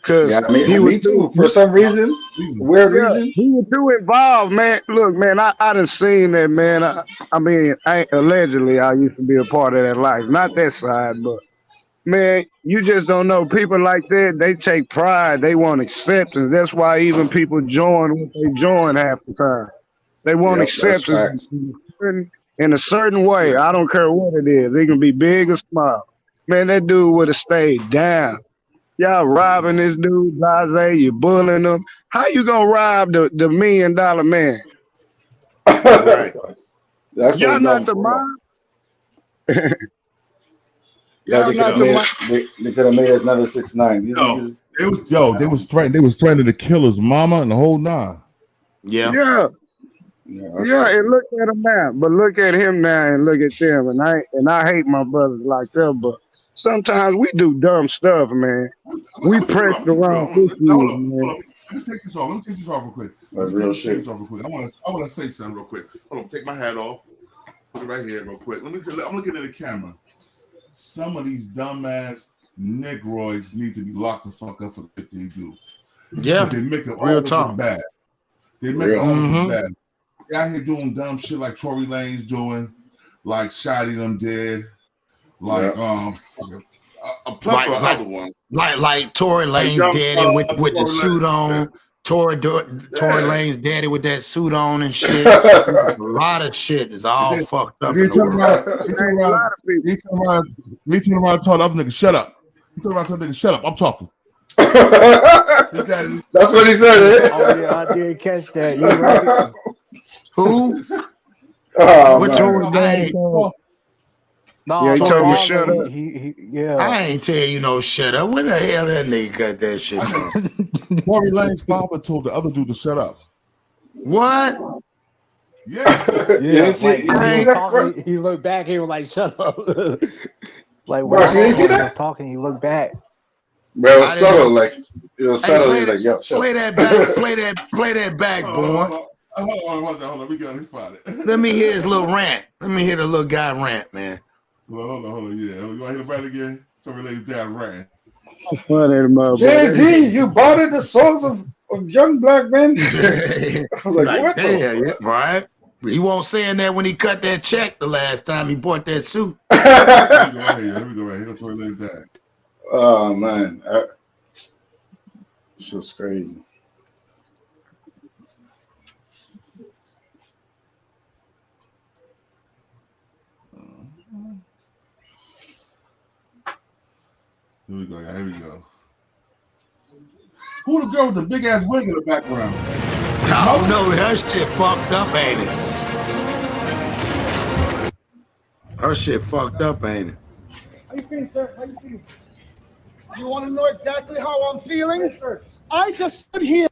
F: Cause he was
G: too. For some reason, weird reason.
F: He was too involved, man. Look, man, I done seen that, man. I mean, allegedly, I used to be a part of that life. Not that side, but man, you just don't know. People like that, they take pride. They want acceptance. That's why even people join what they join half the time. They want acceptance in a certain way. I don't care what it is. It can be big or small. Man, that dude would have stayed down. Y'all robbing this dude, Blase, you bullying him. How you gonna rob the $1 million man?
G: Right. That's
F: y'all not the mob.
G: Y'all not the mob. They could have made another 6ix9ine.
A: They was threatening to kill his mama and the whole nine.
F: Yeah, and look at him now. But look at him now and look at them. And I hate my brothers like that, but sometimes we do dumb stuff, man. We press the wrong issues, man.
A: Let me take this off. Real quick. I want to say something real quick. Hold on, take my hat off. Put it right here real quick. Let me tell you, I'm looking at the camera. Some of these dumbass Negroids need to be locked the fuck up for the shit they do.
M: Yeah,
A: they make it
M: real
A: all
M: talk.
A: look bad. They make it all look bad. They out here doing dumb shit like Tory Lanez doing, like Shotty them did, like a plethora of other ones.
M: Like Tory Lanez daddy with the suit on. Tory Lanez daddy with that suit on and shit. A lot of shit is all fucked up.
A: He turn around and told the other nigga, shut up. He turned around and told the nigga, shut up, I'm talking.
G: That's what he said.
C: Oh yeah, I did catch that. You right.
M: Who?
F: What Tory Lanez?
C: No,
F: yeah, he told me
C: to
F: shut up.
C: Yeah.
M: I ain't tell you no shut up. Where the hell that nigga got that shit from?
A: Tory Lanez's father told the other dude to shut up.
M: What?
A: Yeah.
C: Like, he looked back, he was like, shut up. Like when he was talking, he looked back.
G: Bro, it was subtle, like it was subtle.
M: Hey,
G: Like, yo, shut
M: play
G: up.
M: that back, play that back, boy.
A: Hold on, we got to find it.
M: Let me hear his little rant. Let me hear the little guy rant, man.
A: Hold on. Yeah, you want to hear the rant again? Tory Lanez's dad rant.
G: Jay-Z, you bought the souls of young black men. I was like, what
M: damn, yeah, right? He won't saying that when he cut that check the last time he bought that suit.
A: Here we go right here. Tory Lanez's dad.
G: Oh man, it's just crazy.
A: Here we go. Here we go. Who the girl with the big ass wig in the background?
M: I don't know. Her shit fucked up, ain't it? Her shit fucked up, ain't it?
J: How you feeling, sir? How you feeling? You want to know exactly how I'm feeling? Yes, sir. I just stood here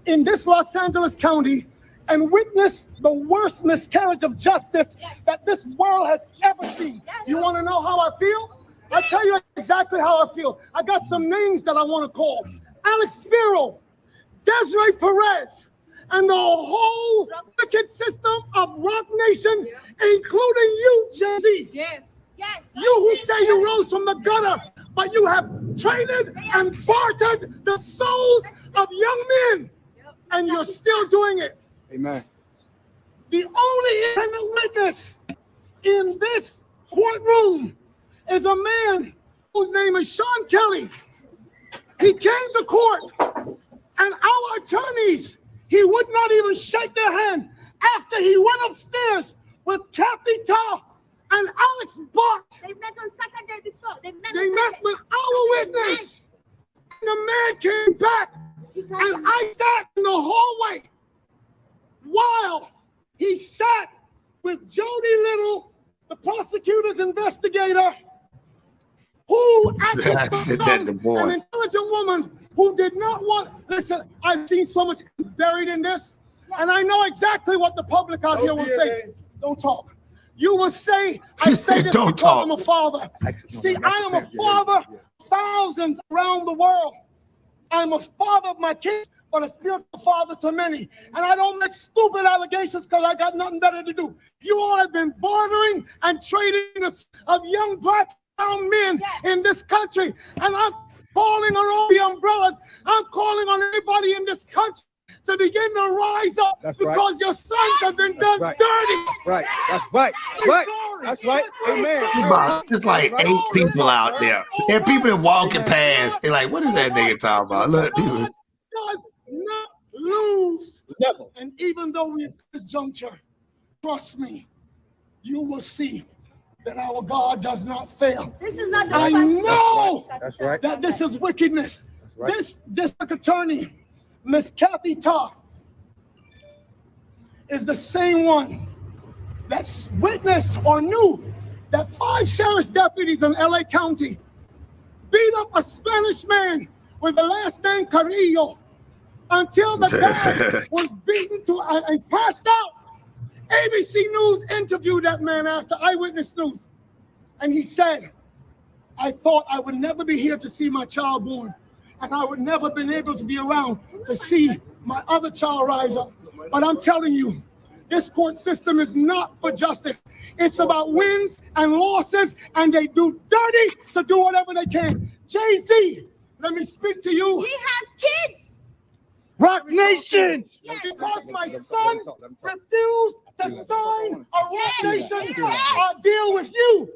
J: in this Los Angeles County and witnessed the worst miscarriage of justice that this world has ever seen. You want to know how I feel? I'll tell you exactly how I feel. I got some names that I want to call. Alex Spiro, Desiree Perez, and the whole wicked system of Rock Nation, including you, Jay-Z.
K: Yes.
J: You who say you rose from the gutter, but you have traded and bartered the souls of young men, and you're still doing it.
F: Amen.
J: The only independent witness in this courtroom is a man whose name is Sean Kelly. He came to court, and our attorneys, he would not even shake their hand after he went upstairs with Kathy Ta and Alex Bott.
K: They met on Saturday before. They
J: met with our witness. And the man came back, and I sat in the hallway while he sat with Jody Little, the prosecutor's investigator, who actually an intelligent woman who did not want. Listen, I've seen so much buried in this, and I know exactly what the public out here will say. Don't talk. You will say, I say this because I'm a father. See, I am a father, thousands around the world. I'm a father of my kids, but a spiritual father to many. And I don't make stupid allegations because I got nothing better to do. You all have been bartering and trading of young black men in this country. And I'm calling on all the umbrellas. I'm calling on everybody in this country to begin to rise up. That's because your sons have been done dirty.
F: That's right. That's right. That's right. Amen.
M: There's like 8 people out there. There are people that walking past. They're like, what is that nigga talking about? Look, people.
J: Does not lose. Never. And even though we're at this juncture, trust me, you will see that our God does not fail.
K: This is not.
J: I know
F: That's right.
J: that this is wickedness.
F: That's right.
J: This district attorney, Miss Kathy Ta, is the same one that's witnessed or knew that 5 sheriff's deputies in LA County beat up a Spanish man with the last name Carrillo until the guy was beaten to and passed out. ABC News interviewed that man after Eyewitness News, and he said, I thought I would never be here to see my child born, and I would never been able to be around to see my other child rise up. But I'm telling you, This court system is not for justice. It's about wins and losses, and they do dirty to do whatever they can. Jay-Z, let me speak to you.
K: He has kids.
J: Rock Nation,
K: Yes.
J: because my son refused to sign a Rock Nation
K: Yes.
J: deal with you.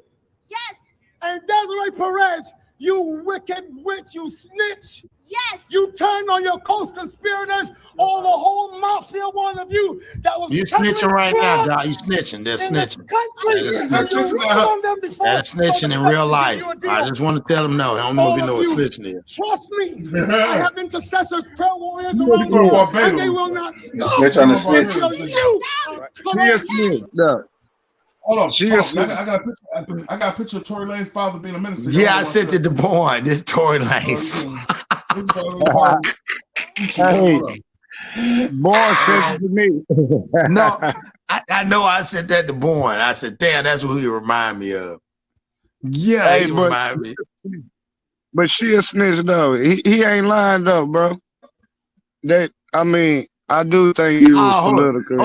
K: Yes.
J: And Desiree Perez, you wicked witch, you snitch.
K: Yes.
J: You turned on your co-conspirators, all the whole mafia, one of you that was.
M: You snitching right now, dog. You snitching. They're snitching. That's snitching in real life. I just want to tell them no. I don't know if you know what snitching is.
J: Trust me, I have intercessors, prayer warriors around the world, and they will not stop.
G: Snitch on the snitch.
A: Hold on.
F: She
A: I got a picture of Tory Lanez father being a minister.
M: Yeah, I sent it to Bourne. This Tory Lanez.
F: Hey, Bourne sent it to me.
M: No, I know I sent that to Bourne. I said, damn, that's what he remind me of. Yeah,
F: Hey,
M: he remind me.
F: But she a snitch though. He ain't lying though, bro. I do think he was political.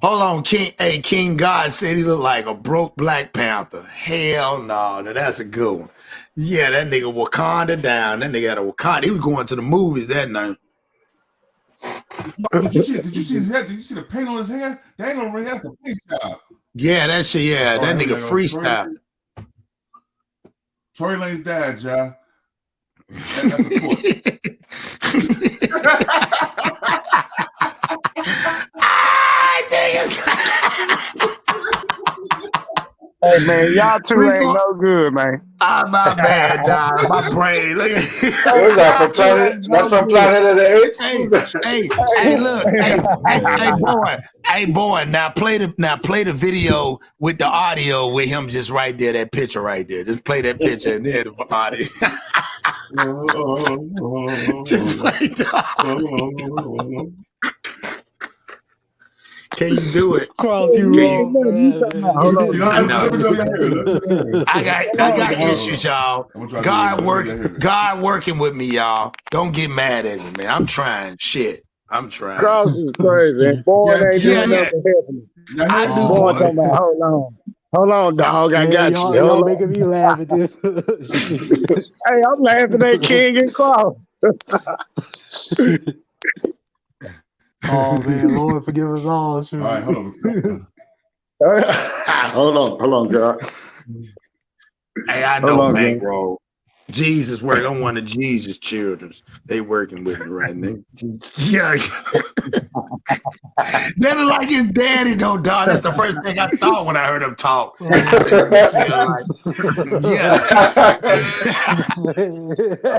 M: Hold on, King. Hey, King God said he looked like a broke Black Panther. Hell no, now that's a good one. Yeah, that nigga Wakanda down. That nigga had a Wakanda. He was going to the movies that night.
A: Did you see his head? Did you see the paint on his hair? That ain't no red. That's a paint job.
M: Yeah, that shit. Yeah, that nigga freestyle.
A: Tory Lanez died, y'all. That's a court.
F: Hey man, y'all two ain't no good, man.
M: Ah, my bad, dog. My brain. Look at
G: What's that from Planet? That's from Planet of the Apes.
M: Hey, look, hey, boy. Now play the video with the audio with him just right there, that picture right there. Just play that picture and then the audio. Just play the Can you do it? I got issues, y'all. God working with me, y'all. Don't get mad at me, man. I'm trying. Shit. I'm trying.
F: Cross is crazy. Boy, ain't doing nothing helping me.
M: I do.
F: Boy, talking about, hold on, dog. I got you.
C: Y'all making me laugh at this.
F: Hey, I'm laughing at King and Cross.
C: Oh man, Lord forgive us all. Sure.
A: All right, hold on.
G: hold on, girl.
M: Hey, I know, bankroll. Jesus work. I'm one of Jesus' children. They working with me right now. Yeah. They look like his daddy, though, dog. That's the first thing I thought when I heard him talk.
G: Yeah.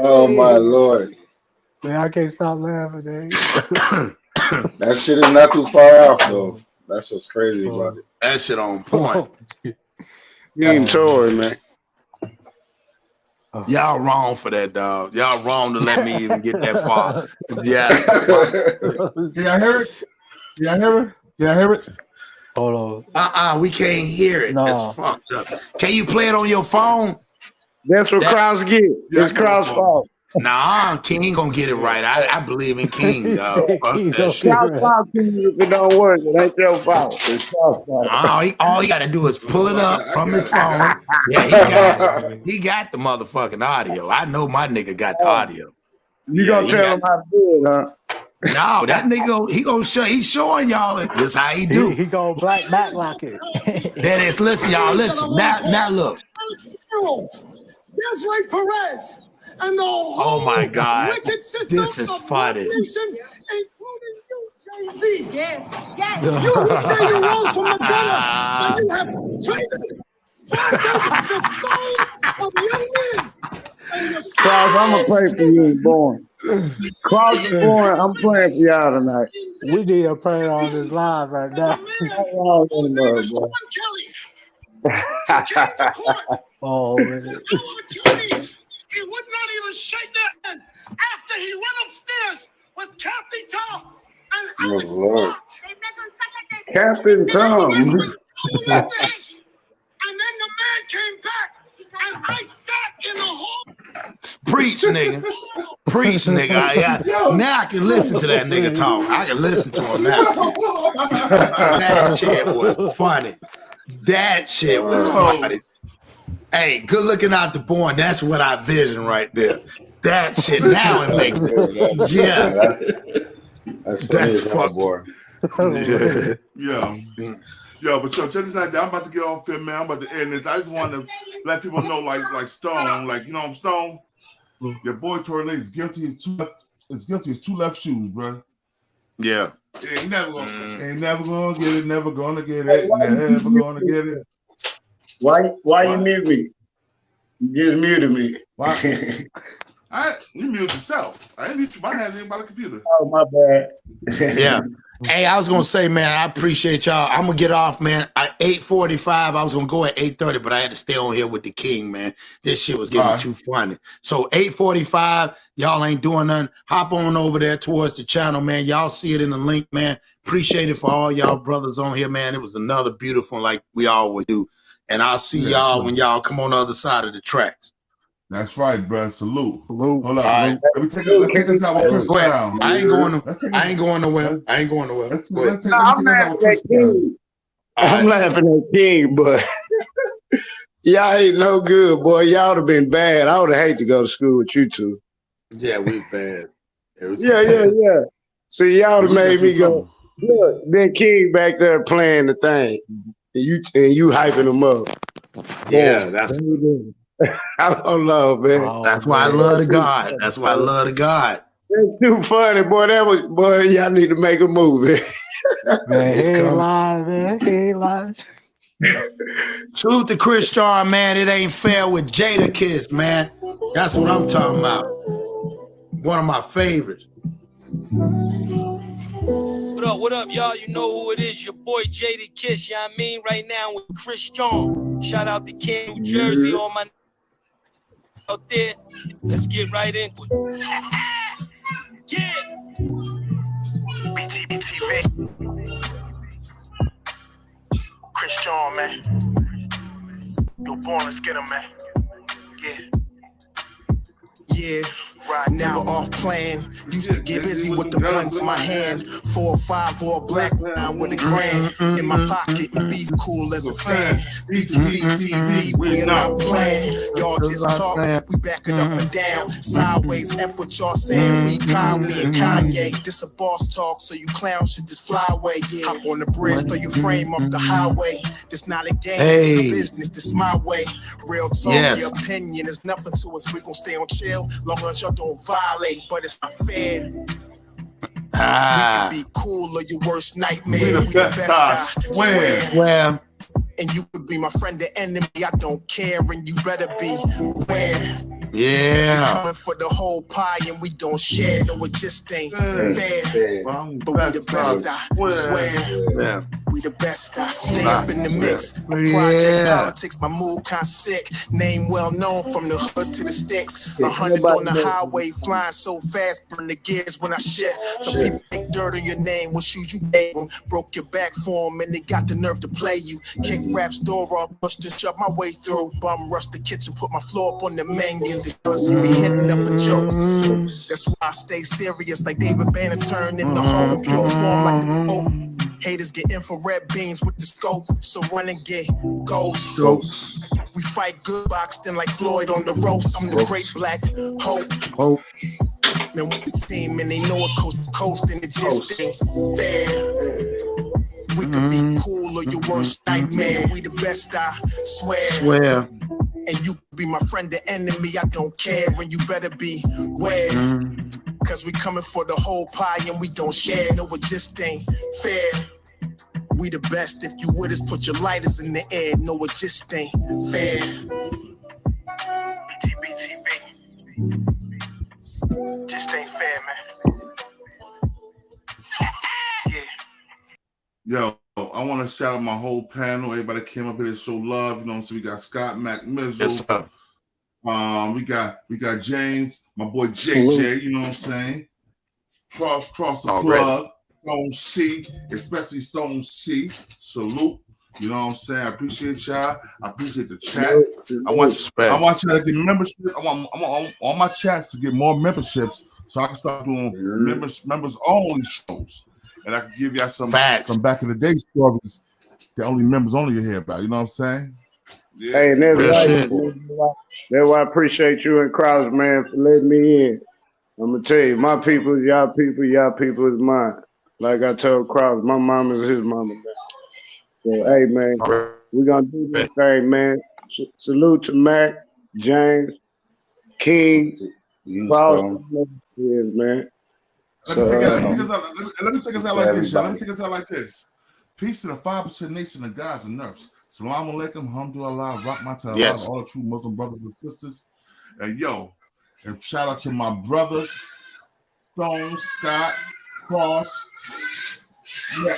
G: Oh my Lord.
C: Man, I can't stop laughing, man.
G: That shit is not too far off though. That's what's crazy about it.
M: That shit on point.
F: Ain't Tory, man.
M: Y'all wrong for that, dog. Y'all wrong to let me even get that far. Yeah.
A: Can I hear it? Can I hear it? Can I hear it?
C: Hold on.
M: We can't hear it. No. That's fucked up. Can you play it on your phone?
F: That's what Kraus get. It's Kraus' fault.
M: Nah, King gonna get it right. I believe in King, dog. Fuck that shit.
F: If it don't work, it ain't your fault. It's Kraus' fault.
M: All he gotta do is pull it up from his phone. Yeah, he got the motherfucking audio. I know my nigga got the audio.
F: You gonna tell him how to do it, huh?
M: No, that nigga, he gonna show. He's showing y'all it. This how he do.
C: He gonna black lock it.
M: That is. Listen, y'all. Listen. Now look.
J: Desiree Perez. And the whole
M: oh my God,
J: wicked system
M: this is funny.
J: Including you, Jay-Z.
K: Yes.
J: You who say you rose from the gutter, and you have tainted the souls of young men.
F: Cross, I'm gonna pray for you, Born. Cross is Born. I'm praying for y'all tonight.
C: We need a prayer on this live right now. Oh man.
J: He would not even shake that hand after he went upstairs with Captain Tom and Alex Watt.
F: Captain Tom.
J: And then the man came back and I sat in the hall.
M: Preach, nigga. Preach, nigga. Now I can listen to that nigga talk. I can listen to him now. That shit was funny. That shit was funny. Hey, good looking out the born. That's what I vision right there. That shit now it makes it. Yeah.
G: That's fuck.
A: Yo, but yo, check this out. I'm about to get off here, man. I'm about to end this. I just want to let people know, like Stone, like, you know, Stone. Your boy Tory Lanez is guilty as two left shoes, bro.
M: Yeah.
A: Ain't never gonna get it. Never gonna get it. Never gonna get it.
F: Why you mute me? You just muted me.
A: Why? You muted yourself. I didn't mute you. My hands ain't by the computer.
F: Oh, my bad.
M: Yeah. Hey, I was gonna say, man, I appreciate y'all. I'm gonna get off, man. At 8:45, I was gonna go at 8:30, but I had to stay on here with the king, man. This shit was getting too funny. So 8:45, y'all ain't doing nothing. Hop on over there towards the channel, man. Y'all see it in the link, man. Appreciate it for all y'all brothers on here, man. It was another beautiful, like we always do. And I'll see y'all when y'all come on the other side of the tracks.
A: That's right, bro. Salute. Hold up. Right. Let's take this out with Chris Brown.
M: I ain't going nowhere.
F: I'm laughing at King, but y'all ain't no good, boy. Y'all would have been bad. I would have hated to go to school with you two.
M: Yeah, we was bad.
F: Yeah. See, y'all would have made me go. Look, then King back there playing the thing, and you hyping him up.
M: Yeah,
F: boy,
M: that's.
F: I don't know, man.
M: That's why I love the God. That's why I love the God.
F: That's too funny, boy. Boy, y'all need to make a movie.
C: Man, he ain't lying, man. He ain't lying.
M: Salute to Chris John, man. It ain't fair with Jada Kiss, man. That's what I'm talking about. One of my favorites.
E: What up, y'all? You know who it is. Your boy Jada Kiss, you know what I mean? Right now with Chris John. Shout out to King, New Jersey, all my out there. Let's get right into it. Yeah.
I: Btbtv. Chris John, man. Yo, born, let's get him, man.
W: Yeah, never off plan. Used to get busy with the guns in my hand. 4 or 5 or a black line with a grand in my pocket and beef cool as a fan. Btbtv, we're not playing. Y'all just talk, we back it up and down. Sideways, F what y'all saying. We Kyrie and Kanye. This a boss talk, so you clowns should just fly away. Yeah, hop on the bridge, throw your frame off the highway. This not a game, this is business, this my way. Real talk, your opinion is nothing to us. We gon' stay on chill, long as y'all don't violate, but it's not fair. We can be cool or your worst nightmare. We the best, I swear. And you could be my friend or enemy, I don't care, and you better be aware.
M: Yeah.
W: We coming for the whole pie and we don't share. No, it just ain't fair. But we the best, I swear.
M: Yeah.
W: We the best, I stay up in the mix. Project politics, my mood kinda sick. Name well known from the hood to the sticks. 100 on the highway, flying so fast, burn the gears when I shift. Some people make dirt on your name, what shoes you gave them. Broke your back for them and they got the nerve to play you. Kick rap's door off, pushed to shove my way through. Bum rush the kitchen, put my floor up on the menu. The fellas see me hitting up the jokes. That's why I stay serious like David Banner turned in the home. Pure form like the Pope. Haters get infrared beams with the scope, so run and get ghosts. We fight good boxing like Floyd on the ropes. I'm the great black hope. Man, with the team and they know it coast to coast and it just ain't fair. We could be cool or your worst nightmare. We the best, I swear. And you could be my friend or enemy, I don't care. And you better be aware. Cause we coming for the whole pie and we don't share. No, it just ain't fair. We the best. If you with us, put your lighters in the air. No, it just ain't fair.
I: Btbtv. Just ain't fair, man.
A: Yo, I want to shout out my whole panel. Everybody came up here to show love. You know what I'm saying? We got Scott Mac Mizzle.
M: Yes, sir.
A: We got James, my boy JJ, you know what I'm saying? Cross the plug. Stone C, especially Stone C. Salute. You know what I'm saying? I appreciate y'all. I appreciate the chat. I want y'all to get membership. I want all my chats to get more memberships so I can start doing members only shows. And I can give y'all some back in the day stories that only members only hear about. You know what I'm saying? Yeah.
F: Hey, and that's why I appreciate you and Krause, man, for letting me in. I'm gonna tell you, my people is y'all people is mine. Like I told Krause, my mom is his mama, man. So, hey, man, we're gonna do this thing, man. Salute to Mac, James, King, Krause, man.
A: Let me take us out like this, y'all. Let me take us out like this. Peace to the 5% nation of gods and nerfs. Salaam alaikum, hamdulillah, rahmatullah,
M: Yes.
A: all the true Muslim brothers and sisters. And and shout out to my brothers, Stone, Scott, Cross,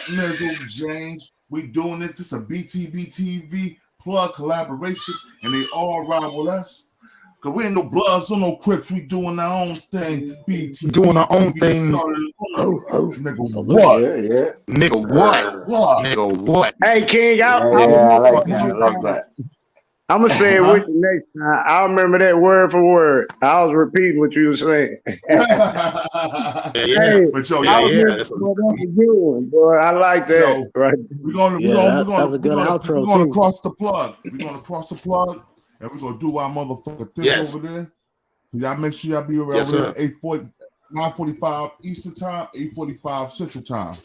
A: Mizzle, James. We doing this. This is a Btbtv plug collaboration, and they all ride with us. Cause we ain't no Bloods or no Crips. We doing our own thing. BT
M: doing our own thing.
A: Nigga, what?
G: Yeah.
M: Nigga, what? Nigga, what?
F: Hey, King,
G: I like that.
F: I'm gonna say it with you next time. I remember that word for word. I was repeating what you were saying. Hey,
A: but
F: that's a good one, boy. I like that. Right?
C: That's a good outro
A: We're gonna
C: too.
A: cross the plug. We're gonna cross the plug, and we're gonna do our motherfucking thing over there. Y'all make sure y'all be around 9:45 Eastern time, 8:45 Central time.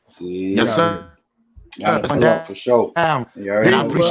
G: See,
M: yes, sir.
G: For sure.
M: And I appreciate